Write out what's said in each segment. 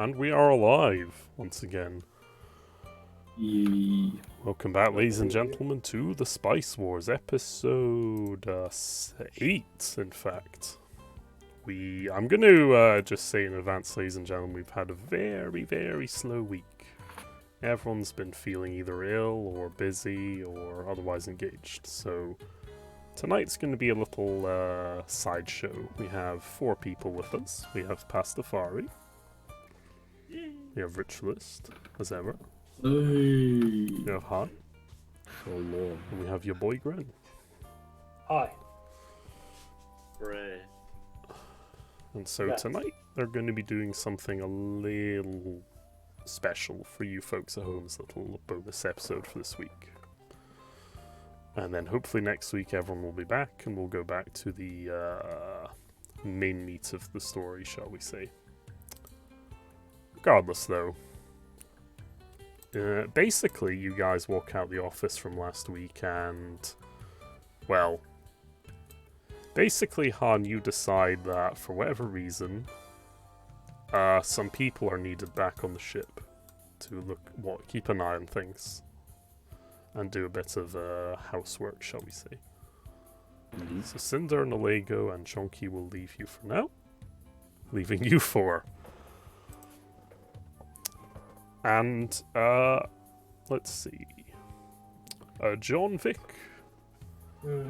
And we are alive once again. Yee. Welcome back, ladies and gentlemen, to the Spice Wars episode 8. In fact, I'm going to just say in advance, ladies and gentlemen, we've had a very, very slow week. Everyone's been feeling either ill or busy or otherwise engaged. So tonight's going to be a little sideshow. We have 4 people with us. We have Pastafari. We have Ritualist, as ever. Hey. We have Han. Hello. And we have your boy Gren. Hi. Hooray. And so Yes. tonight they're going to be doing something a little special for you folks at home. It's a little bonus episode for this week. And then hopefully next week everyone will be back and we'll go back to the main meat of the story, shall we say. Regardless though, basically you guys walk out the office from last week and, well, basically, Han, you decide that for whatever reason, some people are needed back on the ship to keep an eye on things and do a bit of housework, shall we say. Mm-hmm. So Cinder, Nalego, and Chonky will leave you for now, leaving you 4. And let's see, John Vic.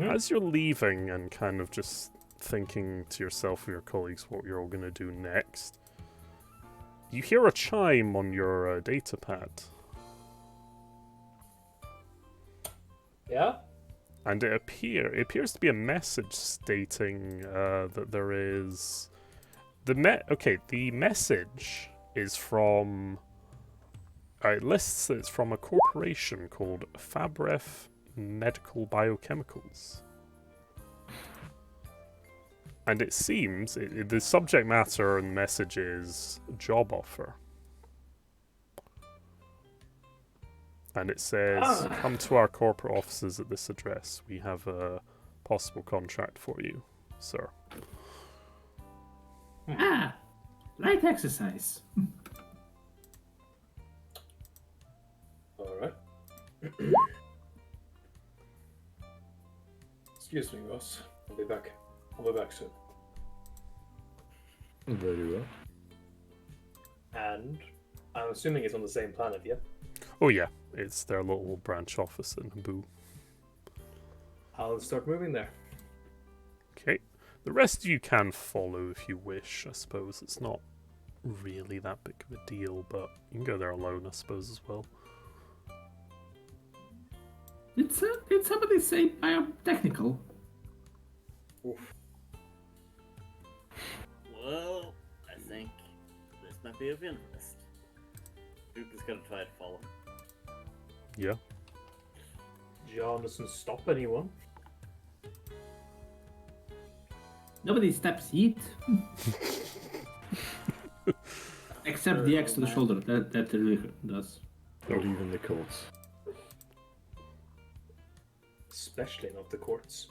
As you're leaving and kind of just thinking to yourself or your colleagues what you're all going to do next, you hear a chime on your data pad. Yeah? And it appears to be a message stating that there is... The message is from... it lists that it's from a corporation called Fabref Medical Biochemicals. And it seems, the subject matter and message is job offer. And it says, come to our corporate offices at this address. We have a possible contract for you, sir. Ah, light exercise. Alright. Excuse me, boss. I'll be back. I'll be back soon. Very well. And I'm assuming it's on the same planet, yeah? Oh yeah, it's their little branch office in Naboo. I'll start moving there. Okay. The rest of you can follow if you wish, I suppose. It's not really that big of a deal, but you can go there alone, I suppose, as well. Did somebody say biotechnical? Oof. Well, I think this might be of interest. Duke is gonna try to follow. Yeah. John doesn't stop anyone. Nobody steps yet. Except the X to the shoulder. That really does. Not even the courts. Especially not the courts.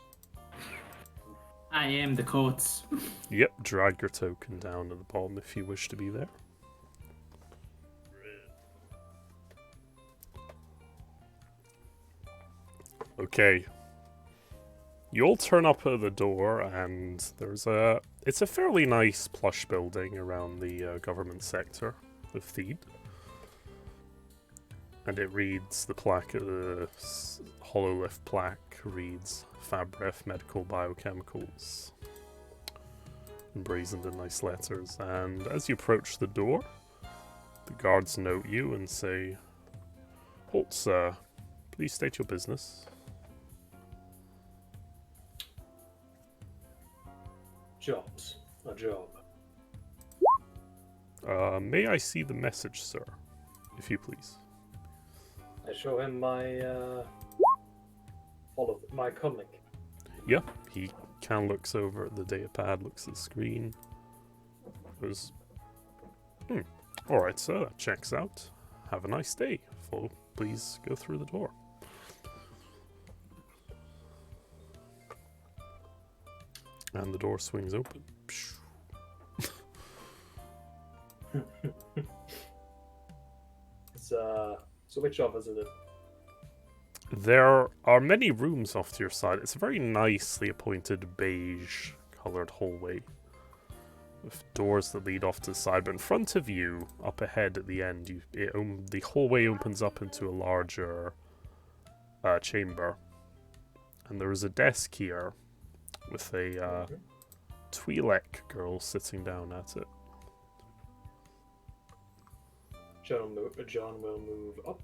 I am the courts. Yep, drag your token down to the bottom if you wish to be there. Okay. You all turn up at the door, and it's a fairly nice plush building around the government sector of Theed. And it reads, the plaque, the hololift plaque reads, Fabref Medical Biochemicals. Emblazoned in nice letters. And as you approach the door, the guards note you and say, Halt, sir. Please state your business. Jobs. A job. May I see the message, sir? If you please. I show him my my comic. Yeah, he kind of looks over at the data pad, looks at the screen. Goes, Alright, sir, that checks out. Have a nice day. Please go through the door. And the door swings open. So which office is it? There are many rooms off to your side. It's a very nicely appointed beige coloured hallway with doors that lead off to the side. But in front of you, up ahead at the end, the hallway opens up into a larger chamber. And there is a desk here with a Twi'lek girl sitting down at it. John will move up.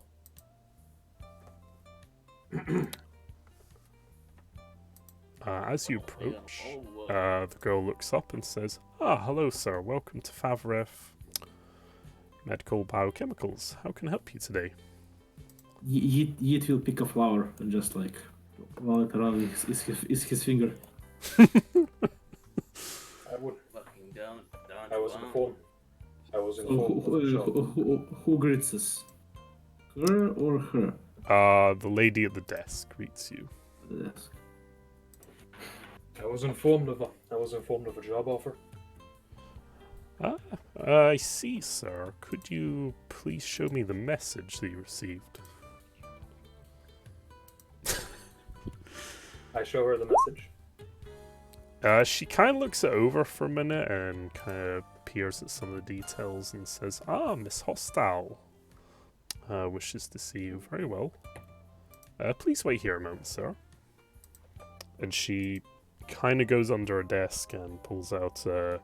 As you approach, the girl looks up and says, hello sir, welcome to Favref Medical Biochemicals. How can I help you today? Yeet will pick a flower and just like roll it around is his finger. I would. Fucking down. I was informed. I was So informed. of the job. who greets us? Her or her? The lady at the desk greets you. Yes. I was informed of a job offer. I see, sir. Could you please show me the message that you received? I show her the message. She kind of looks it over for a minute and kind of peers at some of the details and says, Miss Hostile wishes to see you. Very well. Please wait here a moment, sir. And she kind of goes under her desk and pulls out a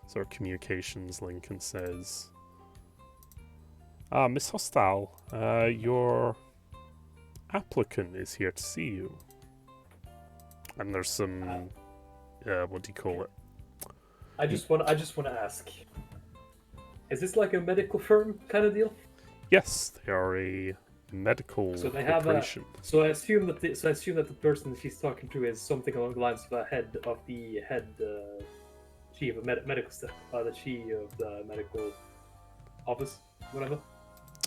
sort of communications link and says, Miss Hostile, your applicant is here to see you. And there's some, what do you call it? I just want to ask. Is this like a medical firm kind of deal? Yes, they are a medical So they have corporation. So I assume that the person she's talking to is something along the lines of the head chief of medical staff, the chief of the medical office, whatever.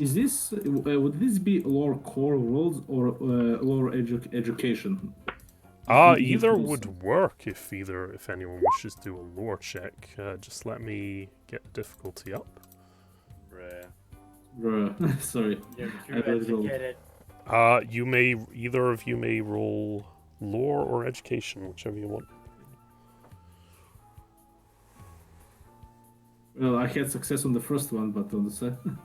Is this would this be lore core roles or lore education? Either would work if anyone wishes to do a lore check. Just let me get the difficulty up. Bruh, sorry. You're I read it all. educated. Either of you may roll lore or education, whichever you want. Well, I had success on the first one, but on the second.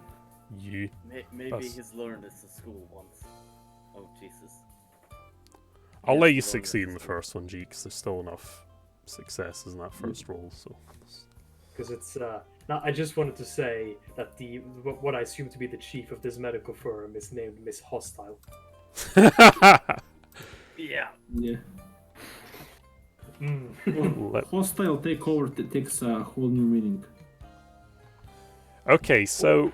You Maybe That's- he's learned this at school once. Oh Jesus. I'll Yeah, let you roll succeed in this. the first one, G, because there's still enough successes in that first roll. So Because it's now, I just wanted to say that what I assume to be the chief of this medical firm is named Miss Hostile. Yeah. Yeah. Let- Hostile takeover takes a whole new meaning. Okay, so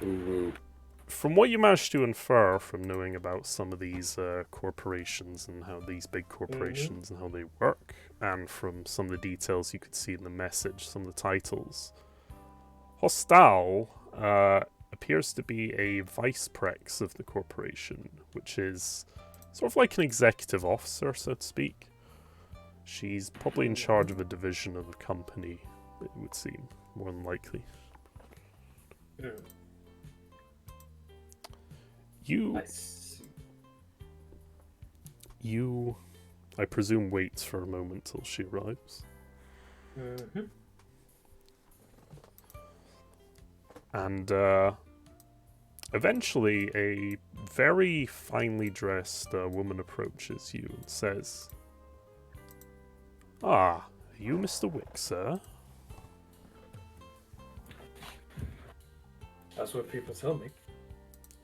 from what you managed to infer from knowing about some of these corporations and how these big corporations and how they work, and from some of the details you could see in the message, some of the titles, Hostile appears to be a vice prex of the corporation, which is sort of like an executive officer, so to speak. She's probably in charge of a division of the company, it would seem, more than likely. You, I presume, wait for a moment till she arrives. And eventually a very finely dressed woman approaches you and says, are you Mr. Wick, sir? That's what people tell me.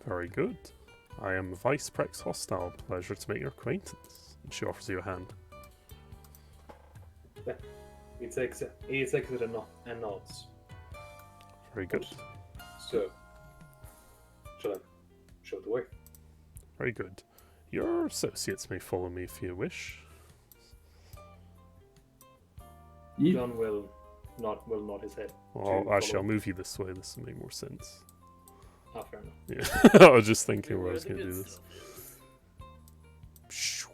Very good. I am Vice Prex Hostile. Pleasure to make your acquaintance. And she offers you a hand. He takes it and nods. Very good. So, shall I show the way? Very good. Your associates may follow me if you wish. John will nod his head. Well, To actually, follow. I'll move you this way. This will make more sense. Fair enough. Yeah, I was just thinking where I Where was the going to good do this. stuff is. Phew.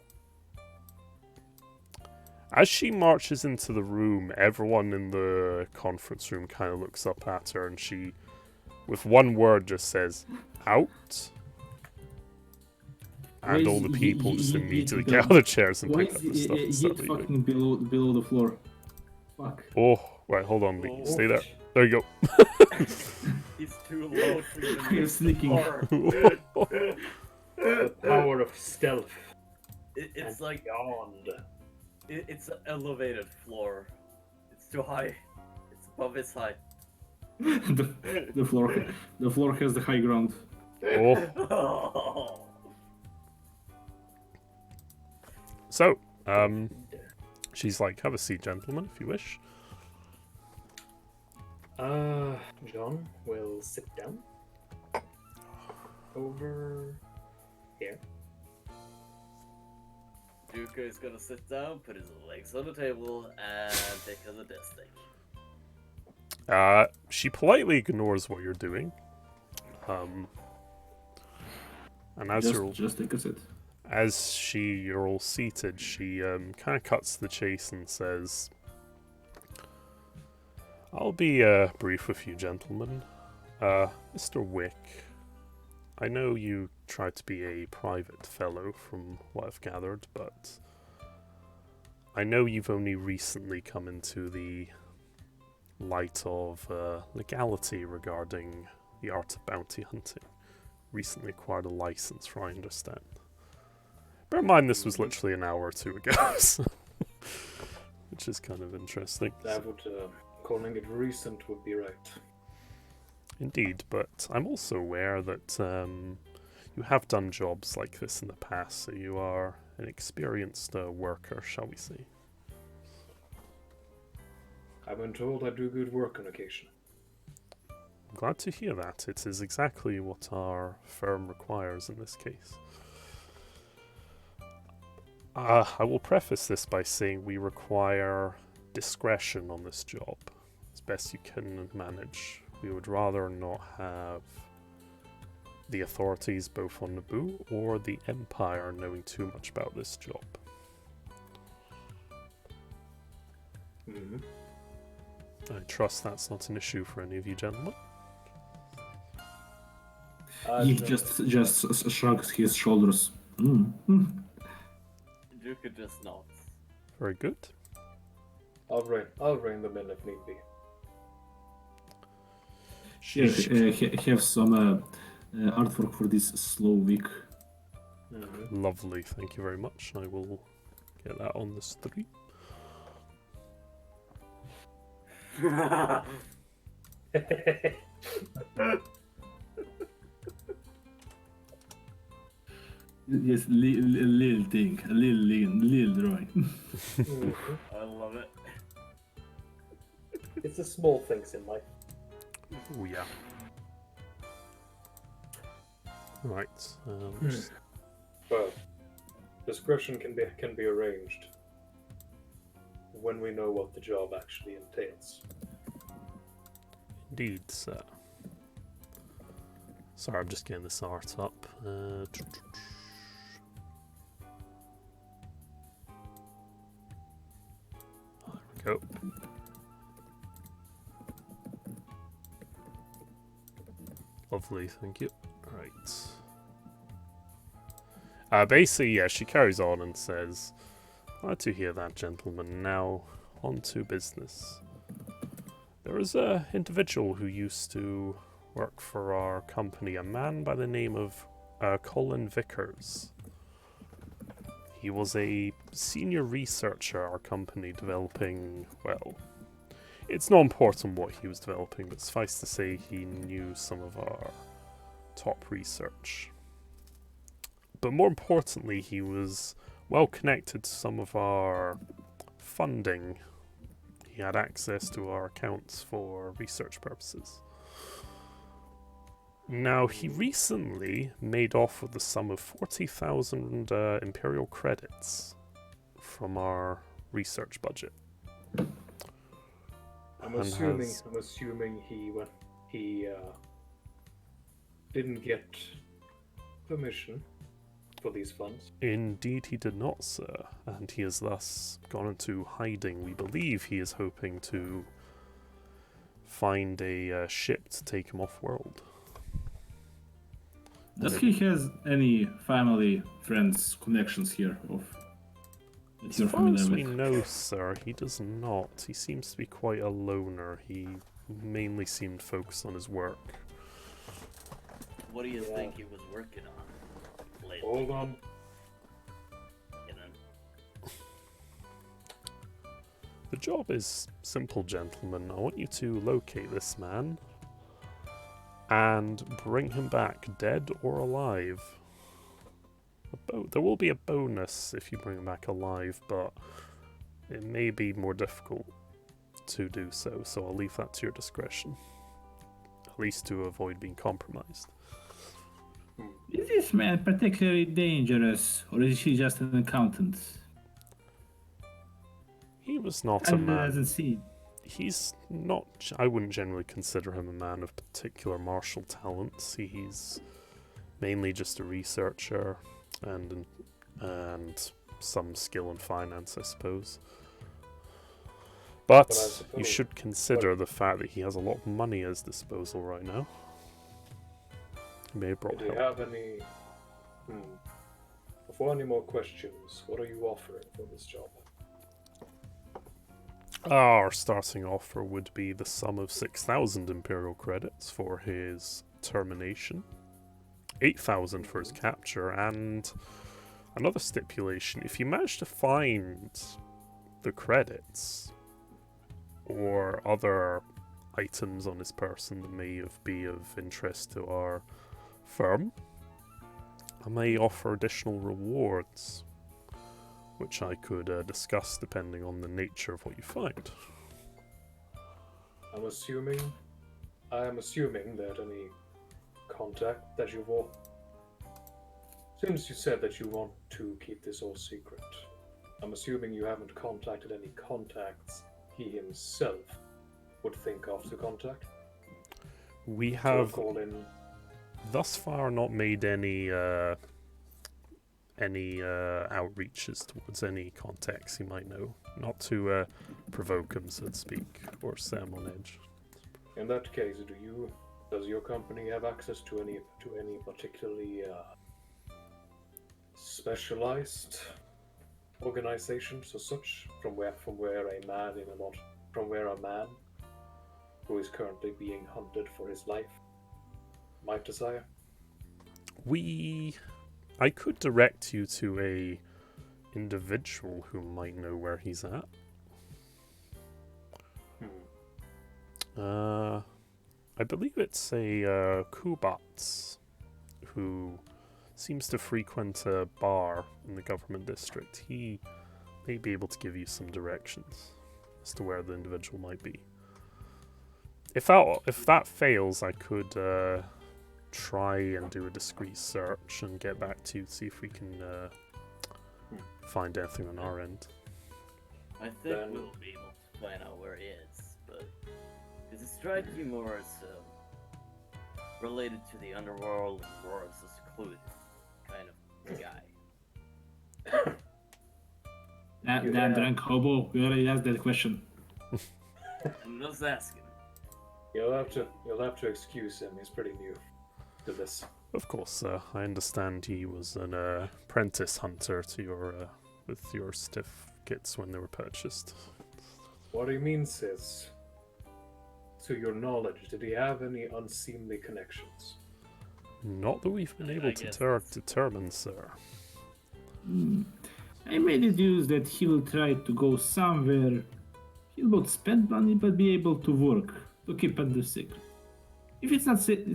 As she marches into the room, everyone in the conference room kind of looks up at her, and she, with one word, just says, "Out." And all the people just immediately get out of their chairs and Why pick up is the stuff and start it leaving. fucking below the floor? Fuck. Oh, right, hold on, Lee. Stay there. There you He's too low for you to You're miss the sneaking. floor. go. The power of stealth. It's and like beyond. it's an elevated floor. It's too high. It's above his height. the floor has the high ground. Oh. So, she's like, "Have a seat, gentlemen, if you wish." John will sit down. Over here. Duke is gonna sit down, put his legs on the table, and take on the desk thing. She politely ignores what you're doing. And as Just take a sit. you're all seated, she kind of cuts to the chase and says, "I'll be brief with you, gentlemen. Mr. Wick, I know you tried to be a private fellow from what I've gathered, but I know you've only recently come into the light of legality regarding the art of bounty hunting. Recently acquired a license, for I understand. Bear in mind, this was literally an hour or two ago, so which is kind of interesting. That would, calling it recent would be right. Indeed, but I'm also aware that you have done jobs like this in the past, so you are an experienced worker, shall we say. I've been told I do good work on occasion. I'm glad to hear that. It is exactly what our firm requires in this case. I will preface this by saying we require discretion on this job, as best you can manage. We would rather not have the authorities both on Naboo or the Empire knowing too much about this job. Mm-hmm. I trust that's not an issue for any of you gentlemen. He just shrugs his shoulders. Duke could just not. Very good. I'll rein them in if need be. Have some artwork for this slow week. Mm-hmm. Lovely, thank you very much. I will get that on the stream. Yes, a little thing, a little drawing. Mm-hmm. I love it. It's the small things in life. Oh yeah. Right. Just- But discretion can be arranged when we know what the job actually entails. Indeed, sir. Sorry, I'm just getting this art up. There we go. Lovely, thank you. Right. Basically, yeah, she carries on and says, "Glad to hear that, gentlemen. Now, on to business. There is an individual who used to work for our company, a man by the name of Colin Vickers. He was a senior researcher at our company developing, well, it's not important what he was developing, but suffice to say he knew some of our top research. But more importantly, he was well connected to some of our funding. He had access to our accounts for research purposes. Now, he recently made off with the sum of 40,000 Imperial credits from our research budget. I'm And assuming he didn't get permission for these funds? Indeed he did not, sir, and he has thus gone into hiding. We believe he is hoping to find a ship to take him off-world. Does he has any family, friends, connections here of that As you're far as familiar we with? know, sir, he does not. He seems to be quite a loner. He mainly seemed focused on his work. What do you Yeah. think he was working on lately? Hold on. You know? The job is simple, gentlemen. I want you to locate this man and bring him back, dead or alive. There will be a bonus if you bring him back alive, but it may be more difficult to do so, so I'll leave that to your discretion. At least to avoid being compromised. Is this man particularly dangerous, or is he just an accountant? He was not a Kinda man. doesn't seem. He's not. I wouldn't generally consider him a man of particular martial talents. He's mainly just a researcher and some skill in finance, I suppose. But But I you suppose- should consider the fact that he has a lot of money at his disposal right now. He may have brought Do you help. have any... Before any more questions, what are you offering for this job? Our starting offer would be the sum of 6,000 Imperial credits for his termination, 8,000 for his capture, and another stipulation. If you manage to find the credits or other items on his person that may be of interest to our firm, I may offer additional rewards, which I could discuss depending on the nature of what you find. I am assuming that any contact that you've all... Since you said that you want to keep this all secret, I'm assuming you haven't contacted any contacts he himself would think of to contact? We To have call in... thus far not made any outreaches towards any contacts he might know, not to provoke him, so to speak, or set him on edge. In that case, does your company have access to any particularly specialized organizations or such, from where a man who is currently being hunted for his life might desire? I could direct you to a individual who might know where he's at. I believe it's a Kubats who seems to frequent a bar in the government district. He may be able to give you some directions as to where the individual might be. If that fails, I could try and do a discreet search and get back to you to see if we can find anything on our end. I think Then- we'll be able to find out where he is, but does it strike you more as related to the underworld or more as a secluded kind of guy? That Yeah. drunk hobo, we already asked that question. I'm just asking. You'll have to excuse him. He's pretty new to this. Of course, I understand he was an apprentice hunter to your with your certificates when they were purchased. What he means is, to your knowledge, did he have any unseemly connections? Not that we've been I able to guess that's- determine, sir. I may deduce that he will try to go somewhere. He'll both spend money but be able to work to keep under secret. If it's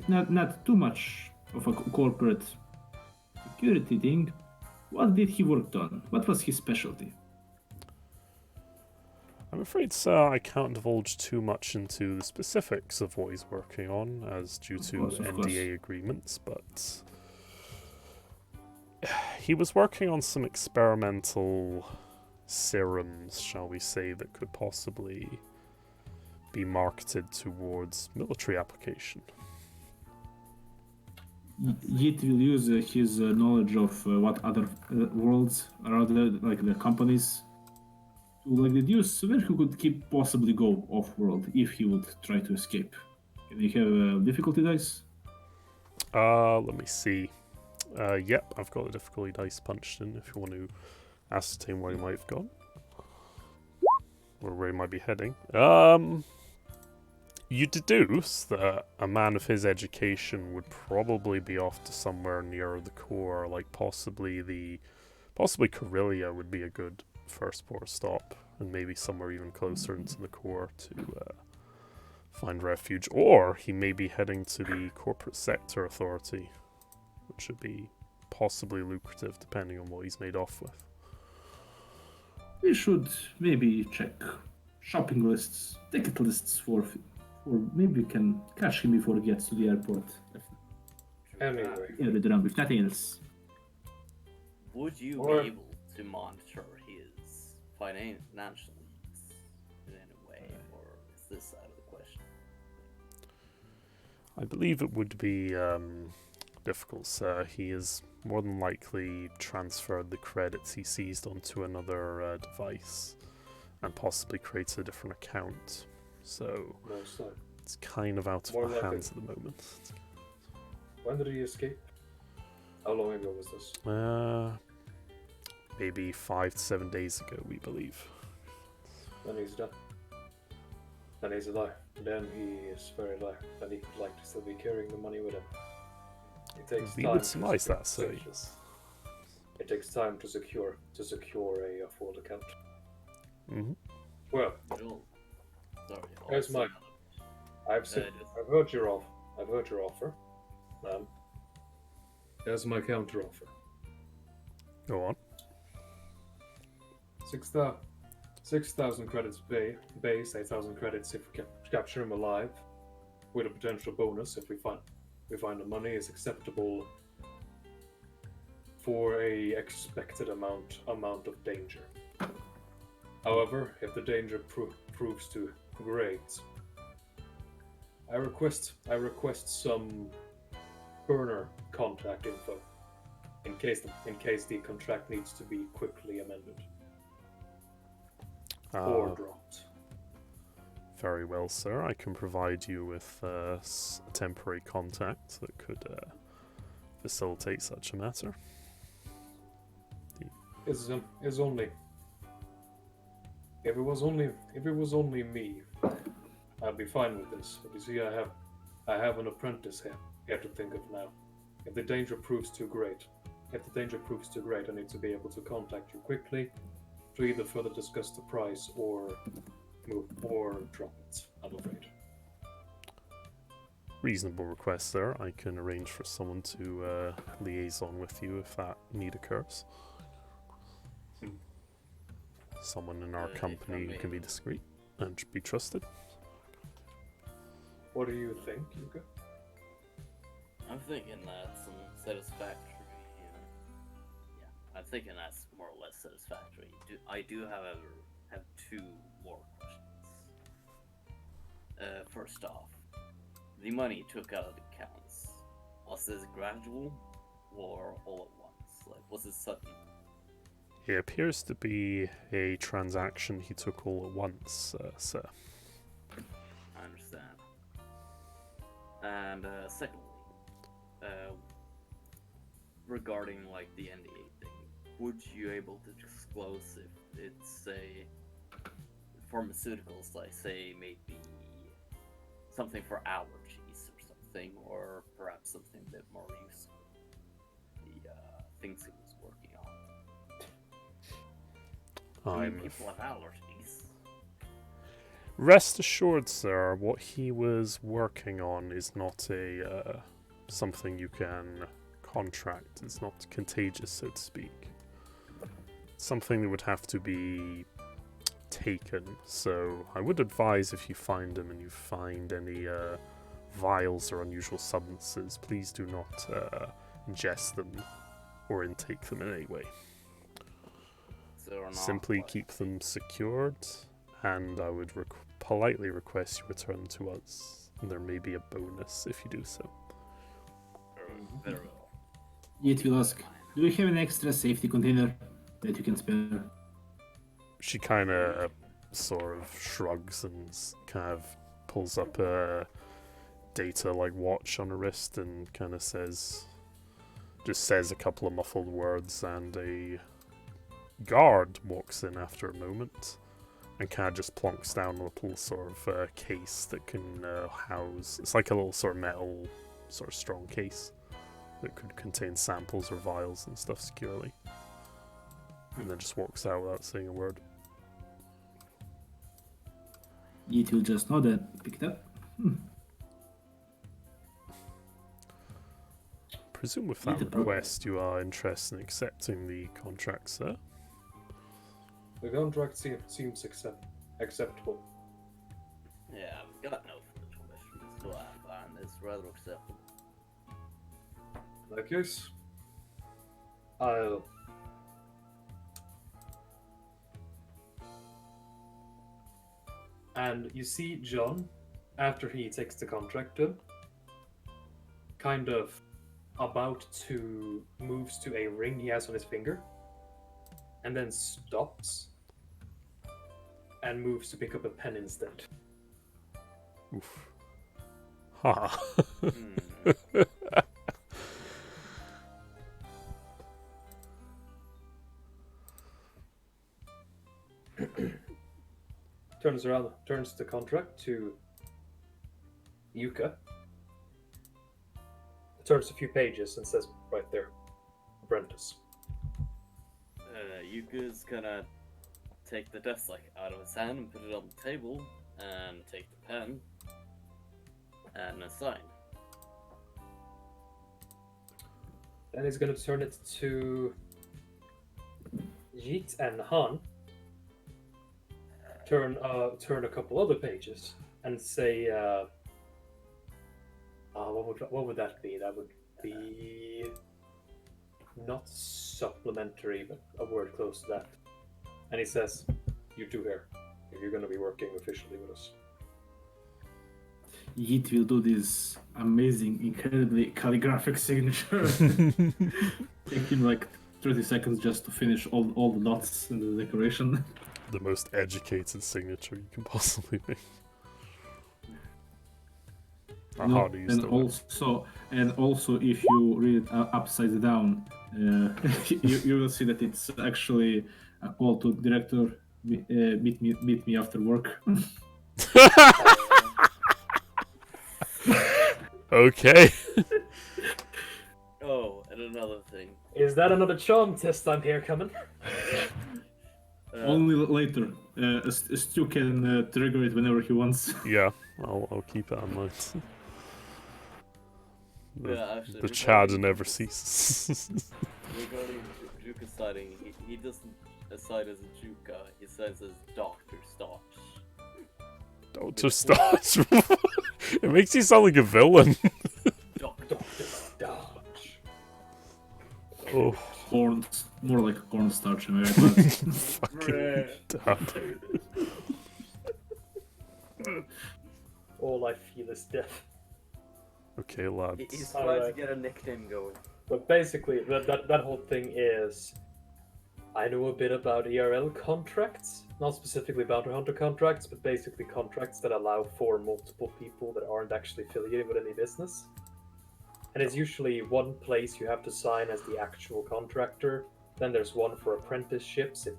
not too much of a corporate security thing, what did he work on? What was his specialty? I'm afraid, sir, I can't divulge too much into the specifics of what he's working on, as due to course, of course. NDA agreements, but he was working on some experimental serums, shall we say, that could possibly be marketed towards military application. Yeet will use his knowledge of what other worlds are out there, like the companies, to like deduce where he could keep possibly go off world if he would try to escape. Can you have difficulty dice? Let me see. Yep, I've got the difficulty dice punched in if you want to ascertain where he might have gone. Or where he might be heading. You deduce that a man of his education would probably be off to somewhere near the core, like possibly Corellia would be a good first port stop, and maybe somewhere even closer into the core to find refuge. Or he may be heading to the Corporate Sector Authority, which would be possibly lucrative depending on what he's made off with. We should maybe check shopping lists, ticket lists for maybe we can catch him before he gets to the airport. Anyway, Early round, if nothing else. Would you Or- be able to monitor his financial needs in any way, or is this out of the question? I believe it would be difficult, sir. He has more than likely transferred the credits he seized onto another device and possibly created a different account. So most likely. it's kind of out of More my likely. hands at the moment. When did he escape? How long ago was this? Maybe 5 to 7 days ago, we believe. Then he's done. Then he's alive. Then he is very alive. Then he would like to still be carrying the money with him. It takes We time. would to surmise secure- that, sir, to- yes. It takes time to secure a full account. Mm-hmm. Well, Joel, sorry. Here's also my- I've another- seen, I've heard your offer. There's my counter offer. Go on. 6,000 credits base, 8,000 credits if we capture him alive, with a potential bonus if we find the money is acceptable for a expected amount of danger. However, if the danger proves too great, I request some burner contact info in case the contract needs to be quickly amended or dropped. Very well, sir. I can provide you with a temporary contact that could facilitate such a matter. Is only if it was only me, I'd be fine with this. But you see, I have an apprentice here. You have to think of now. If the danger proves too great, I need to be able to contact you quickly to either further discuss the price or drop it. I'm afraid. Reasonable request, sir. I can arrange for someone to liaison with you if that need occurs. Someone in our If I company who can be may. discreet and be trusted. What do you think, Yuka? I'm thinking that's some satisfactory. I'm thinking that's more or less satisfactory. I do, however, have two more questions. First off, the money you took out of the accounts, was this gradual or all at once? Like, was it sudden? It appears to be a transaction he took all at once, sir. I understand. And secondly, regarding like the NDA thing, would you able to disclose if it's a pharmaceuticals, like say maybe something for allergies or something, or perhaps something a bit more useful? The things he was working on. I'm People have allergies. Rest assured, sir, what he was working on is not a something you can contract. It's not contagious, so to speak. Something that would have to be taken. So I would advise if you find him and you find any vials or unusual substances, please do not ingest them or intake them in any way. So or not, Simply like, keep them secured, and I would politely request you return to us. There may be a bonus if you do so. Very well. Yet will ask, do we have an extra safety container that you can spare? She kind of sort of shrugs and kind of pulls up a data like watch on her wrist and kind of says a couple of muffled words, and a guard walks in after a moment and kind of just plonks down a little sort of case that can house. It's like a little sort of metal, sort of strong case that could contain samples or vials and stuff securely. And then just walks out without saying a word. Yet will just nod and pick it up. Presume with Need that a request you are interested in accepting the contract, sir. The contract seems acceptable. Yeah, I've got no further questions, so I find this rather acceptable. In that case, I'll. And you see John, after he takes the contract in, kind of about to moves to a ring he has on his finger, and then stops and moves to pick up a pen instead. Oof. Ha. Turns around, turns the contract to Yuka. Turns a few pages and says right there, apprentice. Yuka's gonna take the desk like out of his hand and put it on the table, and take the pen and assign. Then he's gonna turn it to Jeet and Han. Turn a couple other pages and say, what would that be? That would be not supplementary, but a word close to that. And he says, "You two here, if you're going to be working officially with us." Yet will do this amazing, incredibly calligraphic signature. Take him like 30 seconds just to finish all the dots in the decoration. The most educated signature you can possibly make. Or No, how do you still and also, if you read it upside down, you will see that it's actually a call to director. Meet me after work. Okay. Oh, and another thing. Is that another charm test I'm here coming? Only later. Stu can trigger it whenever he wants. Yeah, I'll keep that in mind. Yeah, actually, The Chad never ceases. Regarding Juka citing, he doesn't cite as a Juka, he cites as Dr. Starch. Dr. Starch. It makes you sound like a villain. Dr. Dodge. Oh, Corn, more like cornstarch, am I right? But fucking damn. All I feel is death. Okay, lads. He's trying to Alright. get a nickname going. But basically, that whole thing is, I know a bit about ERL contracts, not specifically bounty hunter contracts, but basically contracts that allow for multiple people that aren't actually affiliated with any business. And it's usually one place you have to sign as the actual contractor. Then there's one for apprenticeships if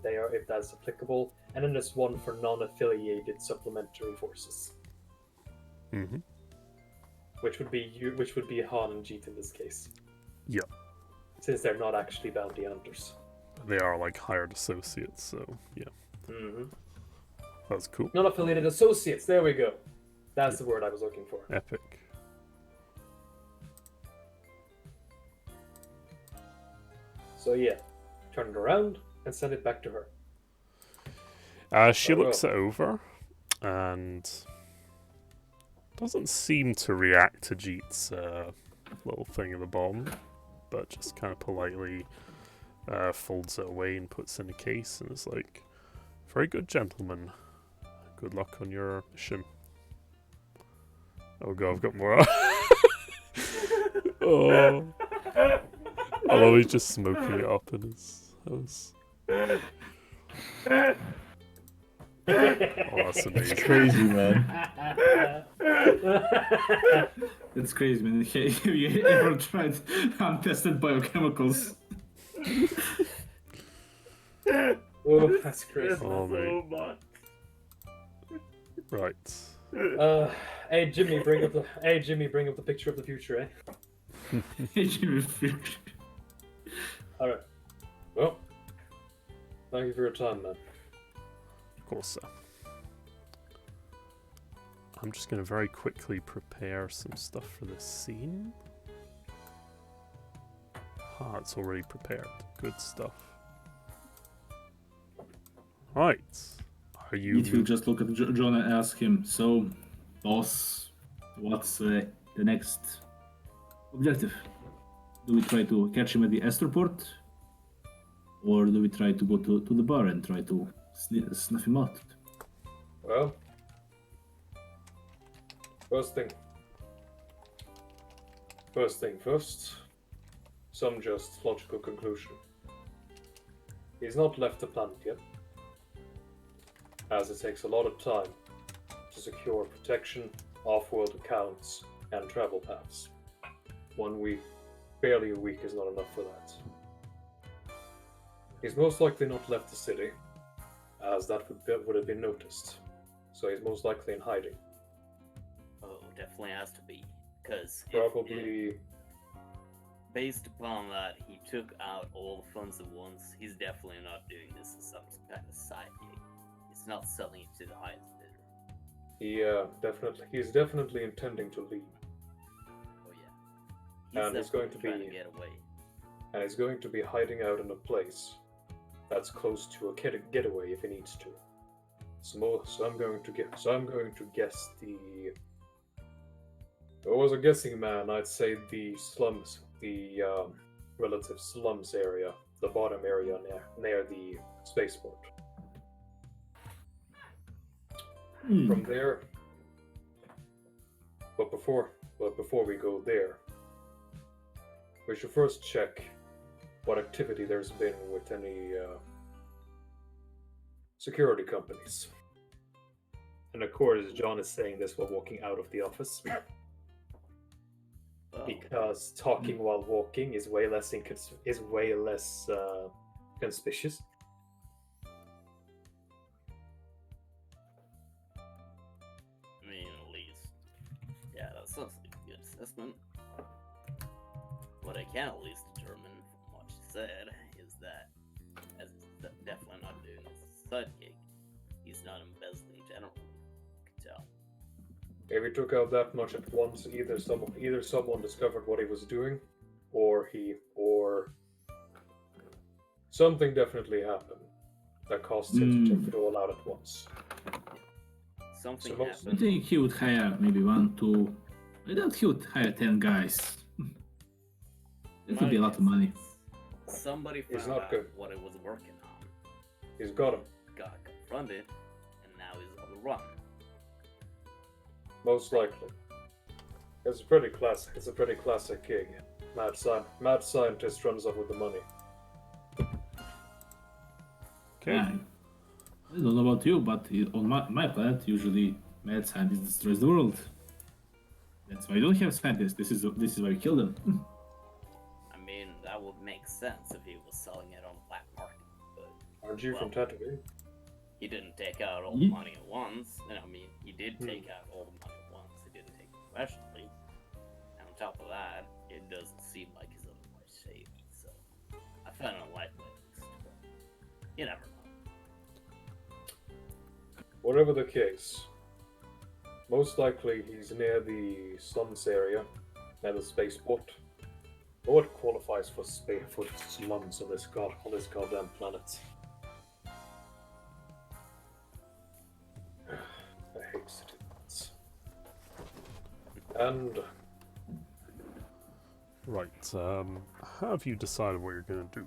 that's applicable, and then there's one for non-affiliated supplementary forces, Mm-hmm. which would be Han and Jeet in this case. Yep. Since they're not actually bounty hunters. They are like hired associates, so yeah, Mm-hmm. that's cool. Non-affiliated associates. There we go. That's the word I was looking for. Epic. So yeah, turn it around and send it back to her. She Very looks it over and doesn't seem to react to Jeet's little thing at the bottom, but just kind of politely folds it away and puts it in a case, and is like, "Very good, gentlemen. Good luck on your mission." Oh god, I've got more. Oh. Although he's just smoking it up in his house. Oh, that's It's amazing. crazy, man. It's crazy, man. Have you ever tried untested biochemicals? Oh, that's crazy. Oh, mate. much. Right. Hey Jimmy, bring up the picture of the future, eh? All right. Well, thank you for your time, man. Of course, sir. I'm just going to very quickly prepare some stuff for this scene. Ah, it's already prepared. Good stuff. Right. Are you... It will just look at John and ask him, so, boss, what's the next objective? Do we try to catch him at the Esterport? Or do we try to go to the bar and try to snuff him out? Well, first thing first, some just logical conclusion. He's not left the planet yet, as it takes a lot of time to secure protection, off-world accounts, and travel paths. 1 week, barely a week is not enough for that. He's most likely not left the city, as that would have been noticed. So he's most likely in hiding. Oh, definitely has to be. Because Probably, based upon that, he took out all the funds at once. He's definitely not doing this as some kind of side gig. He's not selling it to the highest bidder. he's definitely intending to leave. Oh yeah. And he's going to trying be- to get away. And he's going to be hiding out in a place that's close to a getaway if he needs to. So I'm going to guess the. If I was a guessing man, I'd say the slums, the relative slums area, the bottom area near the spaceport. From there, but before we go there, we should first check what activity there's been with any security companies. And of course, John is saying this while walking out of the office, Oh, because talking while walking is way less conspicuous. I mean, at least. Yeah, that sounds like a good assessment. What I can at least determine from what she said is that, as he's definitely not doing this side gig, he's not embezzling generally. You can tell. If he took out that much at once, either someone discovered what he was doing, or something definitely happened that caused him to take it all out at once. Something So most- I happened. think he would hire maybe 1, 2. I doubt he would hire 10 guys. That would be a lot of money. Somebody He's found not out good. what he was working on, He's got him. got confronted, and now he's on the run. Most likely. It's a pretty classic gig. Mad scientist runs off with the money. Okay. Yeah. I don't know about you, but on my planet, usually mad scientist destroys the world. That's why you don't have scientists. This is why you kill them. I mean, that would make sense if he was selling it on the black market, but Aren't you from Well. Tatooine? he didn't take out all the Ye- money at once. And I mean, he did take out all the money at once. He didn't take it professionally. And on top of that, it doesn't seem like he's otherwise shady. So I found it unlikely, at least. But you never know. Whatever the case, most likely he's near the slums area, near the spaceport. What qualifies for slums on this goddamn planet? I hate cities. And Right. Have you decided what you're going to do?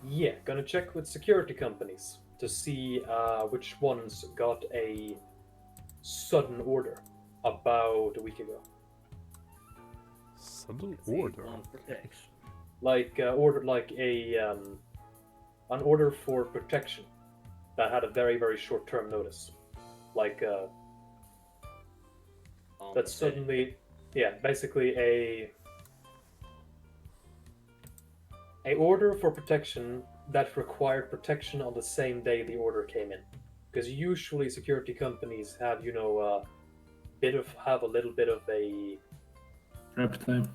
yeah, gonna check with security companies to see which ones got a sudden order about a week ago. Sudden See, order. one protection. like order like a an order for protection that had a very very short term notice, like that suddenly, yeah, basically a order for protection that required protection on the same day the order came in, because usually security companies have have a little bit of a Prep time.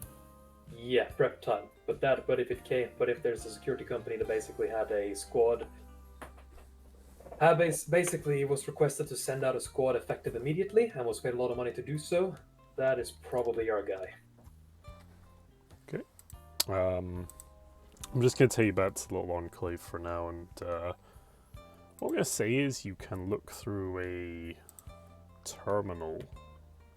prep time, but if there's a security company that basically had a squad, basically was requested to send out a squad effective immediately and was paid a lot of money to do so, that is probably our guy. I'm just going to take you back to the little enclave for now, and what I'm going to say is you can look through a terminal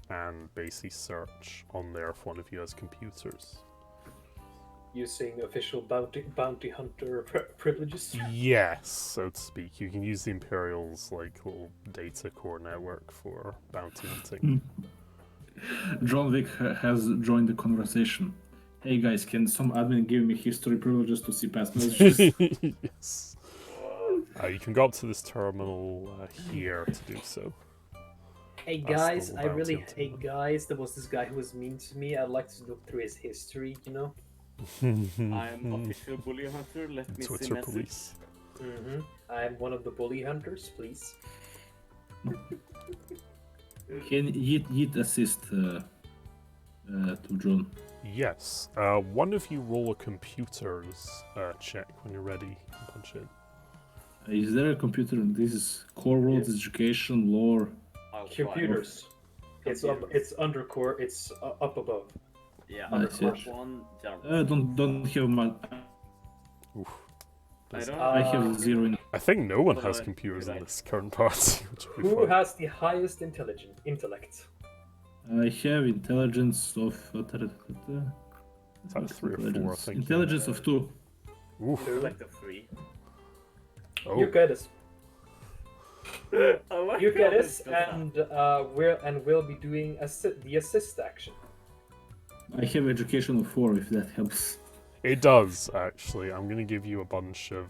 and basically search on there if one of you has computers. Using official bounty hunter privileges. Yes, so to speak. You can use the Imperial's like little data core network for bounty hunting. John Wick has joined the conversation. Hey guys, can some admin give me history privileges to see past messages? Yes. You can go up to this terminal here to do so. Hey That's guys, the I bounty really hunting hate one. guys. There was this guy who was mean to me. I'd like to look through his history, you know? I'm official bully hunter. Let me see Twitter message. police. I am one of the bully hunters, please. Can Yeet assist to John? Yes. One of you roll a computers check when you're ready. Punch it. Is there a computer? This is core worlds, Yes. education, lore. I'll try. Computers. It's up. It's under core. It's up above. Yeah, I see. top one, general. Don't have my. Oof. I don't I have 0 in. I think no one Well, has then, computers in right. this current party. Which would be Who fun. has the highest intellect? I have intelligence of. It's like 3 or 4, I think. Intelligence of 2. Oof. Select of 3. Oh. You get us. I like You get how us, this goes on. and we'll be doing the assist action. I have education of 4 if that helps. It does, actually. I'm going to give you a bunch of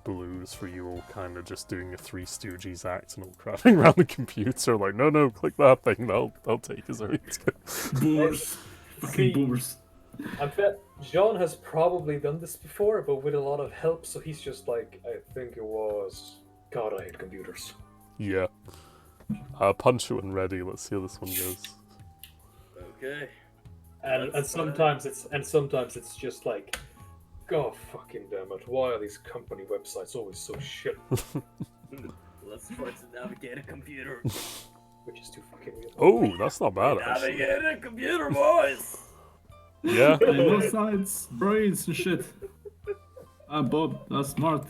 blues for you all kind of just doing a Three Stooges act and all crowding around the computer like, no, click that thing, they'll take us ready to go. Boomers. Fucking See- boomers. I bet John has probably done this before, but with a lot of help, so he's just like, I think it was... God, I hate computers. Yeah. Punch it when ready, let's see how this one goes. Okay. And That's sometimes it's just like, God fucking damn it, why are these company websites always so shit? Let's try to navigate a computer. Which is too fucking weird. Oh, that's not bad, actually. Navigate a computer, boys! Yeah. Both sides, brains and shit. Bob, that's smart.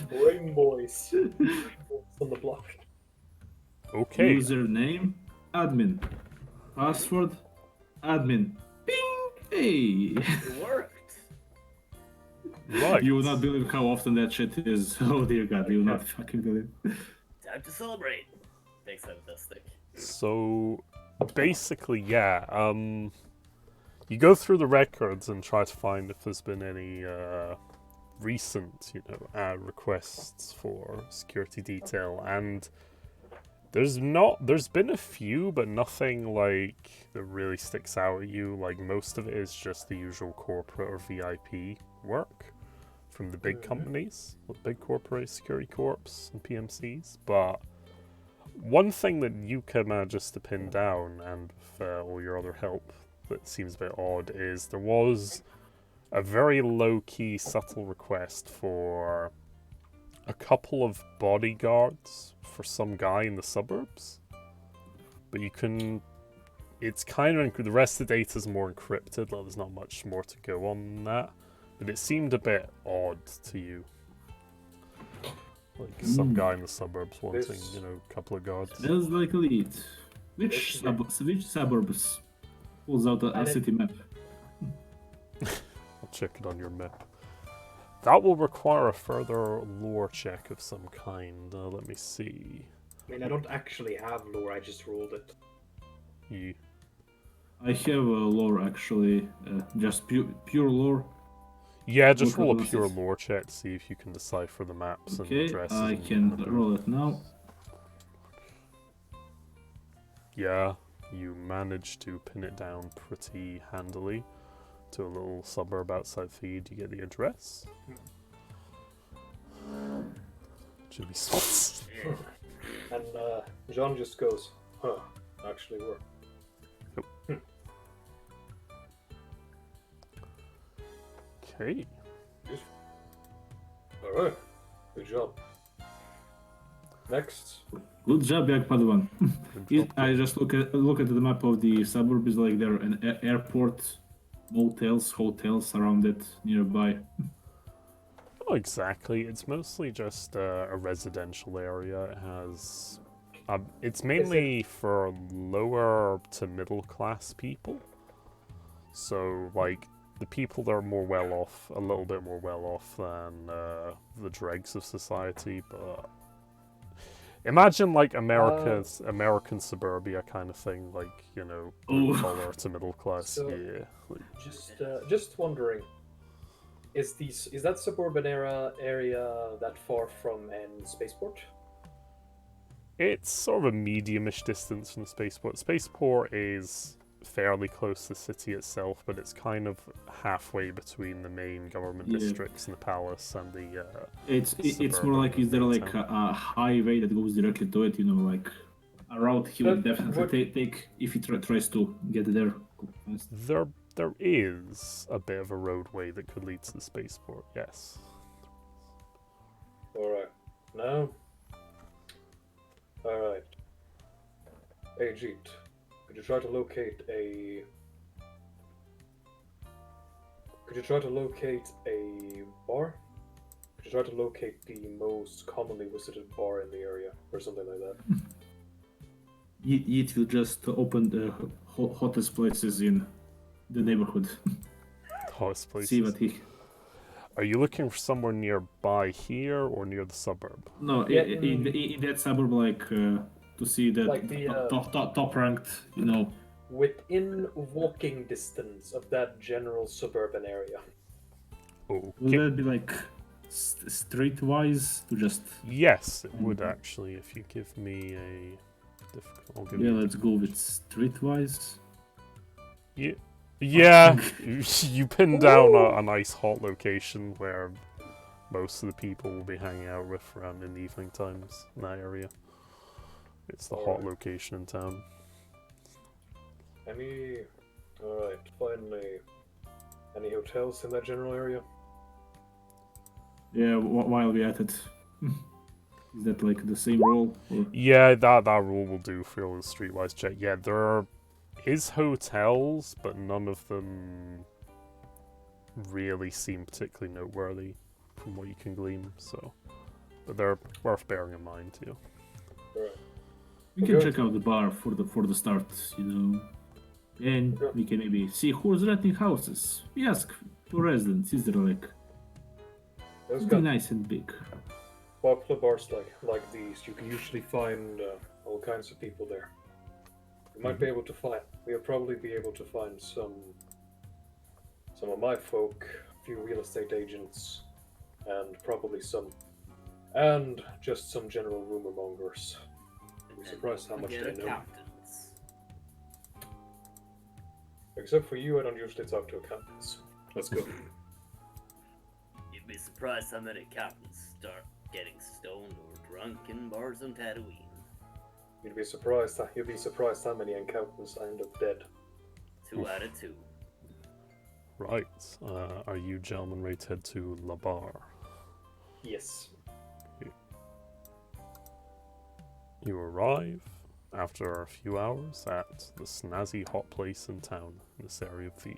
Ring boys. On the block. Okay. Username, admin. Password, admin. Bing! Hey! It worked. Right. You will not believe how often that shit is. Oh dear god, you will not fucking believe. Time to celebrate. Thanks, fantastic. So, basically, yeah, you go through the records and try to find if there's been any recent, requests for security detail, and there's been a few, but nothing like that really sticks out at you. Like most of it is just the usual corporate or VIP work from the big companies, the big corporate security corps and PMCs, but one thing that you can manage to pin down, and with all your other help, that seems a bit odd, is there was a very low-key, subtle request for a couple of bodyguards for some guy in the suburbs. But you can... It's kind of... The rest of the data is more encrypted, like there's not much more to go on that. But it seemed a bit odd to you. Like some guy in the suburbs wanting, This- a couple of guards. Smells like a lead. Which suburbs? Pulls out a And it- city map. I'll check it on your map. That will require a further lore check of some kind. Let me see. I mean, I don't actually have lore, I just rolled it. I have lore actually, just pure lore. Yeah, just Look roll a at pure this. lore check to see if you can decipher the maps and Okay, addresses. I and can whatever. roll it now. Yeah, you managed to pin it down pretty handily to a little suburb outside Theed. You get the address. Should be spots. And John just goes, huh, actually work. Okay. Alright, good job. Next. Good job, young Padawan. Good job, I kid. just look at the map of the suburb. Is like there are an airport, motels, hotels around it nearby. Not exactly. It's mostly just a residential area. It has. It's mainly for lower to middle class people. So, like, the people that are more well off, a little bit more well off than the dregs of society, but. Imagine, like, American suburbia kind of thing, like, you know, blue Oh. collar to middle class. So- Yeah. Just wondering, is that suburban area that far from an spaceport? It's sort of a medium-ish distance from the spaceport. Spaceport is fairly close to the city itself, but it's kind of halfway between the main government Yeah. districts and the palace and the. It's more Suburban like, is there main like town. a highway that goes directly to it? You know, like a route he would That definitely take if he tries to get there fast. There is a bit of a roadway that could lead to the spaceport. Yes. Alright. No? Alright. Hey, Jeet. Could you try to locate a bar? Could you try to locate the most commonly visited bar in the area, or something like that? It will just open the hottest places in the neighborhood. Hottest places. See what he. Are you looking for somewhere nearby here or near the suburb? No, Yeah, in that suburb, like to see the, Like the, top ranked, you know. Within walking distance of that general suburban area. Will Okay. that be like streetwise to just? Yes, it would actually. If you give me a difficult. I'll give Yeah, you. let's go with streetwise. Yeah, you pin down a nice hot location where most of the people will be hanging out with around in the evening times in that area. It's the hot Alright. location in town. Alright, finally. Any hotels in that general area? Yeah, while we at it. Is that like the same role? Or? Yeah, that rule will do for all the streetwise check. Yeah, there is hotels, but none of them really seem particularly noteworthy from what you can glean. So, but they're worth bearing in mind too. Alright. We can Okay. check out the bar for the start, you know. And Okay. we can maybe see who's renting houses. We ask for residents. Is there like Those something got nice and big? popular bars like these. You can usually find all kinds of people there. You might be able to find. We'll probably be able to find some of my folk, a few real estate agents, and probably and just some general rumor mongers. You'd be surprised how much Get they know. accountants. Except for you, I don't usually talk to accountants. Let's go. You'd be surprised how many accountants start getting stoned or drunk in bars on Tatooine. You'd be surprised how many accountants end up dead. 2 out of 2. Right. Are you gentlemen ready to head to La Bar? Yes. You arrive after a few hours at the snazzy hot place in town in this area of Theed.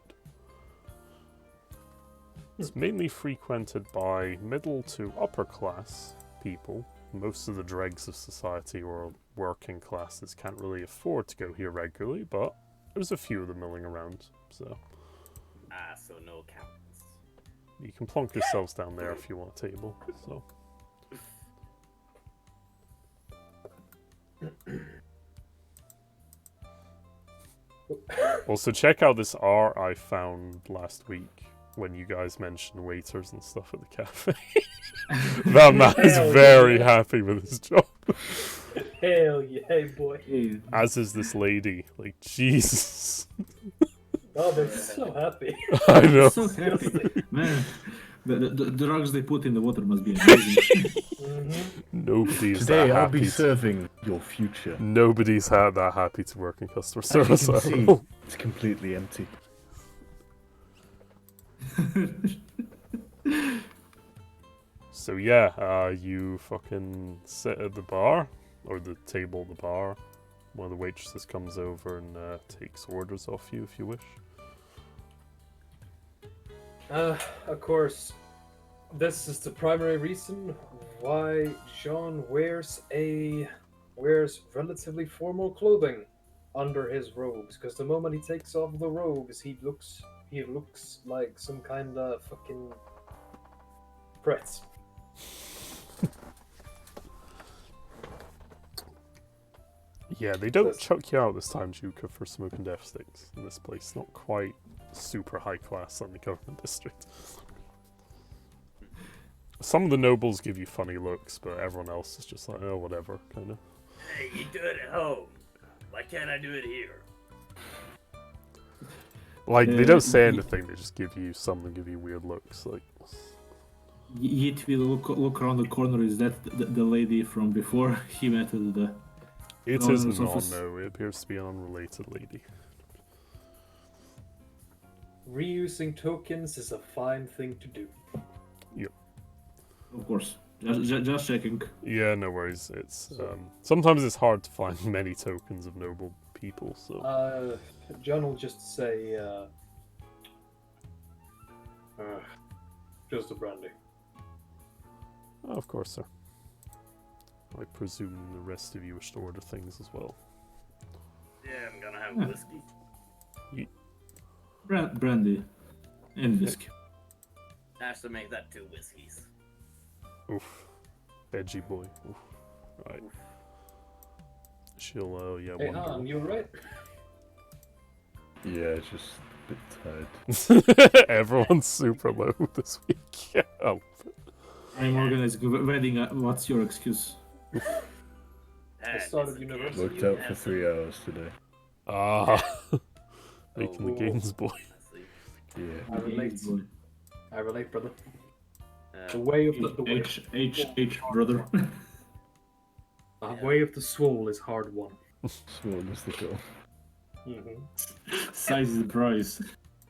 It's mainly frequented by middle to upper class people. Most of the dregs of society or working classes can't really afford to go here regularly, but there's a few of them milling around, so So no accountants. you can plonk yourselves down there if you want a table. So Also, check out this art I found last week when you guys mentioned waiters and stuff at the cafe. That man is Hell very yeah. happy with his job. Hell yeah, boy. Hey, As is this lady. Like, Jesus. Oh, they're so happy. I know. so happy. Man, the drugs they put in the water must be amazing. Nobody is Today that I'll happy. be serving your future. Nobody's that happy to work in customer As you service. can I see, don't know. it's completely empty. So yeah, you fucking sit at the bar, or the table at the bar. One of the waitresses comes over and takes orders off you if you wish. Of course, this is the primary reason why Jean wears relatively formal clothing under his robes. Because the moment he takes off the robes, he looks like some kind of fucking prince. Yeah, they don't Yes. chuck you out this time, Juka, for smoking death sticks in this place. Not quite super high class on the government district. Some of the nobles give you funny looks, but everyone else is just like, oh, whatever, kind of. Hey, you do it at home. Why can't I do it here? Like, they don't say anything, they just give you weird looks. Like, Yet we look around the corner. Is that the lady from before he met at the? it No, is it's not, office. no, it appears to be an unrelated lady. Reusing tokens is a fine thing to do. Of course, just checking. Yeah, no worries. It's sometimes it's hard to find many tokens of noble people, so John will just say, just a brandy. oh, of course, sir. I presume the rest of you wish to order things as well. Yeah, I'm gonna have Yeah. whiskey. Brandy and whiskey. I have to make that 2 whiskeys. Oof, veggie boy. Oof. Right. She'll yeah. Hey, wonder. Han, you right? Yeah, just a bit tired. Everyone's super low this week. Yeah. Oh. I'm organizing a wedding. What's your excuse? I started university. Worked out for 3 hours today. Ah, making the Oh. gains boy. I see. Yeah. I relate. Boy. I relate, brother. Uh, The way of the way, H brother. way of the swole is hard won. Sworn is the goal. Size is the prize.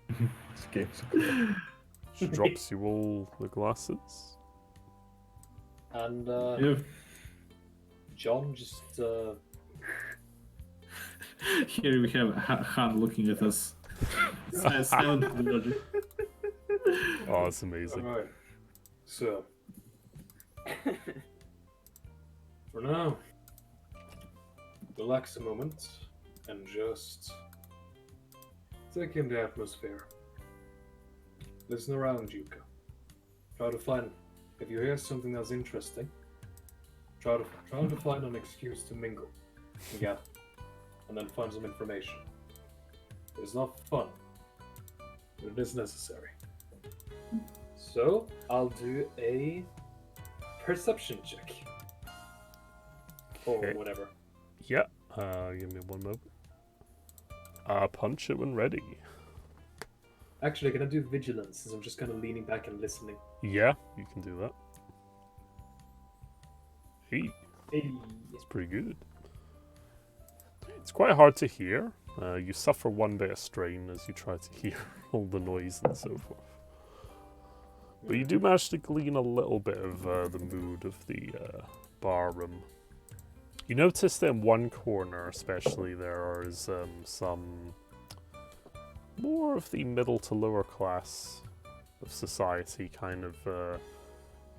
This game's a She drops you all the glasses. And Yeah. John just Here we have Han looking at us. Silent energy. Oh, it's amazing. alright. So for now, relax a moment and just take in the atmosphere. Listen around, Yuka. Try to find if you hear something that's interesting. Try to find an excuse to mingle together, and then find some information. It's not fun, but it is necessary. So I'll do a perception check, or Okay. whatever. Yeah. Give me one moment. Punch it when ready. Actually, can I do vigilance since I'm just kind of leaning back and listening? Yeah, you can do that. Hey, Hey. that's pretty good. It's quite hard to hear. You suffer one bit of strain as you try to hear all the noise and so forth. But you do manage to glean a little bit of the mood of the bar room. You notice that in one corner, especially, there is some more of the middle to lower class of society, kind of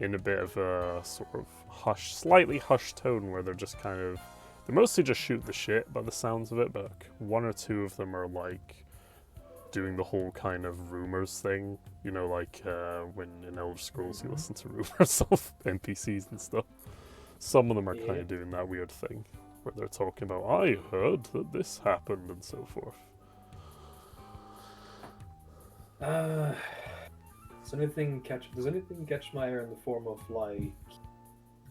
in a bit of a sort of slightly hushed tone, where they're just kind of, they mostly just shoot the shit by the sounds of it, but one or two of them are like doing the whole kind of rumors thing, you know, like when in Elder Scrolls you listen to rumors of NPCs and stuff. Some of them are kind Yeah. of doing that weird thing where they're talking about, I heard that this happened and so forth. Does anything catch my ear in the form of like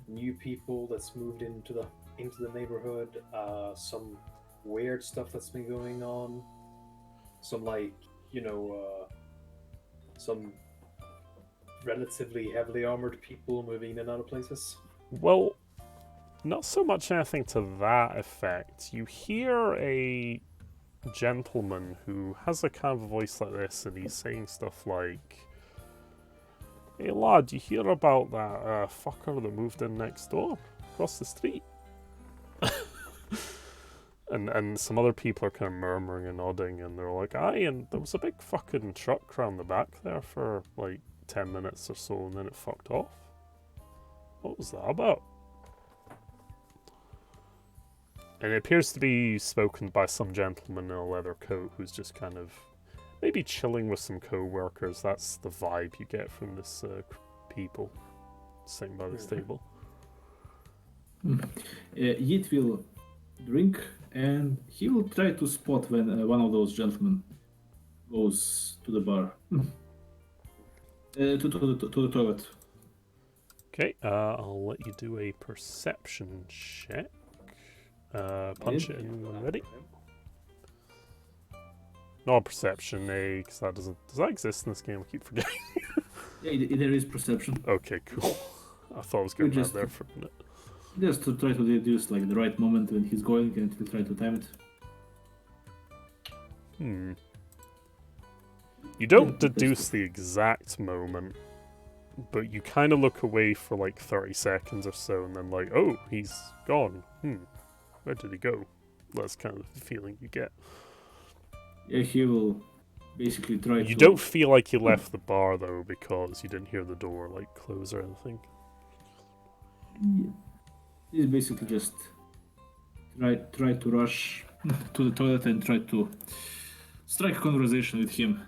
new people that's moved into the neighborhood? Some weird stuff that's been going on. Some like some relatively heavily armored people moving in and out of places. Well, not so much anything to that effect. You hear a gentleman who has a kind of a voice like this, and he's saying stuff like, "Hey lad, you hear about that fucker that moved in next door, across the street?" and some other people are kind of murmuring and nodding, and they're like, "Aye, and there was a big fucking truck round the back there for like 10 minutes or so, and then it fucked off. What was that about?" And it appears to be spoken by some gentleman in a leather coat who's just kind of maybe chilling with some co-workers. That's the vibe you get from this people sitting by this table. Yeet will drink, and he will try to spot when one of those gentlemen goes to the bar. To the toilet. Okay, I'll let you do a perception check. Punch it in when ready. Not perception, because that doesn't... Does that exist in this game? I keep forgetting. Yeah, there is perception. Okay, cool. I thought I was going just- out there for a minute. Just to try to deduce like the right moment when he's going, and to try to time it. You don't deduce the exact moment, but you kind of look away for like 30 seconds or so, and then like, oh, he's gone. Where did he go? That's kind of the feeling you get. Yeah, he will basically try to... You don't feel like he left the bar though, because you didn't hear the door like close or anything. Yeah. He's basically just try to rush to the toilet and try to strike a conversation with him.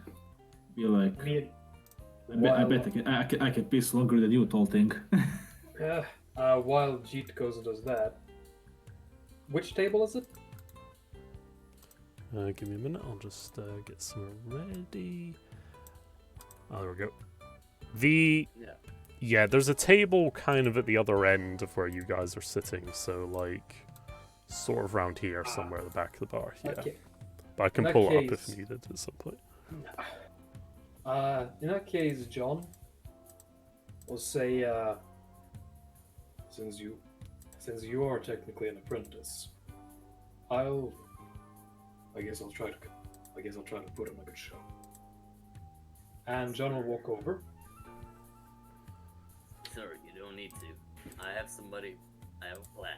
Be like, I bet I can piss longer than you, tall thing. While Jeet goes and does that, which table is it? Give me a minute, I'll just get some ready. Oh, there we go. Yeah, there's a table kind of at the other end of where you guys are sitting, so like sort of around here somewhere at the back of the bar, yeah. Okay. But I can In that pull it up case- if needed at some point. In that case, John, we'll say, since you are technically an apprentice, I guess I'll try to put on a good show. And John will walk over. Sir, you don't need to. I have somebody. I have a plan.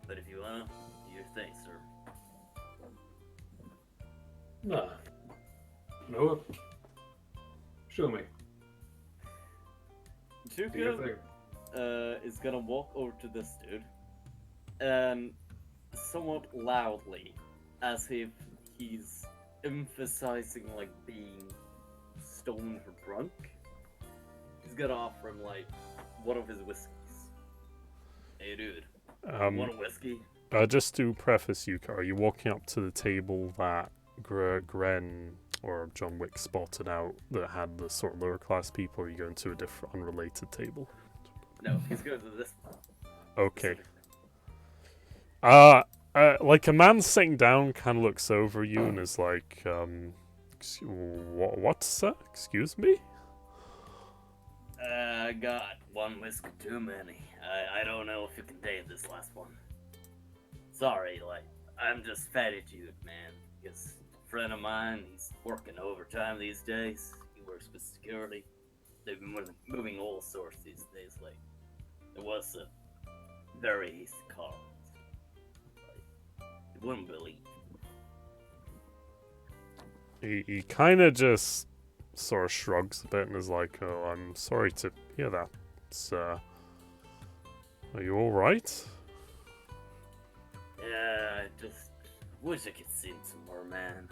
But if you wanna, do your thing, sir. No. Show me. Do your Tuka thing. is gonna walk over to this dude, and somewhat loudly, as if he's emphasizing like being stoned or drunk, he's gonna offer him like one of his whiskeys. Hey dude, want a whiskey? Just to preface, Yuka, are you walking up to the table that Gren or John Wick spotted out that had the sort of lower class people, or are you going to a different unrelated table? No, he's going to this one. Okay. Like a man sitting down kind of looks over you and is like, what, sir? Excuse me? I got one whiskey too many. I don't know if you can date this last one. Sorry, like, I'm just fat at you, man. Because a friend of mine, he's working overtime these days. He works with security. They've been moving all sorts these days. Like, it was a very hasty call. Like, you wouldn't believe. He kind of just sort of shrugs a bit and is like, oh, I'm sorry to hear that. It's, are you alright? Yeah, I just wish I could see him some more, man.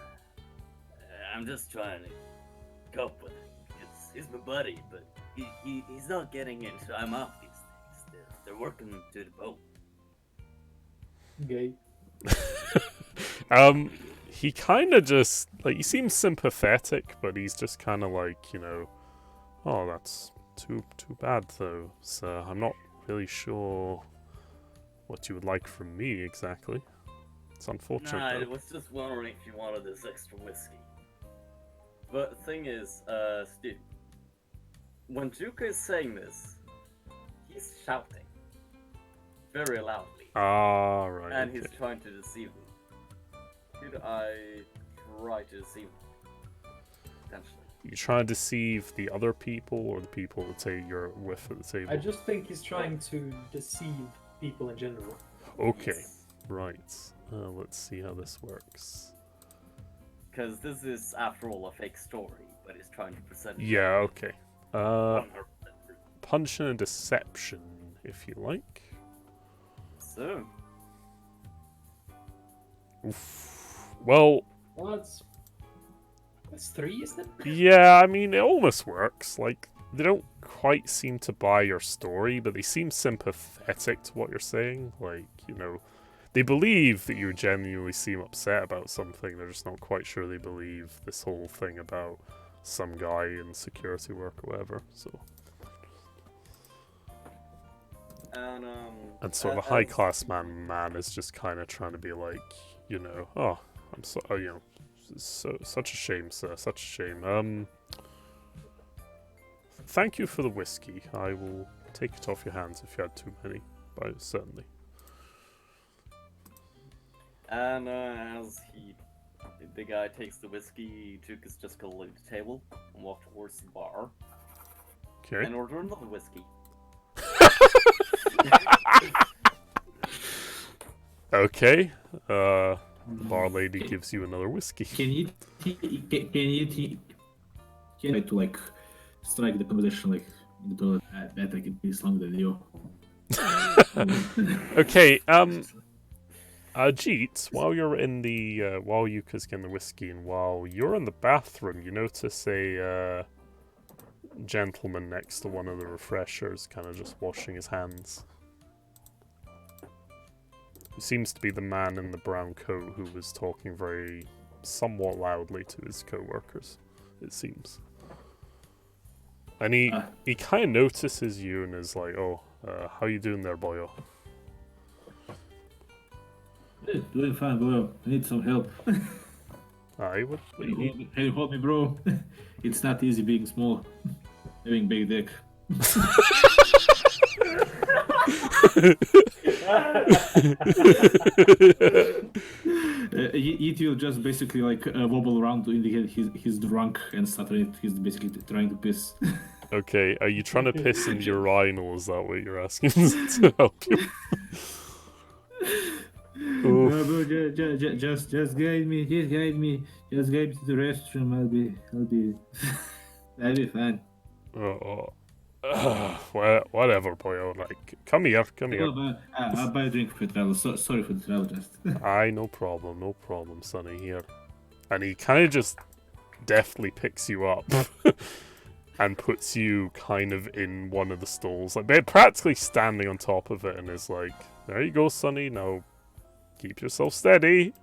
I'm just trying to cope with it. Because he's my buddy, but he's not getting in time off these things. They're working to the boat. Gay. he kind of just like he seems sympathetic, but he's just kind of like, you know, oh, that's too bad though. So I'm not really sure what you would like from me exactly. It's unfortunate. Nah, I though. was just wondering if you wanted this extra whiskey. But the thing is, Stu, when Juka is saying this, he's shouting very loudly, Ah, right. and okay. he's trying to deceive me. Should I try to deceive him? Potentially. You try to deceive the other people or the people that say you're with at the table? I just think he's trying to deceive people in general. Okay, Yes. right. Let's see how this works. Because this is, after all, a fake story, but he's trying to present it Yeah, okay. 100% true. Punch and deception, if you like. So, Oof. Well, Well, that's 3, isn't it? yeah, I mean, it almost works. Like, they don't quite seem to buy your story, but they seem sympathetic to what you're saying. Like, you know, they believe that you genuinely seem upset about something. They're just not quite sure they believe this whole thing about some guy in security work or whatever. So, and sort of a high class man is just kind of trying to be like, you know, oh, I'm so, oh, you know, such a shame, sir, such a shame. Thank you for the whiskey. I will take it off your hands if you had too many, but certainly. And as the guy takes the whiskey, Juka's just gonna leave the table and walk towards the bar Okay. and order another whiskey. Okay. The bar lady gives you another whiskey. Can you try to like strike the conversation like in the toilet? I bet I can be longer than you. Okay. Jeet, while you're in the while Yuka's getting the whiskey and while you're in the bathroom, you notice a gentleman next to one of the refreshers, kind of just washing his hands. He seems to be the man in the brown coat who was talking very somewhat loudly to his co-workers, it seems. And he kind of notices you and is like, "Oh, how you doing there, boyo?" Hey, doing fine, bro. I need some help. Aye, what you need? Can you help me, bro? It's not easy being small, having big dick. It will just basically like wobble around to indicate he's drunk and stuttering. He's basically trying to piss. Okay, are you trying to piss in the urinal? Is that what you're asking to help you? No, bro, just guide me. Just guide me. Just guide me to the restroom. I'll be fine. Whatever, boyo. Like, come here. I'll buy a drink for travel. Sorry for the travel, just. Aye, no problem, Sonny. Here, and he kind of just deftly picks you up and puts you kind of in one of the stalls, like they're practically standing on top of it, and is like, "There you go, Sonny. Now, keep yourself steady.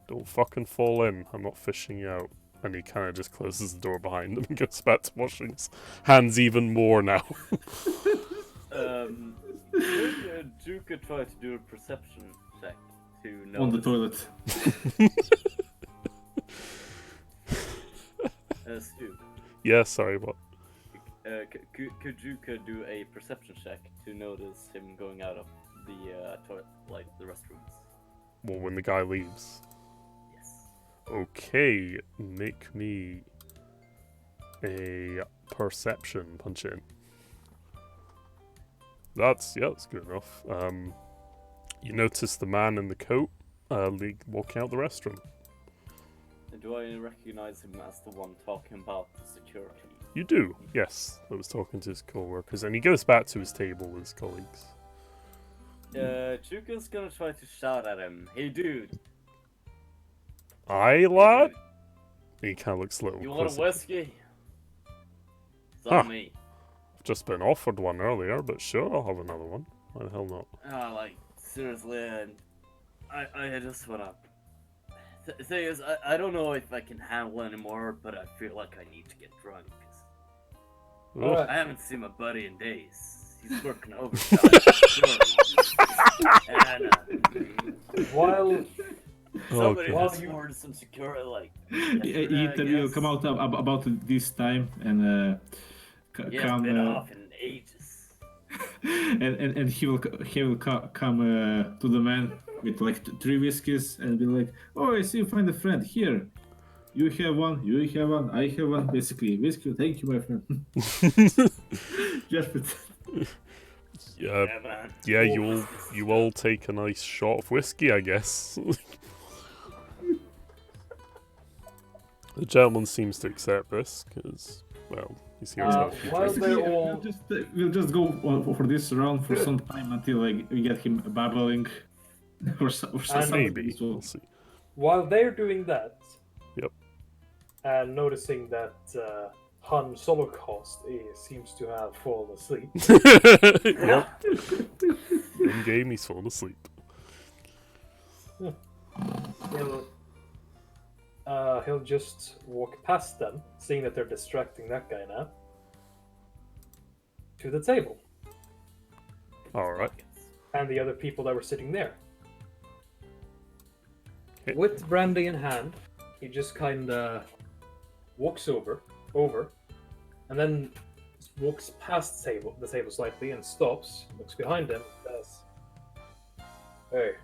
Don't fucking fall in. I'm not fishing you out." And he kind of just closes the door behind him and goes back to washing his hands even more now. Could Juka try to do a perception check to know On the toilet. Stu, Yeah, sorry, what? could Juka do a perception check to notice him going out of the toilet, like the restrooms? Well, when the guy leaves. Yes. Okay, make me a perception. Punch it in. That's good enough. You notice the man in the coat walking out the restroom. Do I recognize him as the one talking about the security? You do, yes. I was talking to his co-workers, and he goes back to his table with his colleagues. Juka's gonna try to shout at him. Hey, dude. Aye, Hey, lad? dude. He kind of looks a little You want a quizzical. whiskey? It's Huh. on me. I've just been offered one earlier, but sure, I'll have another one. Why the hell not? Like, seriously, I just wanna Thing is, I don't know if I can handle anymore, but I feel like I need to get drunk. 'Cause Alright. I haven't seen my buddy in days. He's working overtime. And While somebody God. has sworn some security, like. Ethan will come out about this time and Yeah, come been off in ages. and he will come to the man with like 3 whiskeys and be like, "Oh, I see you find a friend here. You have one, you have one, I have one. Basically, whiskey. Thank you, my friend." Just pretend. Yeah, man. yeah, you all take a nice shot of whiskey, I guess. The gentleman seems to accept this because, well, he's here to have a few while drinks. they're Basically, all we'll just go for this round for some time until like we get him babbling or something. Maybe So- we'll see. while they're doing that, Yep. and noticing that Han Solocost seems to have fallen asleep. Yep. In game, he's falling asleep. He'll just walk past them, seeing that they're distracting that guy now, to the table, All right. and the other people that were sitting there. Okay. With brandy in hand, he just kind of walks over, and then walks past the table slightly and stops, looks behind him, and says, "Hey,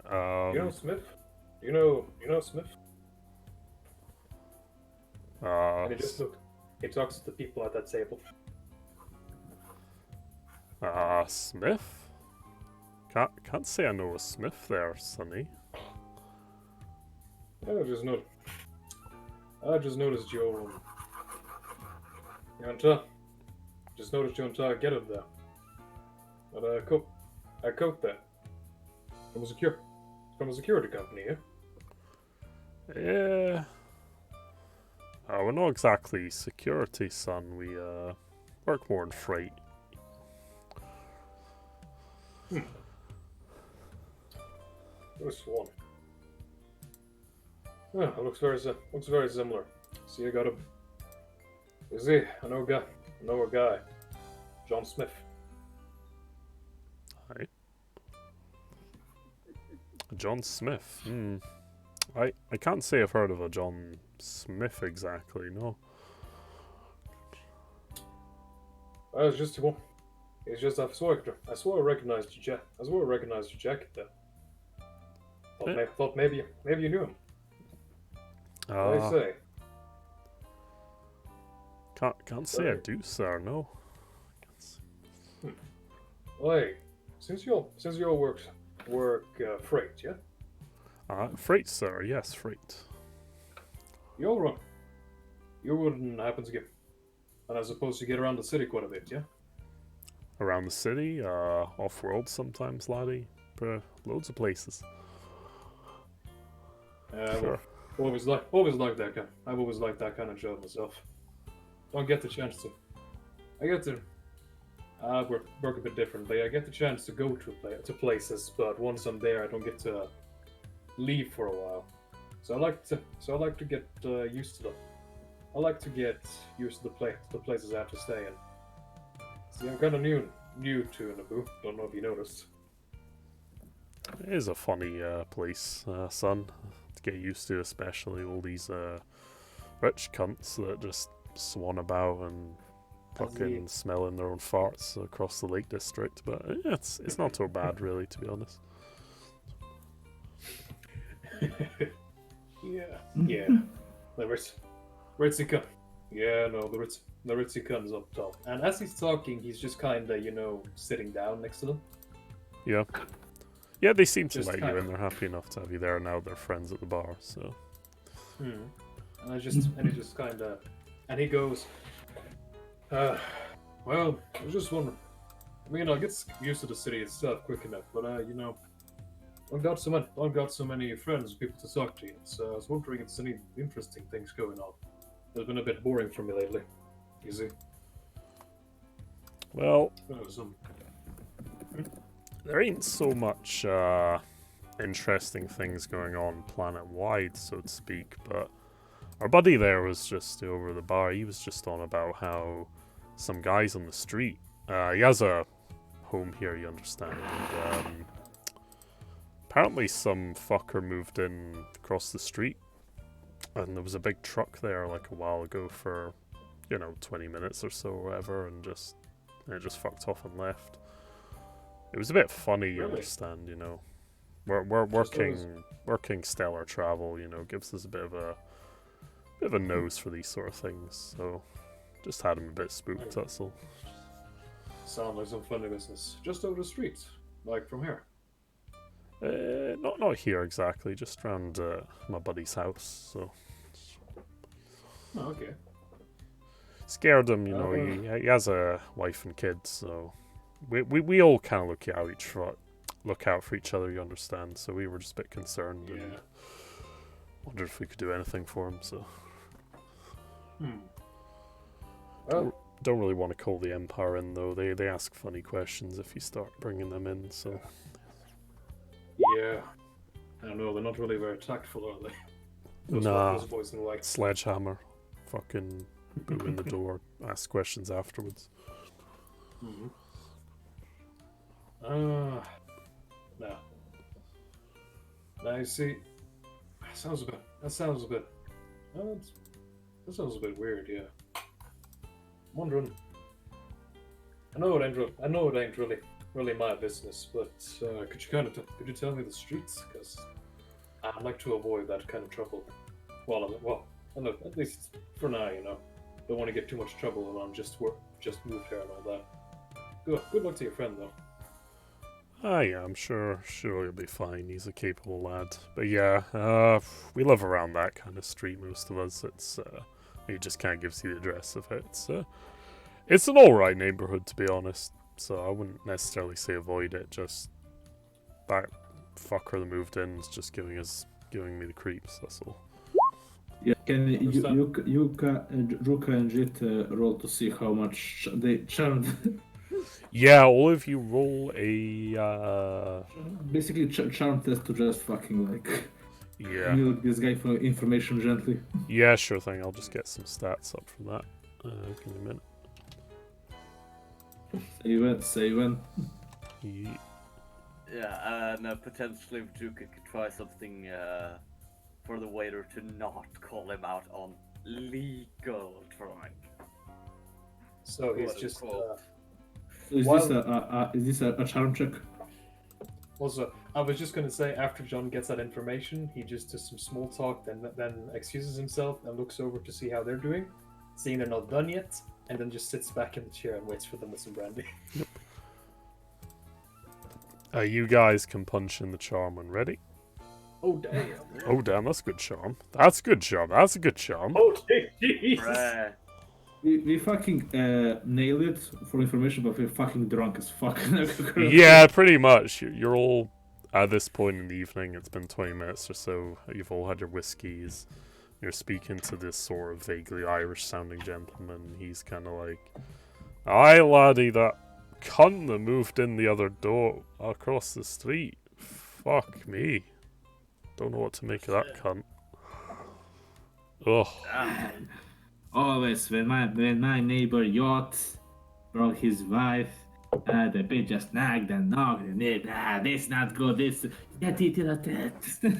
you know Smith? You know Smith?" And he just he talks to the people at that table. Smith? Can't say I know a Smith there, Sonny. I just noticed you on top. Just noticed you on top. Get up there. But I coat there. From a security company, yeah? Yeah. We're not exactly security, son. We work more in freight. This one. Yeah, it looks very similar. See, I got him. You see, I know a guy. John Smith. Hi. John Smith. I can't say I've heard of a John Smith exactly, no. It's just one. It's just I swore I recognized your jacket there. Thought maybe you knew him. What do you say? Can't say I do, sir, no. Well, hey, since you all work freight, yeah? Freight, sir, yes, freight. You all run. You wouldn't happen to get, and I suppose you get around the city quite a bit, yeah? Around the city, off-world sometimes, laddie. Loads of places. Sure. Always like that kind. I've always liked that kind of job myself. Don't get the chance to. I get to. I work a bit differently. I get the chance to go to places, but once I'm there, I don't get to leave for a while. So I like to get used to them. I like to get used to the places I have to stay in. See, I'm kind of new to Naboo. Don't know if you noticed. It is a funny place, son, to get used to, especially all these rich cunts that just swan about and fucking smelling their own farts across the Lake District. But it's not so bad, really, to be honest. Yeah. The ritzy cunt. Yeah, no, the ritzy cunt is up top. And as he's talking, he's just kind of, sitting down next to them. Yeah. Yeah, they seem to Just like you, kinda- and they're happy enough to have you there now. They're friends at the bar, so. And he just kind of, and he goes, well, I was just wondering. I mean, I'll get used to the city itself quick enough, but I've got so many friends, people to talk to. So I was wondering if there's any interesting things going on. It's been a bit boring for me lately. You see? Well, Some there ain't so much interesting things going on planet-wide, so to speak, but our buddy there was just over the bar. He was just on about how some guys on the street, he has a home here, you understand, and apparently some fucker moved in across the street, and there was a big truck there like a while ago for, 20 minutes or so or whatever, and it just fucked off and left. It was a bit funny, you Really? understand, We're working stellar travel, gives us a bit of a nose for these sort of things, so just had him a bit spooked, that's all. Sound like some funny business. Just over the street, like from here. Not here exactly, just around my buddy's house, so Oh, okay. scared him, he has a wife and kids, so we all kind of look out for each other, you understand, so we were just a bit concerned and Yeah. wondered if we could do anything for him, so Well, don't really want to call the Empire in, though. They ask funny questions if you start bringing them in, so yeah. I don't know, they're not really very tactful, are they? Nah. Those boys in white. sledgehammer, fucking boo in the door, ask questions afterwards. Mm-hmm. No. Now you see, that sounds a bit. That sounds a bit weird. Yeah. I'm wondering. I know it ain't really my business, but could you tell me the streets? Because I'd like to avoid that kind of trouble. At least for now, Don't want to get too much trouble around just moved here and all that. Good luck to your friend, though. Yeah, I'm sure he'll be fine. He's a capable lad. But yeah, we live around that kind of street, most of us. He just kind of gives you the address of it. It's an alright neighborhood, to be honest. So I wouldn't necessarily say avoid it. Just that fucker that moved in is just giving me the creeps. That's all. Yeah, can Understand. Ruka and Jit roll to see how much they charmed? Yeah, all of you roll a Basically, charm test to just fucking yeah. milk this guy for information gently. Yeah, sure thing. I'll just get some stats up from that. Give me a minute. Say when. Ye- Yeah, and potentially Juka could try something for the waiter to not call him out on legal drunk. So he's Quote, just. unquote. Is this a charm check? Also, I was just gonna say, after John gets that information, he just does some small talk, then excuses himself and looks over to see how they're doing, seeing they're not done yet, and then just sits back in the chair and waits for them with some brandy. You guys can punch in the charm when ready. Oh damn! Oh damn, that's good charm. That's good charm. That's a good charm. Oh jeez! Bruh. We fucking nailed it for information, but we're fucking drunk as fuck. Yeah, pretty much. You're all at this point in the evening. It's been 20 minutes or so. You've all had your whiskeys. You're speaking to this sort of vaguely Irish-sounding gentleman. He's kind of like, "Aye, laddie, that cunt that moved in the other door across the street. Fuck me. Don't know what to make of that cunt." Ugh. Ah, Always when my neighbor Yacht brought his wife, the bitch just nagged and knocked and this not good, this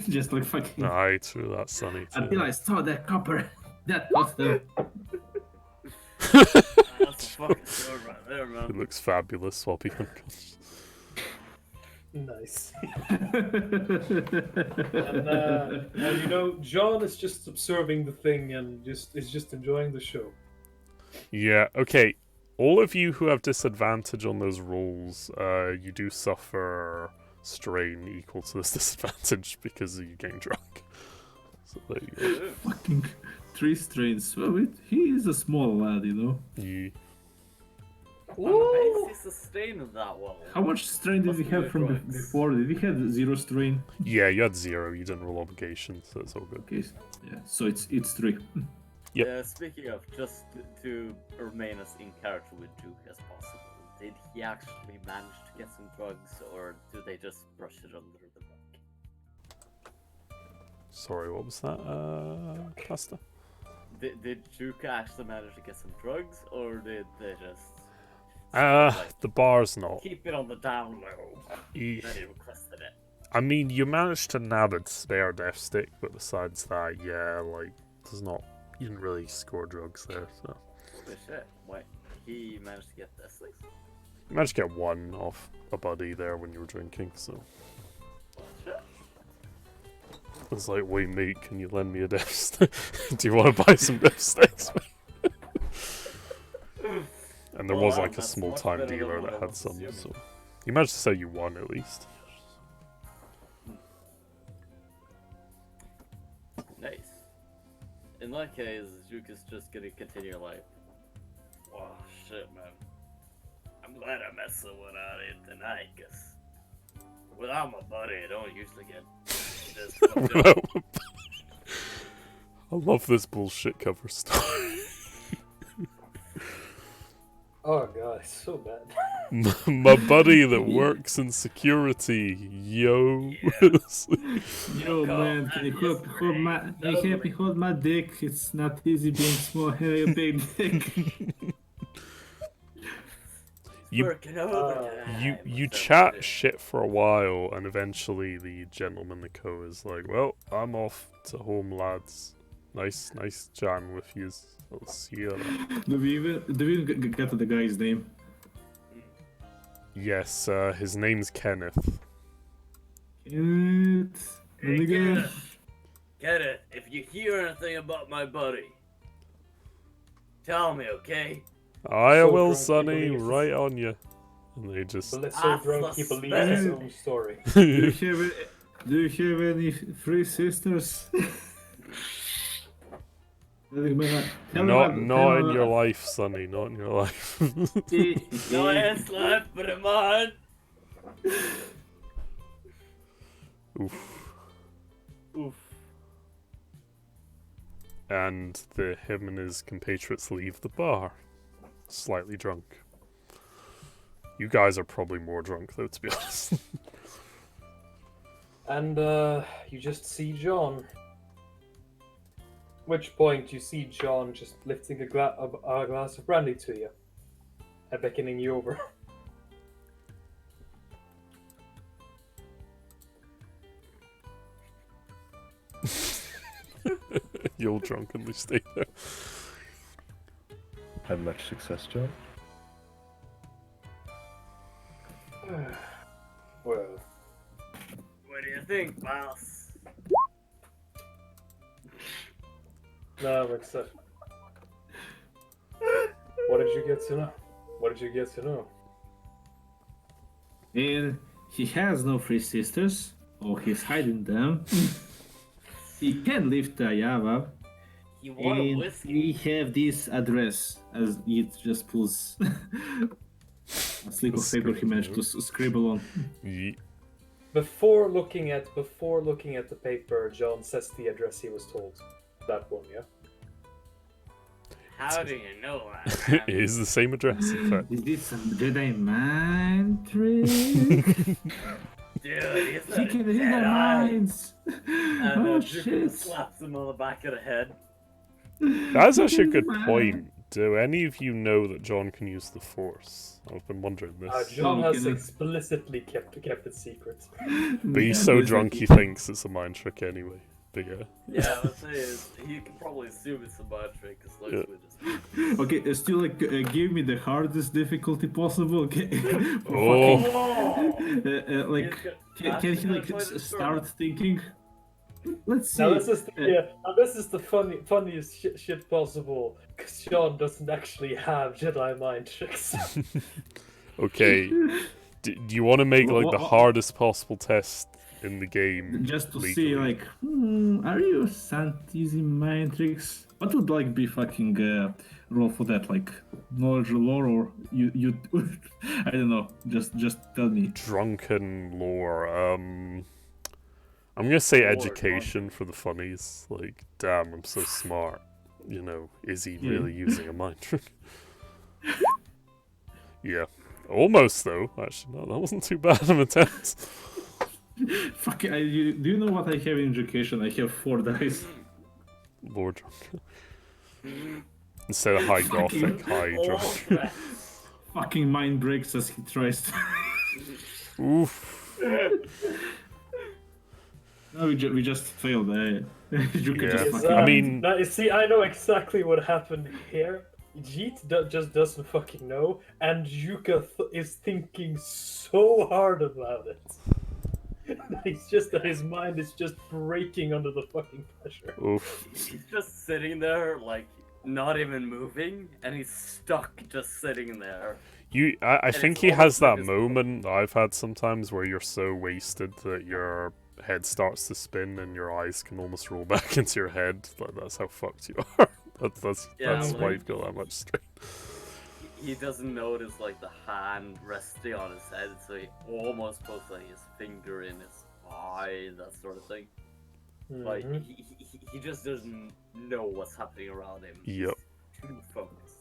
just like fucking Aye, true, that's sunny until too. I saw that copper. That was the that's a fucking sword right there, He man. looks fabulous while being unconscious. Nice. And John is just observing the thing and is just enjoying the show. Yeah, okay. All of you who have disadvantage on those rolls, you do suffer strain equal to this disadvantage because of you getting drunk. So there you go. fucking 3 strains. Well, he is a small lad, You, Ooh. Sustain that one. How much strain did he have from before? Did he have 0 strain? yeah, you had 0. You didn't roll obligations, so it's all good. Okay, yeah. So it's 3. Yep. Speaking of, just to remain as in character with Duke as possible, did he actually manage to get some drugs, or do they just brush it under the rug? Sorry, what was that, Pasta? Did Juka actually manage to get some drugs, or did they just The bar's not. keep it on the down low? E- Then he requested it. I mean, you managed to nab a spare death stick, but besides that, yeah, like, there's not. You didn't really score drugs there, so. Holy shit! Wait, he managed to get this thing? You managed to get one off a buddy there when you were drinking, so. It's like, wait, mate, can you lend me a death stick? Do you want to buy some death sticks? And there Well, was like a that's small much time better than dealer what that I had was some, assuming. so. You managed to say you won at least. Nice. In that case, Juka's just gonna continue like, oh shit, man. I'm glad I met someone out here tonight, cause without my buddy, I don't usually get this fucked up. I love this bullshit cover story. Oh god, it's so bad. My buddy that works in security, yo. Yo, man, can you help me hold my dick? It's not easy being small, having a big dick. You- Working overtime. You chat shit for a while, and eventually the gentleman, the co, is like, well, I'm off to home, lads. Nice chatting with yous. I'll see you later. Do we even get to the guy's name? Yes, his name's Kenneth. Let Hey, me go. Get it. If you hear anything about my buddy, tell me, okay? I So will, drunk he Sonny, believes- right on you. And they just. But it's so I drunk he suspect- believes his own story. Do you have any three sisters? Not in your life, Sonny. Not in your life. No ass left, but in mine. Oof. Oof. And him and his compatriots leave the bar, slightly drunk. You guys are probably more drunk, though, to be honest. And you just see John. Which point you see John just lifting a glass of brandy to you and beckoning you over. You'll drunkenly stay there. Had much success, John? Well, What do you think, boss? no, I'm excited. What did you get to know? What did you get to know? And he has no three sisters, or he's hiding them. He can lift the Java, You want a and whiskey? we have this address as it just pulls a slip of paper he managed to scribble on. Ye- Before looking at the paper, John says the address he was told. That one, yeah. How do you know that? It man? is the same address, in fact. Is this some Jedi mind trick? Dude, he's He a can read our Jedi. minds! And Oh Juka shit! slaps him on the back of the head. That's actually a good Man. point. Do any of you know that John can use the Force? I've been wondering this. John Oh, has can- explicitly kept it secret. But he's so drunk he thinks it's a mind trick anyway. But yeah. Yeah, I would say he can probably assume it's a mind trick, because Yeah. we just... Okay, still like give me the hardest difficulty possible. Okay. Oh. Oh! Like can he like start thinking? Let's see. Now this is the funniest shit possible, because John doesn't actually have Jedi mind tricks. Okay. Do you want to make like the What- hardest possible test in the game? Just to legally? see, like, are you Santizi Matrix? What would like be fucking roll for that? Like knowledge or lore, or you? I don't know. Just tell me. Drunken lore. I'm gonna say Lore, education for the funnies. Like, damn, I'm so smart. You know, is he really using a mind trick? Yeah. Almost though, actually. No, that wasn't too bad of an attempt. Fuck, do you know what I have in education? I have 4 dice. Lord. Instead of high Fucking- gothic, high Oh, drunk. man. Fucking mind breaks as he tries to. Oof. No, we just failed. You can Yeah. just Is fucking. I mean- now, you see, I know exactly what happened here. Jeet just doesn't fucking know, and Yuka is thinking so hard about it. It's just that his mind is just breaking under the fucking pressure. Oof. He's just sitting there, like, not even moving, and he's stuck just sitting there. I think it's he has almost like that his- moment that I've had sometimes where you're so wasted that your head starts to spin and your eyes can almost roll back into your head. Like, that's how fucked you are. That's Yeah, why like- you've got that much strain. He doesn't notice, like, the hand resting on his head, so he almost puts, like, his finger in his eye, that sort of thing. Like, Mhm. he just doesn't know what's happening around him. Yep. He's too focused.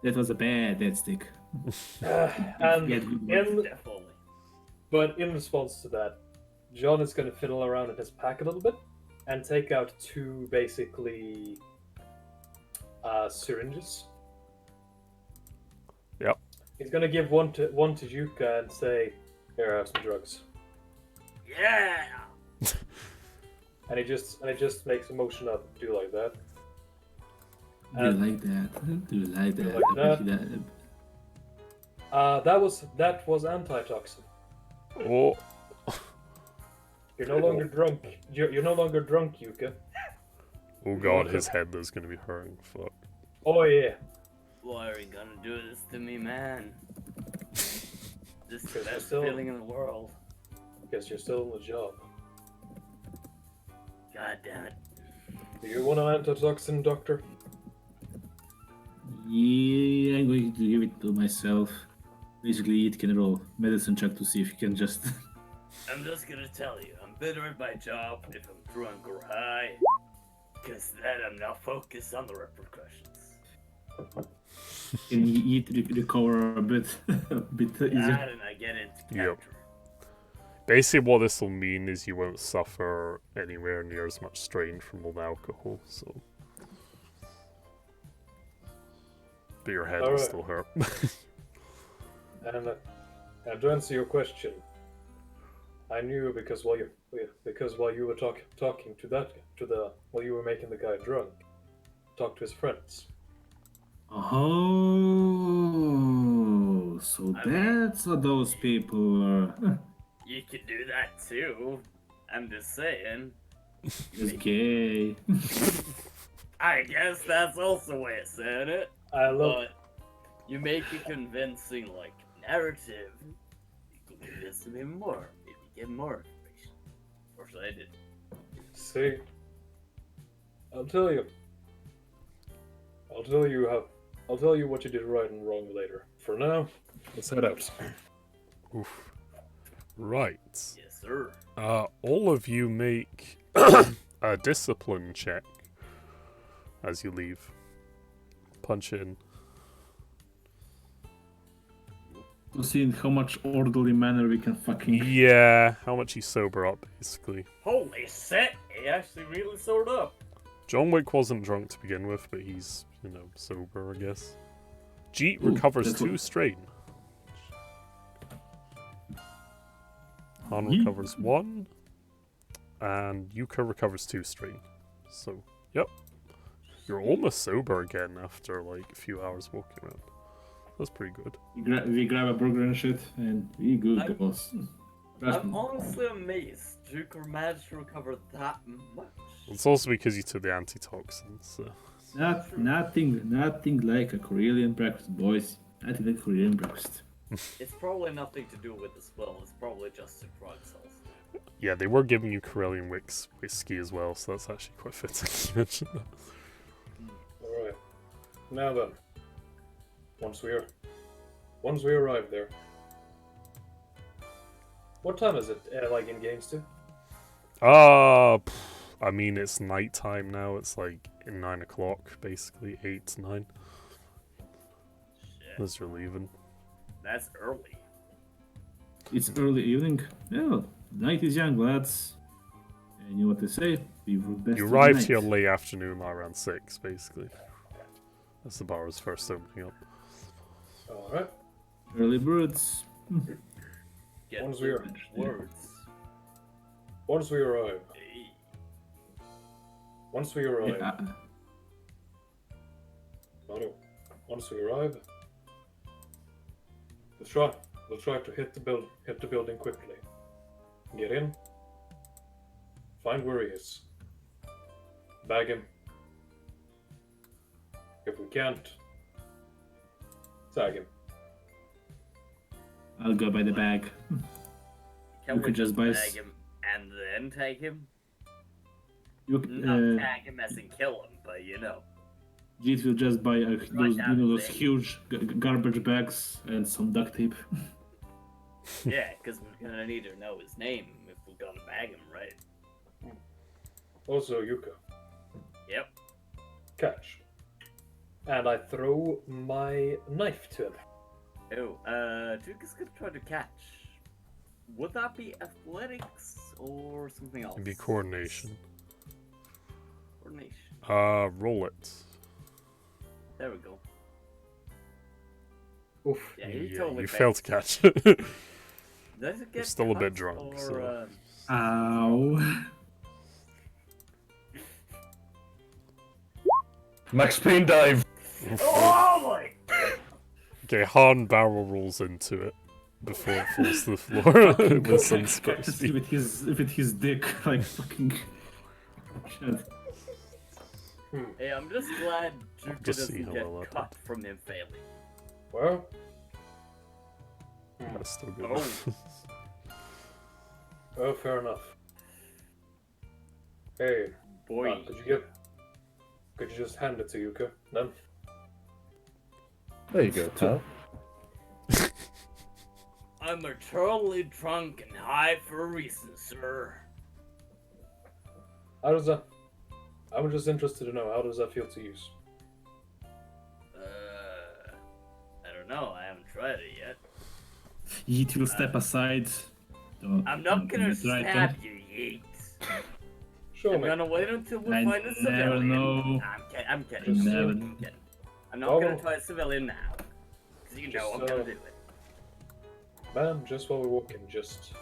That was a bad dead stick. And Yeah, good one. in Definitely. But in response to that, John is going to fiddle around in his pack a little bit and take out 2 basically syringes. Yep. He's going to give one to Yuka and say, "Here, have some drugs." Yeah! And he just makes a motion of do like that. Do you And- like that? Do you like Do you that? like I bet you that was antitoxin. Oh, You're no longer drunk. You're no longer drunk, Yuka. oh god, his head is going to be hurting. Fuck. Oh yeah. Why are you gonna do this to me, man? This is the Because best still- feeling in the world. Guess you're still in the job. God damn it. Do you want an antitoxin, doctor? Yeah, I'm going to give it to myself. Basically, it can roll medicine check to see if you can just. I'm just gonna tell you, I'm better at my job if I'm drunk or high. Because then I'm not focused on the repercussions. Can eat, recover a bit, easier. That and I get into Yep. character. Basically, what this will mean is you won't suffer anywhere near as much strain from all the alcohol, so. But your head will Alright. still hurt. And to answer your question, I knew because while you were talking while you were making the guy drunk, talk to his friends. Oh, so I mean- that's what those people are. You can do that too. I'm just saying. It's gay. I guess that's also a way of saying it. I love. But you make a convincing, like, narrative. You can convince me more. Maybe get more information. Or so I did. See, I'll tell you what you did right and wrong later. For now, let's head out. Oof. Right. Yes, sir. All of you make a discipline check as you leave. Punch in. To see in how much orderly manner we can fucking. Yeah, how much you sober up, basically. Holy shit! He actually really soared up. John Wick wasn't drunk to begin with, but he's, sober, I guess. Jeet Ooh, recovers that's 2 what- strain. Han Yeet. recovers 1. And Yuka recovers 2 strain. So, yep. You're almost sober again after, like, a few hours walking around. That's pretty good. We grab a burger and shit, and we good, I'm- boss. I'm honestly amazed Juker managed to recover that much. It's also because you took the antitoxin, so... Nothing like a Korean breakfast, boys. Nothing like Korean breakfast. It's probably nothing to do with the spell, it's probably just the drugs also. Yeah, they were giving you Corellian whiskey as well, so that's actually quite fitting you mentioned that. All right. Now then, once we arrive there, what time is it? Like in games too? I mean, it's nighttime now. It's like 9 o'clock, basically 8 to 9. Shit, As you're leaving. that's early. It's early evening. Well, night is young, lads. And you know what they say? We work best You in the arrived night. here late afternoon, around 6, basically. As the bar was first opening up. Alright. Early birds. Get Once the we are- words. Once we arrive. Hey. Once we arrive. Yeah, Mario, once we arrive, we'll try to hit the building quickly. Get in, find where he is, bag him. If we can't, tag him. I'll go by the bag. Can We could just buy tag him and then tag him? You, Not tag him as in kill him, but you know. Jeet will just buy those, down those the thing. huge garbage bags and some duct tape. Yeah, because we're gonna need to know his name if we're gonna bag him, right? Also, Yuka, Yep. catch. And I throw my knife to him. Oh, Duke is gonna try to catch. Would that be athletics or something else? It'd be coordination. Coordination. Roll it. There we go. Oof. Yeah, he Yeah, totally you failed. failed to catch it. Does it get still a bit cut drunk, or, so- Ow. Max Payne dive. Oh my! Okay, Han barrel rolls into it before it falls to the floor with some space. with his dick, like fucking. Shit. Hey, I'm just glad Duke Just see doesn't how get well that cut from him failing. Well, That's still good. Oh. well, fair enough. Hey, Boy. could you just hand it to Yuka then? There you go, Tal. I'm eternally drunk and high for a reason, sir. How does that? I'm just interested to know, how does that feel to use? I don't know. I haven't tried it yet. Yeet will step aside. I'm not gonna stab you, Yeet. Show I'm me. gonna wait until we I find a never civilian. know. I'm kidding. Just, I'm never kidding. I'm not Oh. gonna try a civilian now. Because you know Just, I'm gonna do it. Man, just while we're walking, just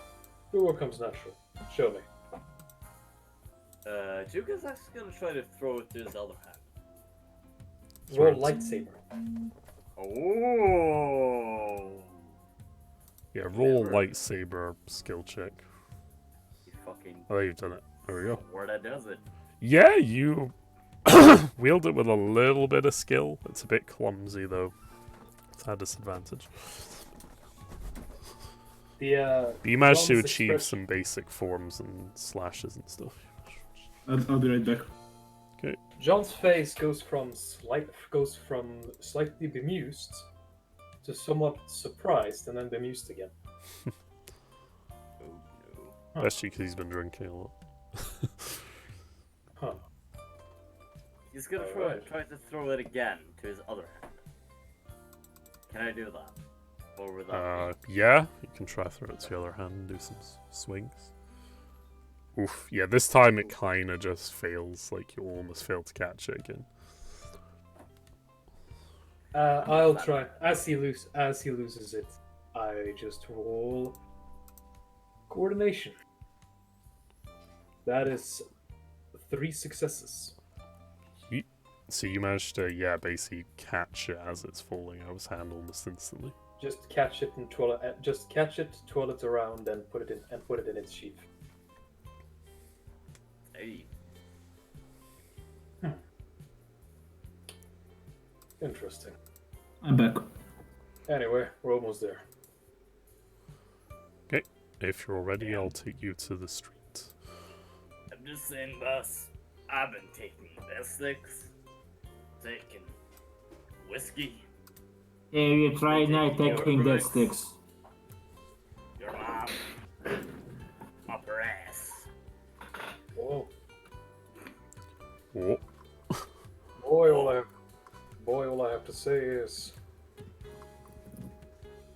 do what comes natural. Show me. Juka's actually gonna try to throw it to his other hand. Roll Throw it. lightsaber. Oh! Yeah, roll Never. lightsaber skill check. You fucking Oh, you've done it. There we go. word that does it. Yeah, you wield it with a little bit of skill. It's a bit clumsy though. It's a disadvantage. The But you managed to Clumsy achieve expression. some basic forms and slashes and stuff. I'll be right back. John's face goes from slightly bemused to somewhat surprised and then bemused again. Oh no. Especially because he's been drinking a lot. Huh. He's gonna Alright. try to throw it again to his other hand. Can I do that? Or would that Yeah, you can try throw it to the other hand and do some swings. Oof, yeah, this time it kinda just fails, like you almost fail to catch it again. I'll try. As he loses it, I just roll coordination. That is 3 successes. So you managed to, yeah, basically catch it as it's falling out of his hand almost instantly. Just catch it and twirl it. Just catch it, twirl it around, and put it in its sheath. Hey, Interesting. I'm back. Anyway, we're almost there. If you're ready, I'll take you to the street. I'm just saying, boss. I've been taking Vestix, taking whiskey, Yeah, you try not taking that sticks. your mom, up her ass. Oh, Oh, boy, all I have to say is,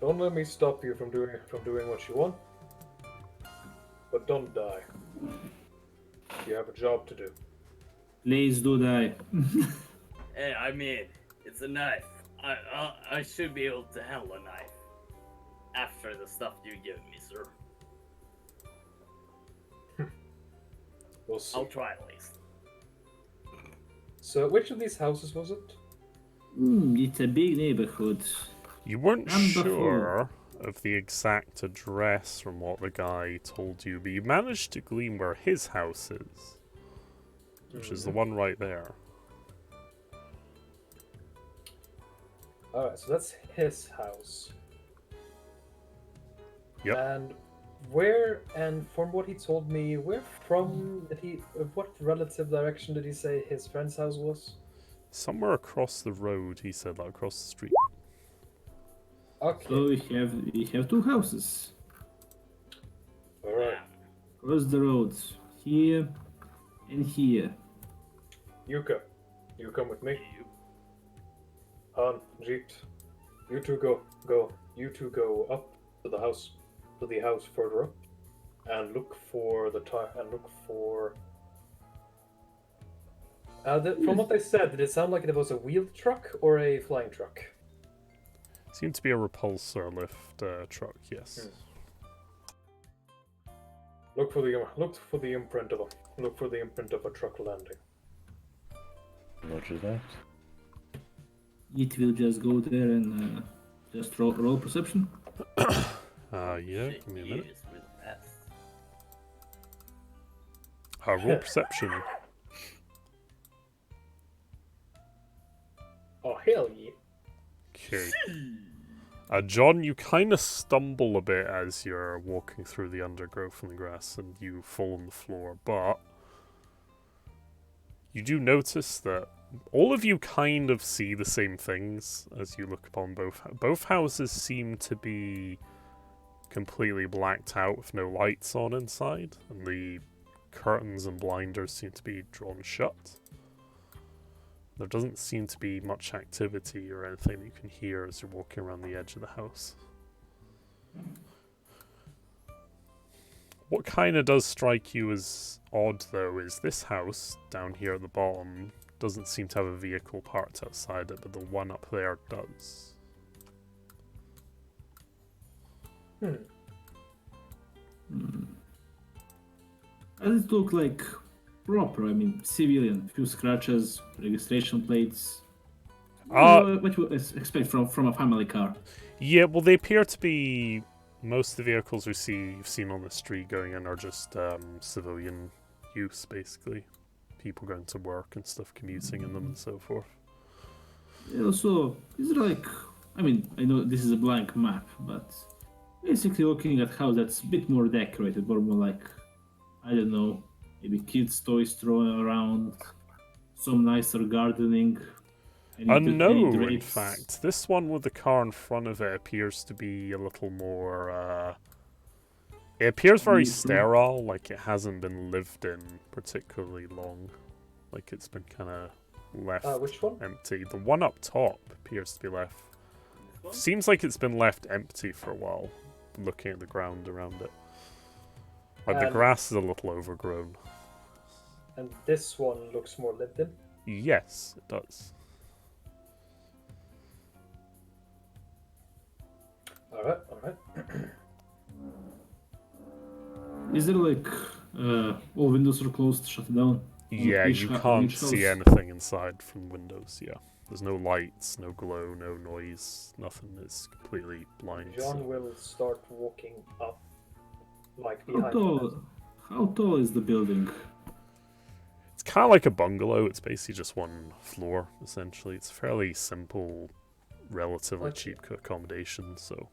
Don't let me stop you from doing what you want. But don't die. You have a job to do. Please do die. Hey, I mean, it's a knife. I should be able to handle a knife. After the stuff you give me, sir. We'll see. I'll try at least. So, which of these houses was it? It's a big neighborhood. You weren't Number sure of the exact address from what the guy told you, but you managed to glean where his house is, which is the one right there. Alright, so that's his house. Yep. And where, and from what he told me, where from did he, what relative direction did he say his friend's house was? Somewhere across the road, he said, like across the street. Okay, So we have two houses. alright. Across the road. Here and here. Yuka, you come with me. Han, Jeet, you two go up to the house further up, and look for the tire, and look for. From what they said, did it sound like it was a wheeled truck or a flying truck? Seemed to be a repulsor lift truck, yes. Look for the imprint of a truck landing. Roger that. It will just go there and just roll perception. Yeah, give me a minute. Yes, we're the best. Roll perception. Oh hell yeah! Okay. John, you kind of stumble a bit as you're walking through the undergrowth and the grass, and you fall on the floor, but you do notice that all of you kind of see the same things as you look upon both houses seem to be completely blacked out with no lights on inside, and the curtains and blinders seem to be drawn shut. There doesn't seem to be much activity or anything you can hear as you're walking around the edge of the house. What kind of does strike you as odd, though, is this house down here at the bottom doesn't seem to have a vehicle parked outside it, but the one up there does. Does it look like proper? I mean, civilian, few scratches, registration plates. What you expect from a family car? Yeah, well, they appear to be. Most of the vehicles you've seen on the street going in are just civilian use, basically. People going to work and stuff, commuting in them and so forth. Also, is there like, I mean, I know this is a blank map, but basically looking at how that's a bit more decorated, or more like, I don't know, maybe kids' toys thrown around, some nicer gardening. No, in fact. This one with the car in front of it appears to be a little more, it appears very sterile, like it hasn't been lived in particularly long. Like it's been kind of left Which one? empty. The one up top appears to be left. Seems like it's been left empty for a while, looking at the ground around it. Like the grass is a little overgrown. And this one looks more lived in? Yes, it does. Alright. Is there like, all windows are closed, shut down? Yeah, Each you house- can't each see house? anything inside from windows, yeah. There's no lights, no glow, no noise, nothing. It's completely blind. John will start walking up, like How behind tall? him. How tall is the building? It's kind of like a bungalow. It's basically just one floor, essentially. It's fairly simple, relatively Okay. cheap accommodation, so...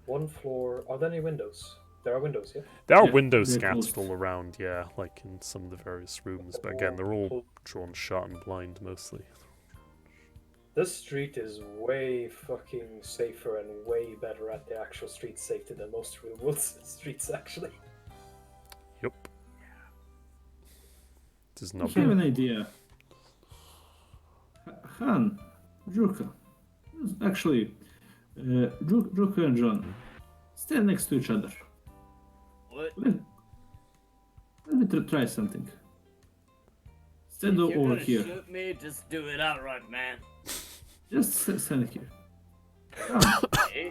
One floor. Are there any windows? There are windows, yeah? There are Yeah, windows they're scattered closed. all around, yeah, like in some of the various rooms, but again, they're all drawn shut and blind, mostly. This street is way fucking safer and way better at the actual street safety than most real world streets, actually. Yep. There's I have nothing. an idea. Han, Jurka. Actually, Drucker and John, stand next to each other. What? Let me try something. Stand If you're over gonna here. shoot me, just do it outright, man. Just stand here. Come. Eh?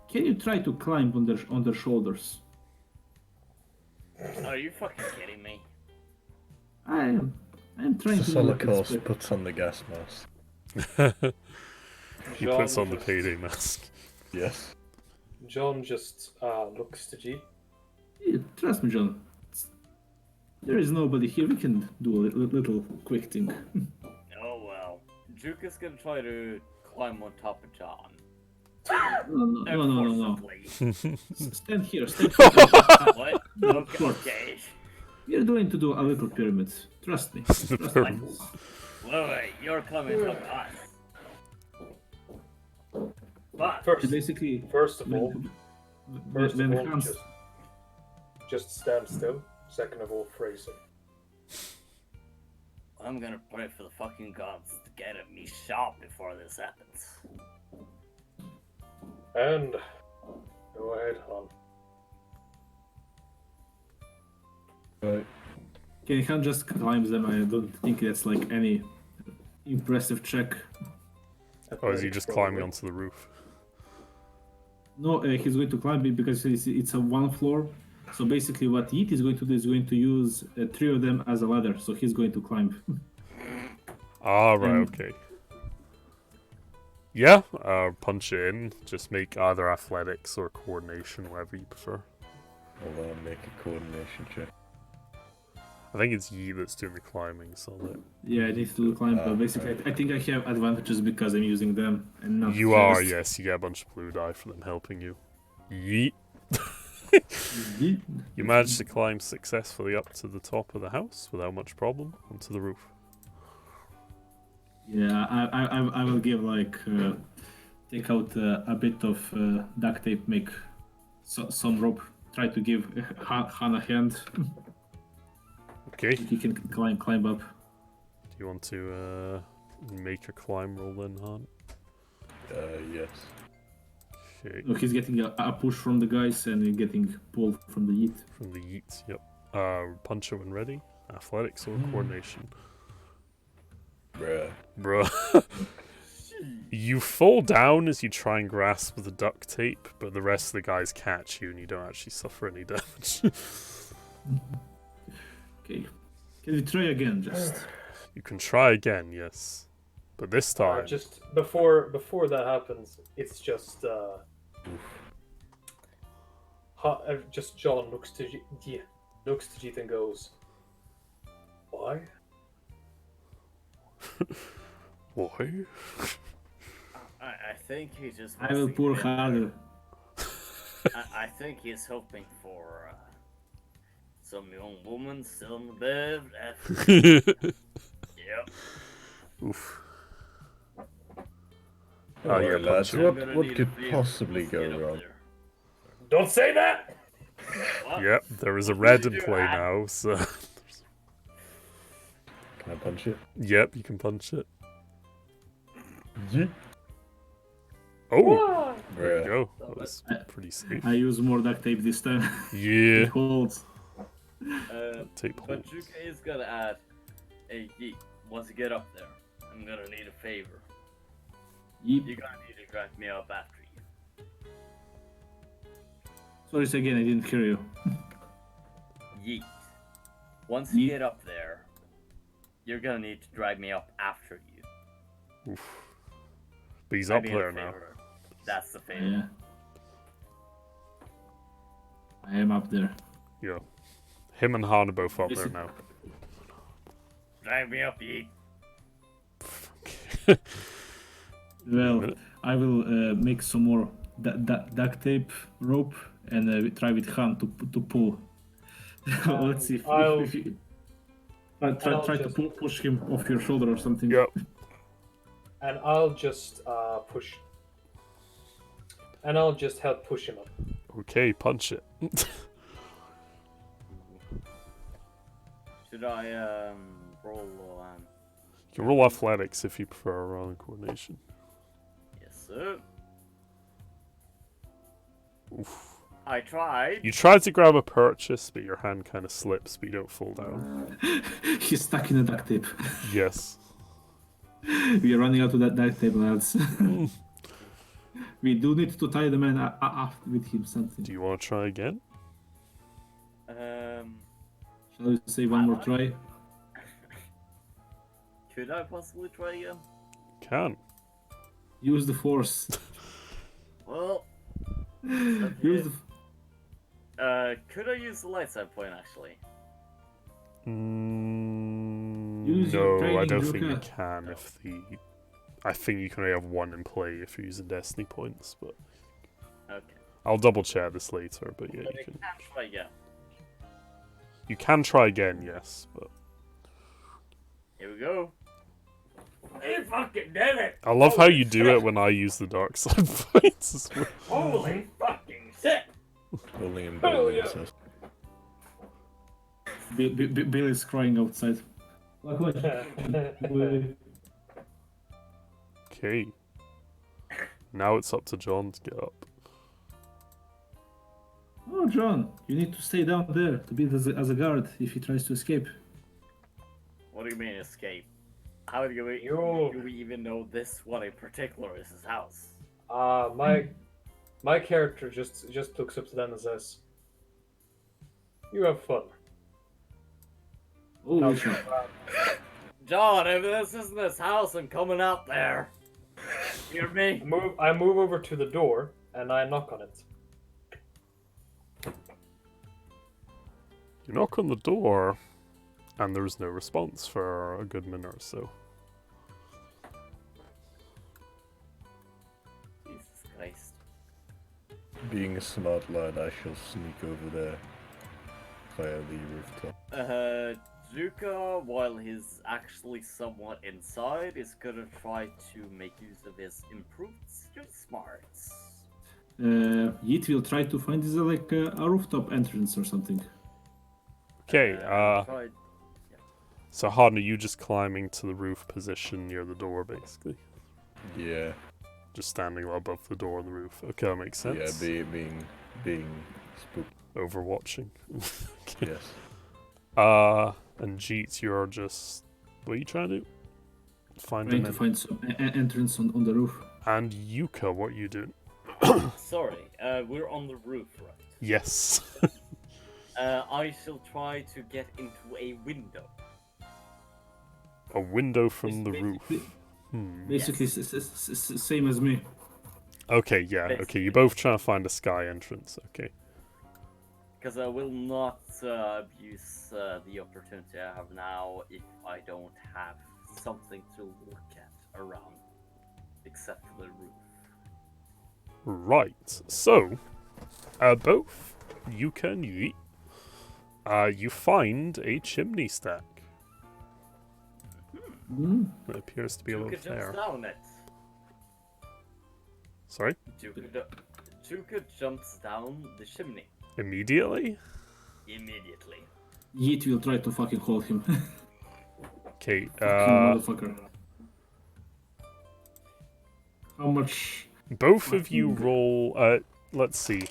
Can you try to climb on their shoulders? Are you fucking kidding me? I am trying to. do what is Solokos best. puts on the gas mask. He John puts on the just- payday mask. Yes. John just looks to G. Yeah, trust me, John. There is nobody here. We can do a little quick thing. Oh well. Juke is gonna try to climb on top of John. No. Unfortunately. Stand here. Stand here. What? Of Okay, course. okay. We're going to do a little pyramid. Trust me. The Trust pyramid. me. Wait, you're coming from us. But Basically, First of all, when Hans, just stand still. Second of all, phrasing. I'm gonna pray for the fucking gods to get at me sharp before this happens. And go ahead, Han. Right. can Hans just climb them? I don't think that's like any impressive check. Or is he just climbing onto the roof? No, he's going to climb it because it's a one floor. So basically, what Yeet is going to do is going to use three of them as a ladder. So he's going to climb. Ah, right, Um, okay. Yeah, punch it in. Just make either athletics or coordination, whatever you prefer. Hold on, make a coordination check. I think it's Yi that's doing the climbing, so that Yeah, I need to climb, but basically, I think I have advantages because I'm using them and not. you are, first. yes, you get a bunch of blue die for them helping you. Yeet. Yeet. You managed to climb successfully up to the top of the house without much problem onto the roof. Yeah, I will give like take out a bit of duct tape, make some rope. Try to give Han a hand. Okay. He can climb up. Do you want to make a climb roll then, Han? Yes. Okay. Look, he's getting a push from the guys and getting pulled from the Yeet. From the Yeet, yep. Punch it when ready. Athletics or coordination. Bruh. Bruh. You fall down as you try and grasp the duct tape, but the rest of the guys catch you and you don't actually suffer any damage. Okay, can we try again? Just You can try again, yes. But this time, Just before that happens, it's just just John looks to Jeet and goes, "Why?" why? I think he just. I will wants to pull get- harder. I think he's hoping for some young woman still in the bed. Yep. Oof. Oh, Alright, yeah, lads, punch it. I'm gonna what need could a favor possibly once you go get up wrong? there. Don't say that. What? Yep, there is a red in do play that? now, so... Can I punch it? Yep, you can punch it. Yeet. Oh! There you Bruh. go. That was pretty safe. I use more duct tape this time. Yeah. It holds. Tape But holds. Juke is gonna add, "Hey, Yeet, once you get up there, I'm gonna need a favor. Yeet. You're gonna need to drag me up after you." Sorry again, I didn't hear you. Yeet. Once you Yeet. get up there, you're gonna need to drag me up after you. Oof. But he's I up need a there now. favor. That's the favor. Yeah. I am up there. Yeah. Him and Han are both up there Listen. now. Drag me up, Yeet. Well, I will make some more duct tape rope and try with Han to pull. Let's see. I'll- If you, try I'll to just- push him off your shoulder or something. Yep. And I'll just push. And I'll just help push him up. Okay, punch it. Should I roll? You can roll athletics if you prefer a roll in coordination. Yes, sir. Oof. I tried. You tried to grab a purchase, but your hand kind of slips, but you don't fall down. He's stuck in a duct tape. Yes. We are running out of that duct tape, lads. We do need to tie the man up with him something. Do you want to try again? Shall we say one more try? Could I possibly try again? Can. Use the force. Well, Use the... could I use the light side point actually? Use your No, I training, don't think you Luca. can. If the, I think you can only have one in play if you're using destiny points. But Okay. I'll double check this later. But yeah, But I you can. can try again. You can try again, yes. But Here we go. He fucking did it! I love how Holy you do shit. it when I use the dark side points as well. Holy fucking shit! Only in Hell building yeah. assist. Bill is crying outside. Okay. Now it's up to John to get up. Oh, John, you need to stay down there to be as a guard if he tries to escape. What do you mean escape? How do we, Yo. do we even know this one in particular is his house? My character just looks up to them and says, "You have fun." Oh, Now, shit. John, if this isn't his house, I'm coming out there. You hear me? I move over to the door and I knock on it. You knock on the door, and there's no response for a good minute or so. Jesus Christ. Being a smart lad, I shall sneak over there via the rooftop. Zuka, while he's actually somewhat inside, is gonna try to make use of his improved street smarts. Yeet will try to find is like a rooftop entrance or something. Okay, Try- so Harden, are you just climbing to the roof position near the door, basically? Yeah, Just standing above the door on the roof. Okay, that makes sense. yeah, being spooked. Overwatching. Okay. Yes. And Jeet, you're just... What are you trying to do? Find Trying an to find some entrance on the roof. And Yuka, what are you doing? Sorry, we're on the roof, right? Yes. I shall try to get into a window. A window from the Basically- roof. Basically, same as me. Okay, yeah. Okay, you both try to find a sky entrance. Okay. Because I will not abuse the opportunity I have now if I don't have something to look at around, except for the roof. Right. So, both Yuka and Yui, you find a chimney stack. It appears to be a Juka little jumps there. down it. Sorry? Juka jumps down the chimney Immediately? immediately. Yeet will try to fucking hold him. Okay, Fucking motherfucker. How much? both of you roll, let's see.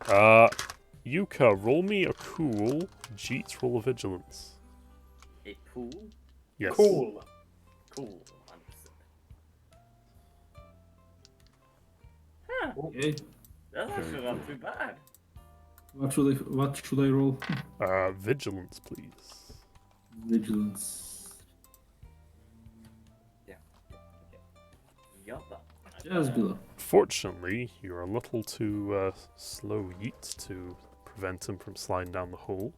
Yuka, roll me a cool. Jeet, roll a vigilance. A pool? Yes. Cool. Cool. 100%. Huh, Okay. that's actually not too bad. What should I roll? Vigilance, please. Vigilance. You got that. Just below. Fortunately, you're a little too slow, Yeet, to prevent him from sliding down the hole.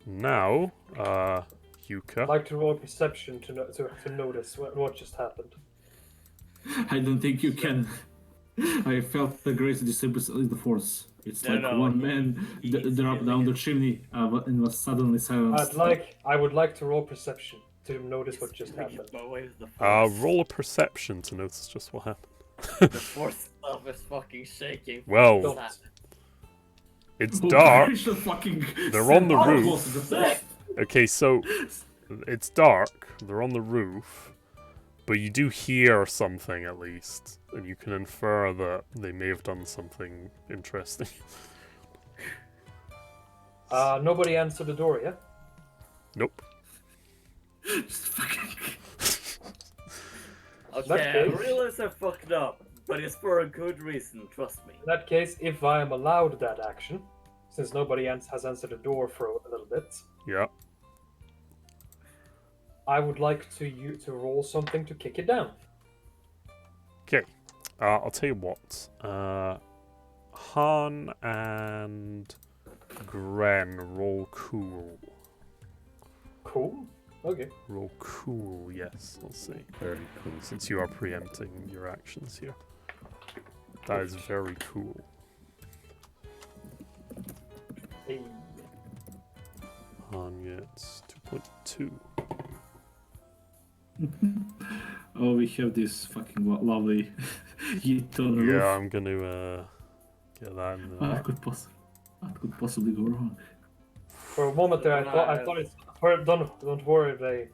Now, I'd Yuka. like to roll perception to notice what just happened. I don't think you can. I felt the grace distributes the force. It's No, like no, one he- man he's dropped feeling down the it. chimney and was suddenly silenced. I would like to roll perception to notice what just happened. But where's the force? Roll a perception to notice just what happened. The force stuff is fucking shaking. Well, Don't. it's Oh, dark. I should fucking They're on the send roof. force to the force. Okay, so it's dark. They're on the roof. But you do hear something at least, and you can infer that they may have done something interesting. Nobody answered the door, yeah? Nope. Just fucking. Okay, I case- realize I fucked up, but it's for a good reason, trust me. In that case, if I am allowed that action, since nobody has answered the door for a little bit, Yeah. I would like to roll something to kick it down. Okay. I'll tell you what. Han and Gren roll cool. Cool. Okay. Roll cool, yes, I'll see. Very cool. Since you are preempting your actions here. That is very cool. Hey. Han gets 2.2. Oh, we have this fucking lovely heat on the Yeah, roof. I'm gonna get that in there. What could possibly go wrong? For a moment there, I thought it's. Don't worry,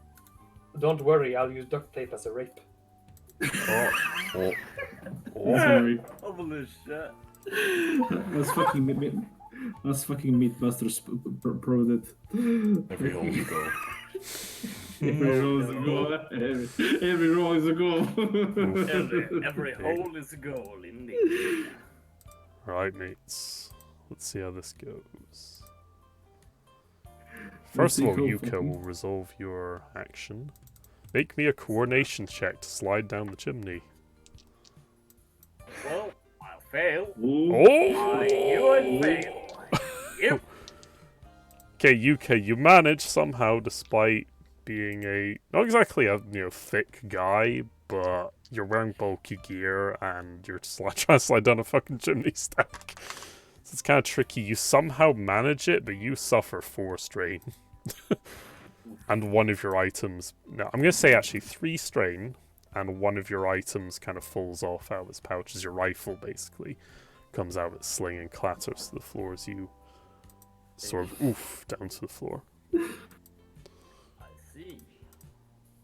don't worry. I'll use duct tape as a rape. Oh. Sorry. Holy shit. That's fucking Meatbusters proved it. Every hole you go. Every roll is a goal. Every roll is a goal. Every hole is a goal, indeed. Right, mates. Let's see how this goes. First of all, Yuka will resolve your action. Make me a coordination check to slide down the chimney. Well, I'll fail. Oh! You would fail. Yep. Okay, Yuka, you manage somehow, despite being not exactly a thick guy, but you're wearing bulky gear and you're trying to slide down a fucking chimney stack. So it's kind of tricky. You somehow manage it, but you suffer 4 strain. And one of your items... No, I'm going to say actually 3 strain, and one of your items kind of falls off out of its pouch as your rifle, basically. Comes out of its sling and clatters to the floor as you sort of oof down to the floor. I see.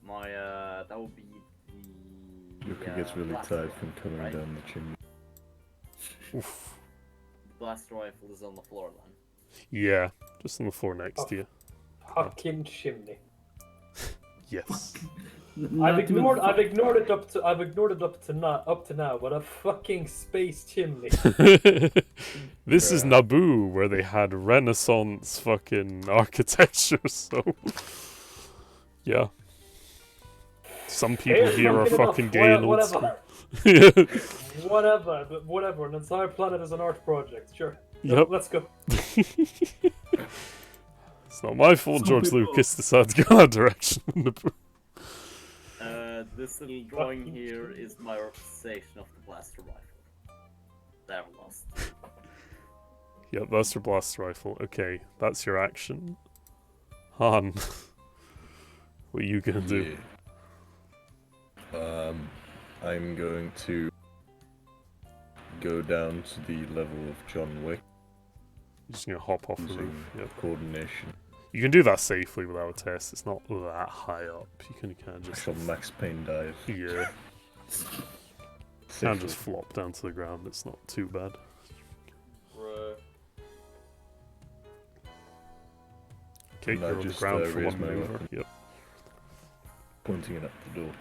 My, that would be the... Yuka gets really blast tired rifle, from coming right? down the chimney. Oof. Blast rifle is on the floor then. Yeah, just on the floor next to you. Fucking chimney. Yes. I've ignored it up to now, but a fucking space chimney. This is Naboo, where they had Renaissance fucking architecture, so... Yeah. Some people Hey, here are fucking fucking enough, gay and old school. Whatever. Whatever. An entire planet is an art project. Sure. Yep. Let's go. It's not my fault Some George people- Lucas decided to go that direction. This little drawing here is my representation of the blaster rifle. There, lost. Yep, that's your blast rifle. Okay, that's your action. Han, what are you gonna do? Yeah. I'm going to go down to the level of John Wick You're just gonna hop off the using roof. Yep. coordination. You can do that safely without a test. It's not that high up. You can kind of I just shall Max Payne dive. yeah, Safely. and just flop down to the ground. It's not too bad. Right. Okay, And I you're on the just, ground for raise one my maneuver. weapon. Yep. Pointing it at the door.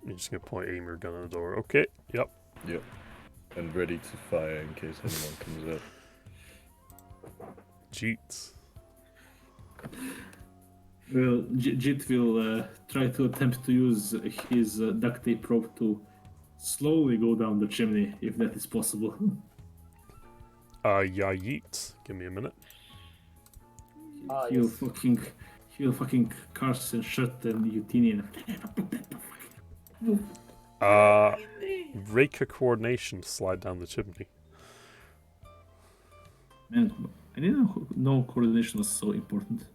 You're just gonna point aim your gun at the door. Okay. Yep. Yep. And ready to fire in case anyone comes up. Jeets. Well, Jit will try to attempt to use his duct tape rope to slowly go down the chimney, if that is possible. Yeah, yeet. Give me a minute. He'll Yes. fucking curse and shut and Eugenian. Rake a coordination to slide down the chimney. Man, I didn't know coordination was so important.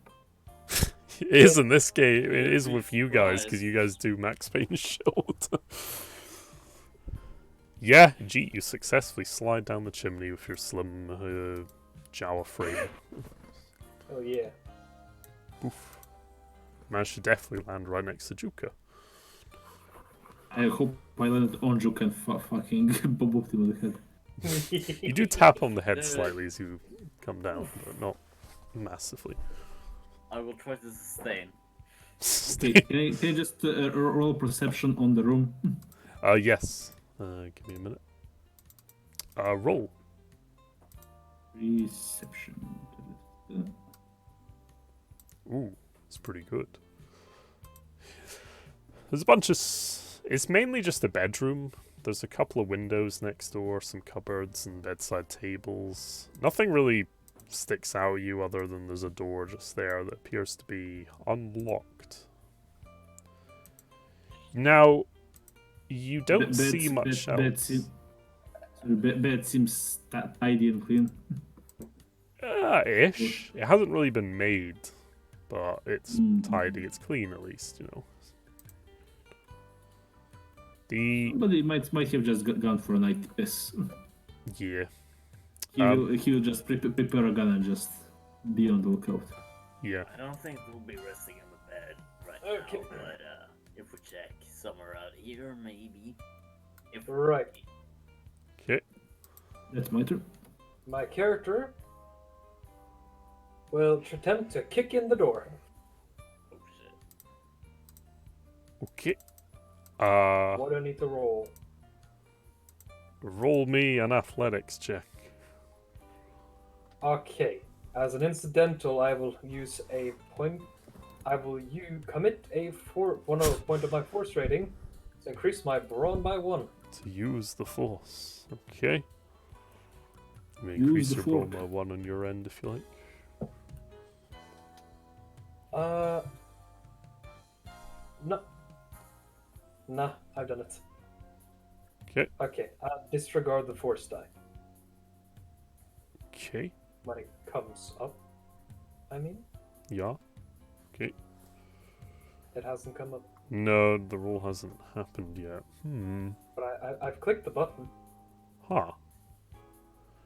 It is in this game. It is with you guys because you guys do Max Payne Shield. Yeah, Jeet, you successfully slide down the chimney with your slim Jawa frame. Oh yeah. Oof. Managed to definitely land right next to Juka. I hope my landed Onju can fucking boop him on the head. You do tap on the head slightly as you come down, but not massively. I will try to sustain. Okay, can I just roll perception on the room? Yes. Give me a minute. Roll. Reception. Ooh, it's pretty good. There's a bunch of... It's mainly just a bedroom. There's a couple of windows next door, some cupboards and bedside tables. Nothing really sticks out at you other than there's a door just there that appears to be unlocked. Now, you don't see much else. Bed seems tidy and clean. Ish. It hasn't really been made, but it's tidy. It's clean at least, you know. But he might have just gone for a night piss. Yeah. He will just prepare a gun and just be on the lookout. Yeah. I don't think we'll be resting in the bed right Okay. now, but if we check somewhere out here, maybe. If Right. Okay. That's my turn. My character will attempt to kick in the door. Oh shit. Okay. What do I need to roll? Roll me an athletics check. Okay. As an incidental, I will use a point. I will commit a point of my force rating to increase my brawn by 1. To use the force. Okay. You may Use increase the your brawn fork. by 1 on your end if you like. No. Nah, I've done it. Okay. Okay, disregard the force die Okay. when it comes up. I mean, Yeah. Okay. it hasn't come up. No, the roll hasn't happened yet. But I've clicked the button. Huh.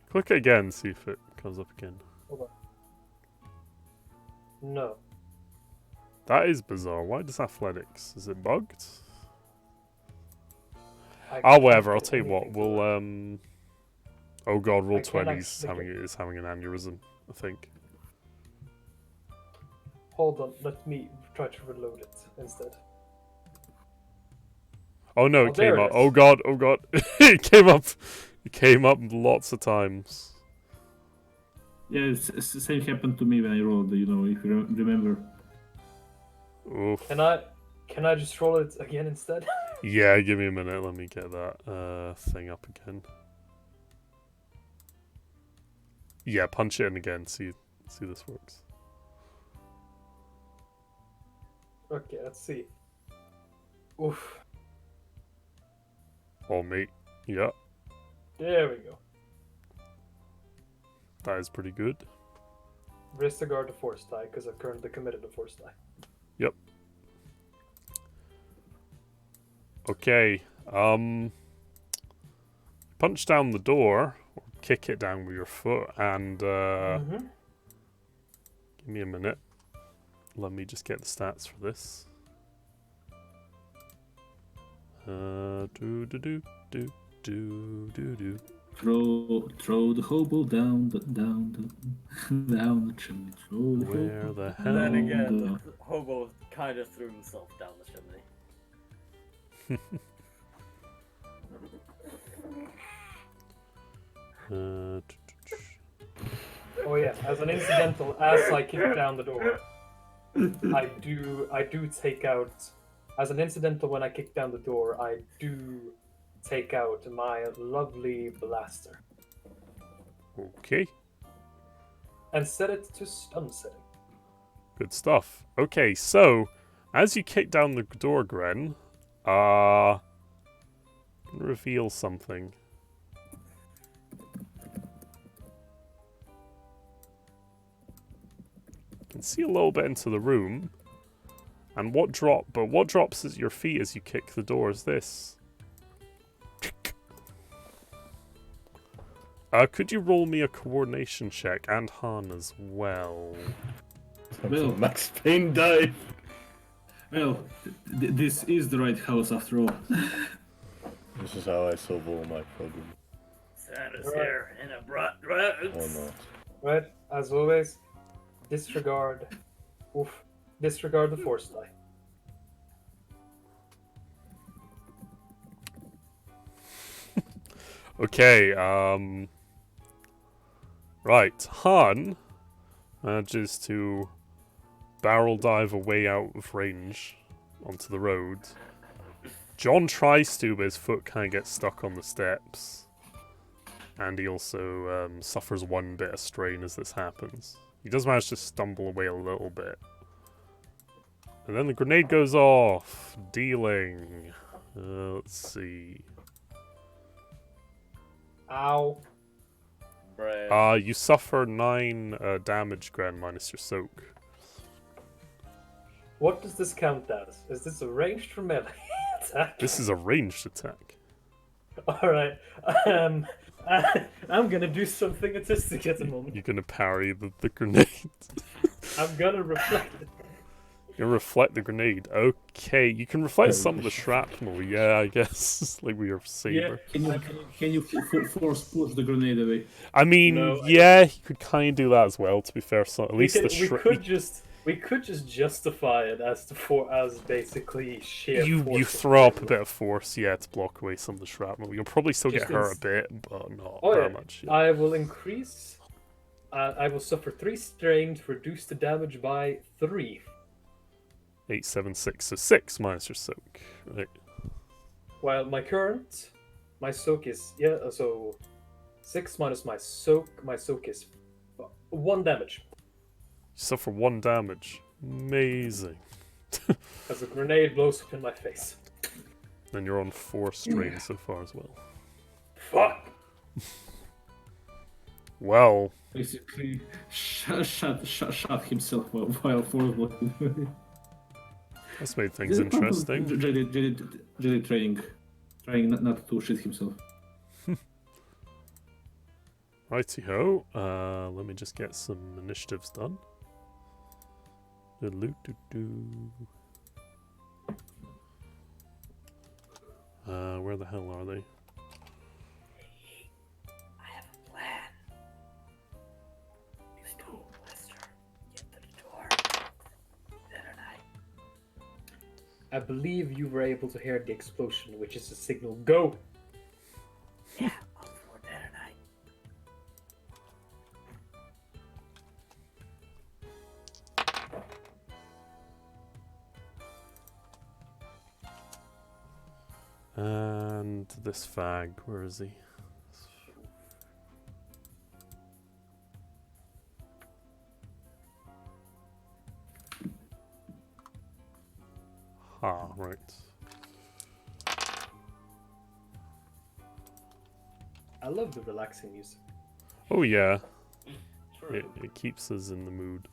Click it again, see if it comes up again. Hold on. No. That is bizarre. Why does athletics? Is it bugged? I Oh, can't whatever. I'll do tell you what. anything to We'll that. Oh god, roll I can't 20s actually is having an aneurysm. I think. Hold on, let me try to reload it instead. Oh no, Oh, it there came it up. is. Oh god, oh god. It came up. It came up lots of times. Yeah, same happened to me when I rolled. You know, if you remember. Oof. Can I just roll it again instead? Yeah, give me a minute. Let me get that thing up again. Yeah, punch it in again. See this works. Okay, let's see. Oof. Oh mate. Yeah, There we go. that is pretty good. Disregard the force die because I've currently committed a force die. Yep. Okay. Punch down the door or kick it down with your foot and Mm-hmm. give me a minute. Let me just get the stats for this. Do do do do do do do. Throw the hobo down the chimney. Throw the Where hobo the And hell? then down again, the- the hobo kind of threw himself down the chimney. Oh yeah, as an incidental, as I kick down the door, I do take out. As an incidental, when I kick down the door, I do take out my lovely blaster Okay, and set it to stun setting. good stuff. Okay, so as you kick down the door, Gren, reveal something. You can see a little bit into the room, and what drops at your feet as you kick the door is this. Could you roll me a coordination check and Han as well? Time for Max Payne dive. Well, this is the right house after all. This is how I solve all my problems. Santa's Right. here and I brought drugs. Or not. Right, as always, disregard. Disregard the force die. Okay, right, Han manages to barrel dive away out of range onto the road. John tries to, but his foot kind of gets stuck on the steps. And he also suffers one bit of strain as this happens. He does manage to stumble away a little bit. And then the grenade goes off, dealing... let's see... Ow. Bruh. You suffer 9 damage, Gren, minus your soak. What does this count as? Is this a ranged or melee attack? This is a ranged attack. Alright. I'm gonna do something artistic at the moment. You're gonna parry the grenade. I'm gonna reflect it. You reflect the grenade. Okay, you can reflect some of the shrapnel. Yeah, I guess like with your saber. Can you force push the grenade away? I mean, No, I yeah, you could kind of do that as well. To be fair, so at least We could just justify it as basically sheer you force of throw up a grenade. bit of force, yeah, to block away some of the shrapnel. You'll probably still Just get hurt a bit, but not Oh, very yeah. much. Yeah. I will increase. I will suffer 3 strain to reduce the damage by 3. 8, 7, 6, so 6 minus your soak. Right. While my soak is so 6 minus my soak. My soak is 1 damage. You suffer 1 damage. Amazing. As a grenade blows up in my face. Then you're on 4 strain so far as well. Fuck. Well, Basically, shot himself while force blocking. that's made things interesting. Jedi trying not to shoot himself. Righty-ho. Let me just get some initiatives done. Where the hell are they? I have a plan. Let's go, Lester. Get to the door. Better night. I believe you were able to hear the explosion, which is a signal go. Yeah, up for better night. And this fag, where is he? Ah, right. I love the relaxing music. Oh yeah, it keeps us in the mood.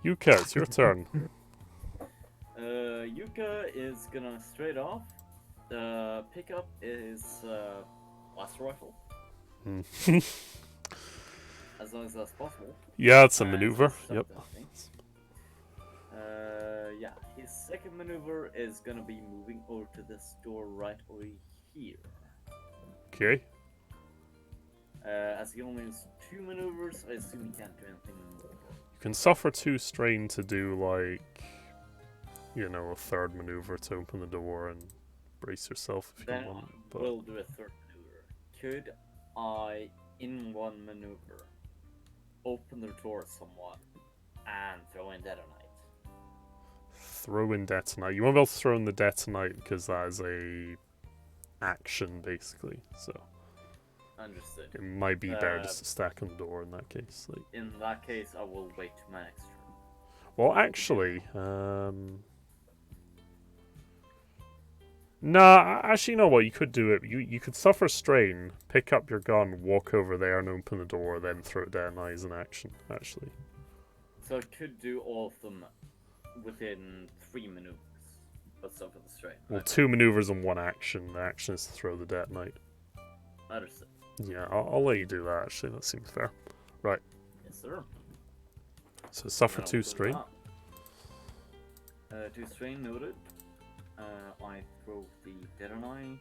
Yuka, it's your turn. Yuka is gonna straight off. Pick up is blaster rifle, Hmm. as long as that's possible. Yeah, it's a And maneuver. some Yep. stuff, I think. Yeah, his second maneuver is gonna be moving over to this door right over here. Okay. As he only has 2 maneuvers, I assume he can't do anything more. You can suffer 2 strain to do like, you know, a third maneuver to open the door and brace yourself if you Then want. But we'll do a third maneuver. Could I, in one maneuver, open the door somewhat and throw in detonite? throw in detonite. You won't be able to throw in the detonite because that is a action basically. So Understood. it might be better Uh, just to stack on the door in that case. Like, In that case, I will wait to my next turn. well, actually, nah. Actually, you know what? You could do it. You could suffer strain, pick up your gun, walk over there, and open the door, then throw detonite as an action. Actually, So I could do all of them within 3 maneuvers, but some for the strain. well, right? 2 maneuvers and 1 action. The action is to throw the detonite. Understood. Yeah, I'll let you do that. Actually, that seems fair. Yes, sir. So suffer Now 2 we'll do strain. that. To strain noted. I throw the detonite.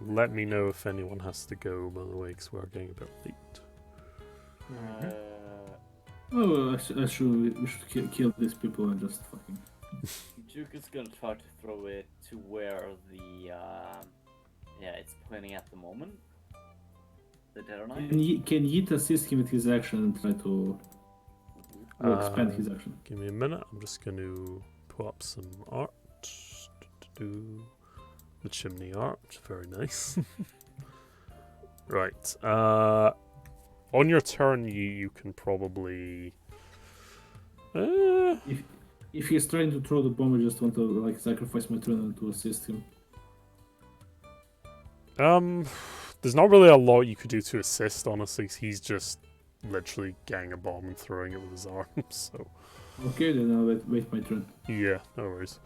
Let me know if anyone has to go, by the way, because we're getting a bit late. Oh, we should kill these people and just fucking. Juke is gonna try to throw it to where the it's pointing at the moment. The detonite. Can Yeet assist him with his action and try to expand his action? Give me a minute. I'm just going to put up some art. Do the chimney art. Very nice. Right. On your turn, you can probably. If he's trying to throw the bomb, I just want to like sacrifice my turn to assist him. There's not really a lot you could do to assist, honestly. He's just literally getting a bomb and throwing it with his arms. So. Okay, then I'll wait my turn. Yeah, no worries.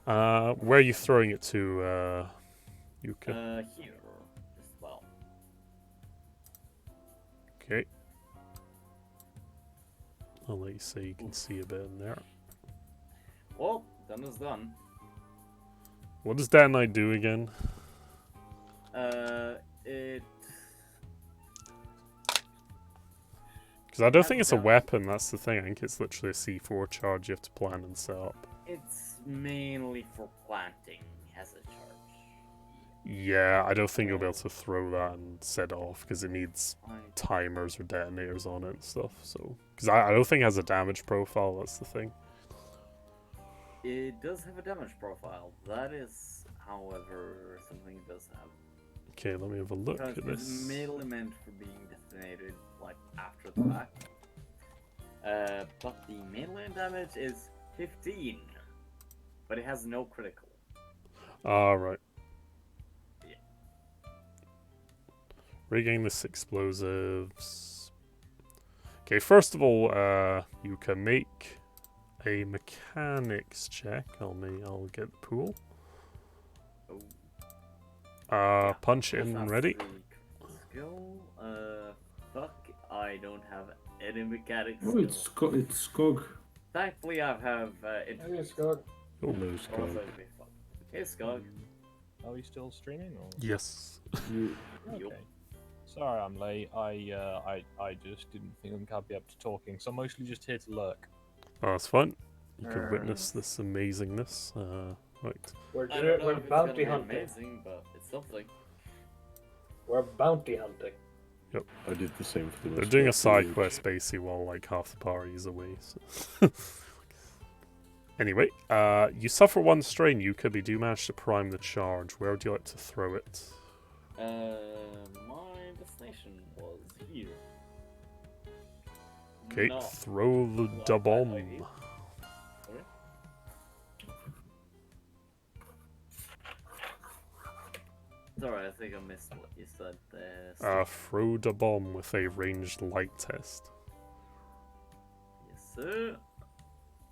Where are you throwing it to, Yuka? Here as well. Okay. I'll let you say you can see a bit in there. Well, done is done. What does that knight do again? It. Because I don't think it's a weapon, that's the thing. I think it's literally a C4 charge you have to plan and set up. It's mainly for planting as a charge. Yeah, I don't think you'll be able to throw that and set it off because it needs timers or detonators on it and stuff. So, because I don't think it has a damage profile. That's the thing. It does have a damage profile. That is, however, something it does have. Okay, let me have a look Because at it's this. mainly meant for being detonated like after the fact. But the mainland damage is 15, but it has no critical. Right. Yeah. Rigging this explosives. Okay, first of all, you can make a mechanics check. I'll get the pool. Oh, Punch that's in not ready. the skill. Fuck, I don't have any mechanics. Oh, it's Skog. Thankfully, I have. Hey, Scott. Oh no, Scott. Hey, Skog. Are we still streaming? Or? Yes. Okay. Sorry, I'm late. I just didn't think I'd be up to talking, so I'm mostly just here to lurk. Oh, it's fun. You can witness this amazingness. Right. We're I don't know we're if it's bounty gonna be hunting. amazing, but it's something. We're bounty hunting. I did the same for the They're rest doing a of the side week. quest basically while like half the party is away. So. Anyway, you suffer one strain, Yuka, but you do manage to prime the charge. Where would you like to throw it? My destination was here. Okay, No. throw the Well, da that bomb. might be. Sorry? Sorry, I think I missed what you said there. Throw the bomb with a ranged light test. Yes, sir.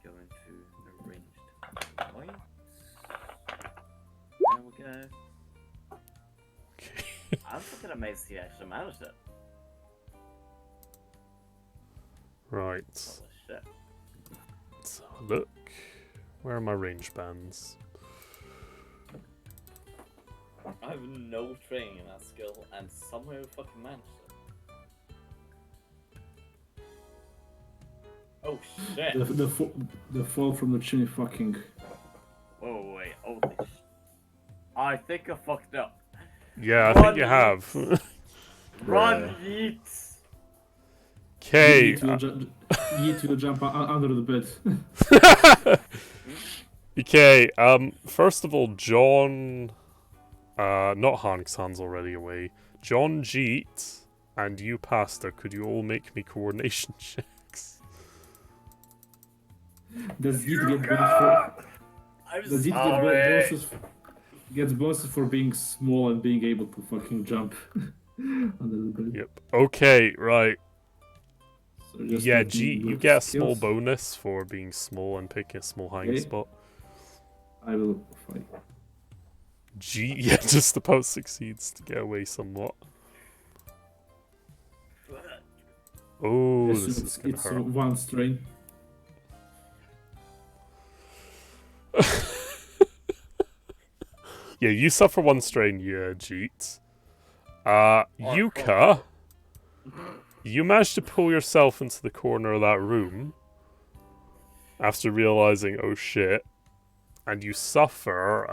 Going to arranged light. There we go. Okay. I'm fucking amazed he actually managed it. Right. Holy shit. Let's have a look. Where are my range bands? I have no training in that skill and somehow fucking managed it. Oh shit! The fall from the chimney fucking. Oh wait, holy sh... I think I fucked up. Yeah, I think you have. Run, yeet! Okay. Yeet will jump under the bed. Okay, first of all, John, not Han, 'cause Han's already away. John Jeet and you, Pastor, could you all make me coordination checks? Does Yeet get bonus for? I'm Does Yeet sorry. gets bonuses for being small and being able to fucking jump under the bed? Yep. Okay, right. So just Yeah, let me Jeet, you look get a at small skills. bonus for being small and picking a small hiding Okay. spot. I will fight. Jeet, yeah, just about succeeds to get away somewhat. Oh, Yes, this is gonna it's hurt. one strain. Yeah, you suffer 1 strain, Jeet. Yuka, you managed to pull yourself into the corner of that room after realizing, oh shit, and you suffer,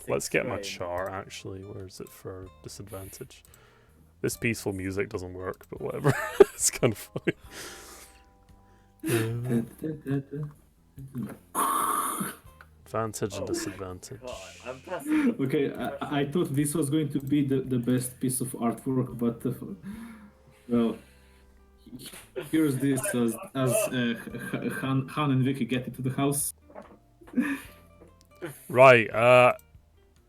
let's get my strain. chart, actually. Where is it for disadvantage? This peaceful music doesn't work, but whatever. It's kind of funny. Advantage and disadvantage. God, I'm passing. Okay, I thought this was going to be the best piece of artwork, but well, here's this as Han and Vicky get into the house. Right,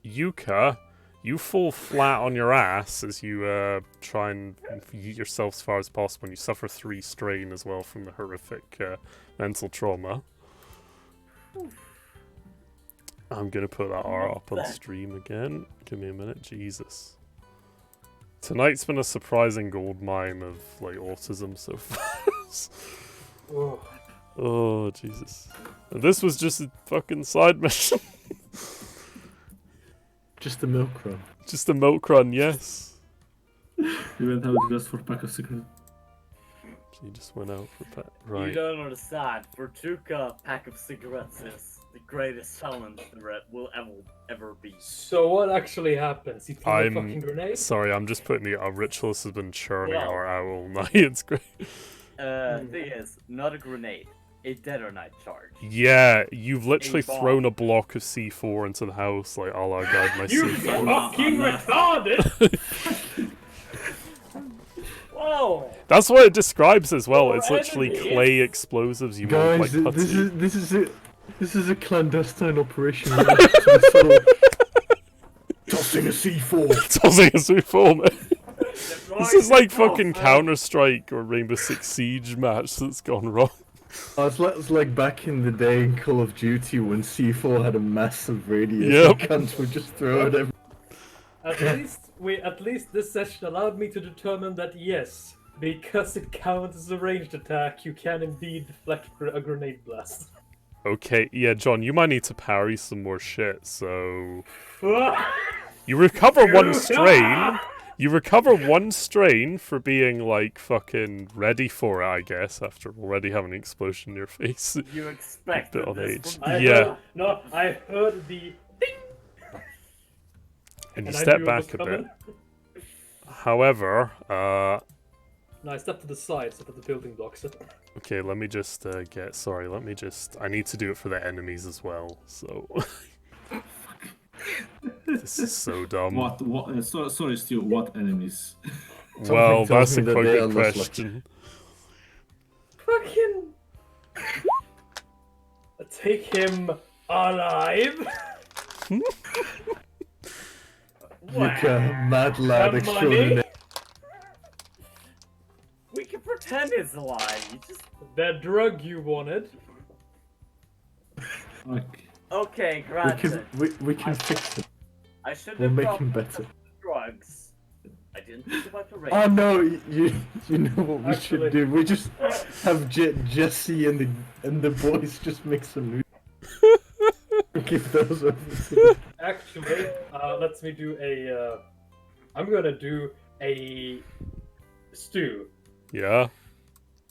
Yuka, you fall flat on your ass as you try and yeet yourself as far as possible, and you suffer 3 strain as well from the horrific mental trauma. I'm gonna put that R up on stream again. Give me a minute, Jesus. Tonight's been a surprising goldmine of like autism so far. Oh Jesus! And this was just a fucking side mission. Just a milk run. Just a milk run, yes. We went out just for a pack of cigarettes. She just went out for pet. You Right. don't understand. For Tuka, a pack of cigarettes is the greatest challenge there will ever be. So what actually happens? You throw a I'm fucking grenade? sorry, I'm just putting the Ritualist has been churning Wow. our out all night. It's great. Thing is, not a grenade, a detonite charge. Yeah, you've literally A bomb. thrown a block of C4 into the house, like, a la guide my You C4. fucking retarded! Whoa! That's what it describes as well. Your It's literally enemies. clay explosives you Guys, want, like, this is a clandestine operation. Tossing a C4. tossing a C4, man. This is like fucking Oh, Counter-Strike or Rainbow Six Siege match that's gone wrong. It's like back in the day in Call of Duty when C4 had a massive radius. Yep. And cunts would just throw it every. At least this session allowed me to determine that yes, because it counts as a ranged attack, you can indeed deflect a grenade blast. Okay, yeah, John, you might need to parry some more shit, so... You recover 1 strain. You recover 1 strain for being, like, fucking ready for it, I guess, after already having an explosion in your face. You expected Bit on this age. from me. Yeah. I heard the ding, And you and I step knew it back was a bit. coming. However, No, I stepped to the side, stepped at the building blocks. okay, let me just I need to do it for the enemies as well, so... This is so dumb. What? Sorry, Stu. What enemies? Well, Something tells that's a me that quite they good are less lucky. question. Fucking take him alive. Yuka, mad lad Money? extraordinaire. We can pretend it's alive. You just That drug you wanted. Like, okay, We granted. we can fix it. I should We'll have make dropped him the better. drugs. I didn't think about the Oh race. no, you know what we Actually- should do? We just have Jesse and the boys just make some music. Give those over to Actually, let me do a. I'm gonna do a stew. Yeah?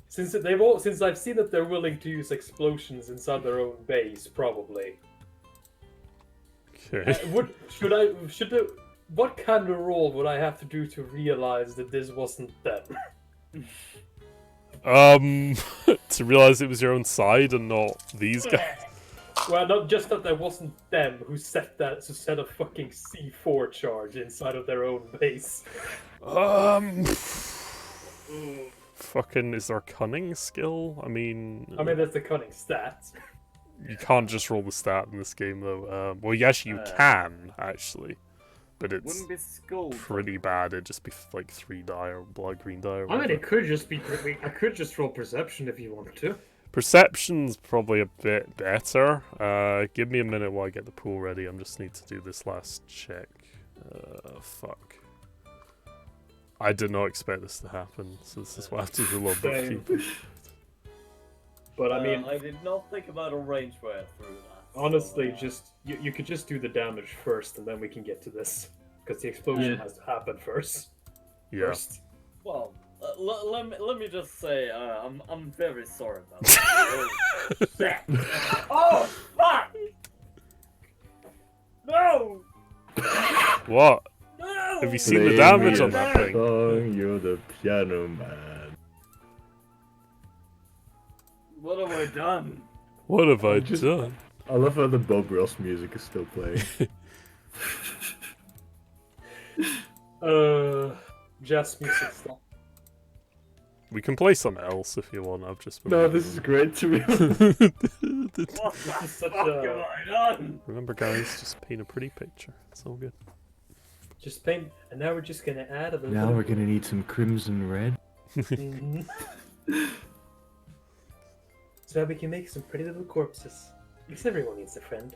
Since I've seen that they're willing to use explosions inside their own base, probably. Okay. What kind of role would I have to do to realize that this wasn't them? To realize it was your own side and not these guys. Well, not just that there wasn't them who set a fucking C4 charge inside of their own base. Fucking, is there a cunning skill? I mean, That's the cunning stat. you can't just roll the stat in this game, though. Well, yes, you can, actually. But it's Wouldn't be school. pretty bad. It'd just be like 3 die or blood green die or I mean, whatever. it could just be. I could just roll perception if you wanted to. Perception's probably a bit better. Give me a minute while I get the pool ready. I just need to do this last check. Fuck. I did not expect this to happen, so this is why I have to do a little Same. bookkeeping. But I mean, I did not think about a range where through that. Honestly, just you could just do the damage first, and then we can get to this, because the explosion Yeah. has to happen first. Yeah. First. Well, let me just say, I'm very sorry about that. Oh, shit. Oh, fuck! No! What? No! Have you seen the Play damage me on a that thing? song, you're the piano man. What have I done? What have I Just- done? I love how the Bob Ross music is still playing. Jazz music stop. We can play something else if you want. I've just been No, this is great to me. What the Such fuck a- have I done? Remember, guys, just paint a pretty picture. It's all good. Just paint, and now we're just gonna add a little. Now bit we're of- gonna need some crimson red. Mhm. So that we can make some pretty little corpses. Because everyone needs a friend.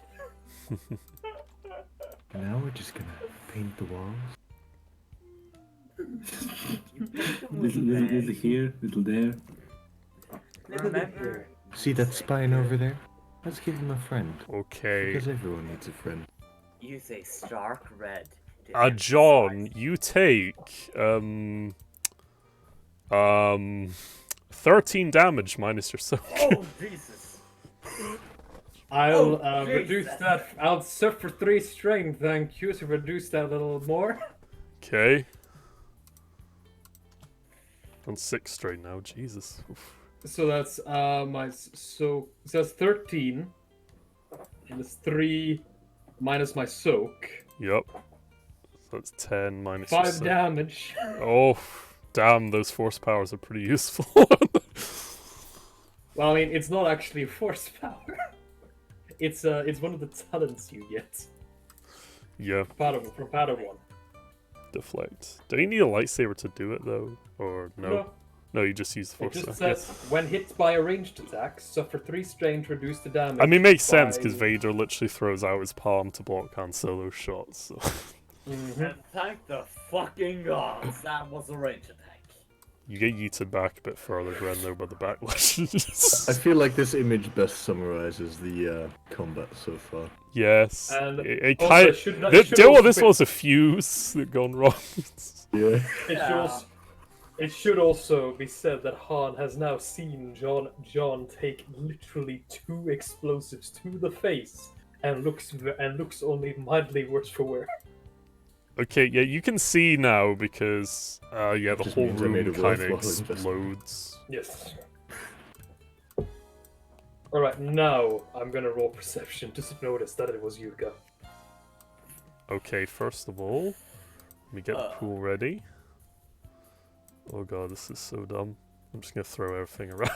Now we're just gonna paint the walls. Little here, little there. Remember, See that spine over there? Let's give him a friend. Okay. Because everyone needs a friend. use a stark red. to John, emphasize- you take 13 damage minus your soak. Oh, Jesus. I'll Oh, reduce Jesus. that. I'll suffer 3 strain, thank you, to reduce that a little more. Okay. On 6 strain now, Jesus. Oof. So that's so that's 13. And it's 3 minus my soak. Yep. So that's 10 minus your 5 soak. damage. Oh, damn, those force powers are pretty useful. Well, I mean, it's not actually a force power. It's one of the talents you get. Yeah, From Padawan. deflect. Do you need a lightsaber to do it, though? Or no? No, you just use the It force. just Okay. says, when hit by a ranged attack, suffer 3 strain to reduce the damage. I mean, it makes sense, because by- Vader literally throws out his palm to block Han Solo's shots, so... Mhm. And thank the fucking gods that was a range attack. You get yeeted back a bit further, Gren, though, by the backlash. I feel like this image best summarizes the combat so far. Yes. And it also, kind it of... should not- it should Deal with also this be- was a fuse that gone wrong. Yeah. It should also be said that Han has now seen John take literally 2 explosives to the face and looks only mildly worse for wear. Okay, yeah, you can see now because, yeah, the Just whole means I made room a kind of worthwhile investment. explodes. Yes. Alright, now I'm gonna roll perception to notice that it was Yuka. Okay, first of all, let me get the pool ready. Oh god, this is so dumb. I'm just gonna throw everything around.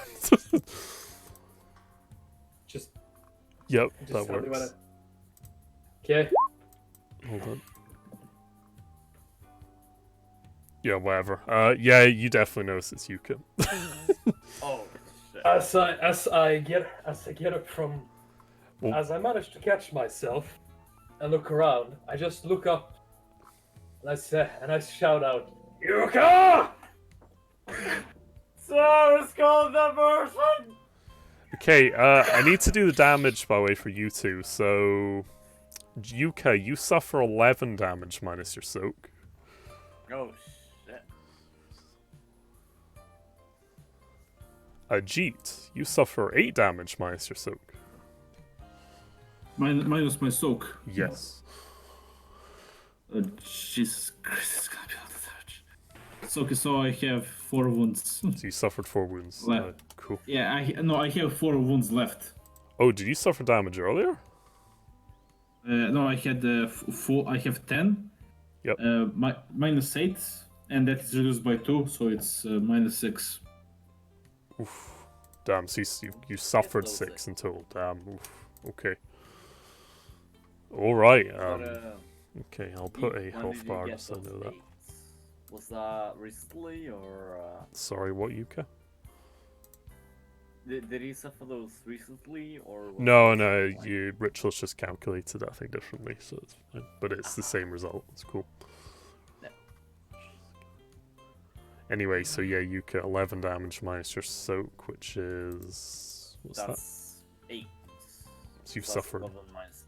Just Yep, that tell me works. when Okay. Hold on. Yeah, whatever. Yeah, you definitely notice it's Yuka. Oh, shit. As I get up from Oh. as I manage to catch myself and look around, I just look up and I shout out, Yuka! So it's called the version! Okay, I need to do the damage, by the way, for you two. So, Yuka, you suffer 11 damage minus your soak. Oh, shit. Jeet, you suffer 8 damage minus your soak. Minus my soak. Yes. Jesus Christ, it's gonna be a lot of damage. So, okay, so I have 4 wounds. So you suffered 4 wounds. Left. Cool. Yeah, I have 4 wounds left. Oh, did you suffer damage earlier? No, I had 4. I have 10. Yep. Minus 8, and that is reduced by 2, so it's minus 6. Oof. Damn, so you suffered Still 6 in total. Damn. Oof. Okay. Alright. But, Okay, I'll put a when health did you bar get so I know those that. eights? Was that recently, or Sorry, what, Yuka? did you suffer those recently, or? Was No, it no, like- you Ritual's just calculated that thing differently, so it's fine. But it's the same result. It's cool. Yeah. Anyway, so yeah, Yuka, 11 damage minus your soak, which is what's that? That's 8. So you've plus suffered. 11 minus.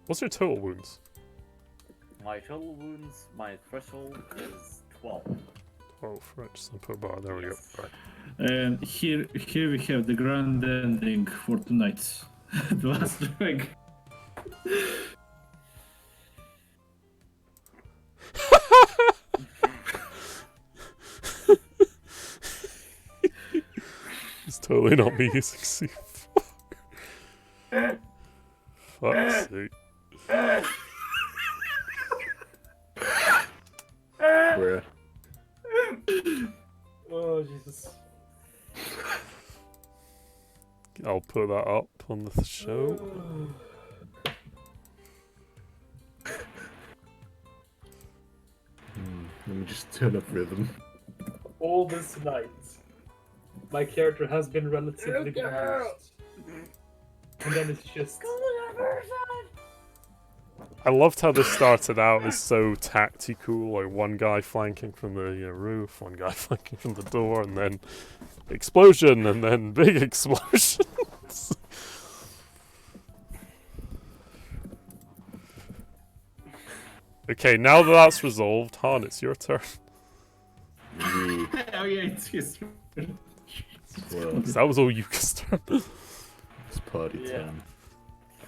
What's your total wounds? My total wounds, my threshold is 12. Oh, French. So put a bar. There we go. Yes. Right. And here we have the grand ending for tonight. The last drag. It's totally not me using C4. Fuck's sake. Bruh. Oh Jesus. I'll put that up on the show. Let me just turn up rhythm. All this night, my character has been relatively confused. And then it's just. I loved how this started out as so tactical, like one guy flanking from the roof, one guy flanking from the door, and then explosion, and then big explosions. Okay, now that that's resolved, Han, it's your turn. Yeah. Oh yeah, it's his. Well, That was all Yuka's turn. it's party Yeah. time.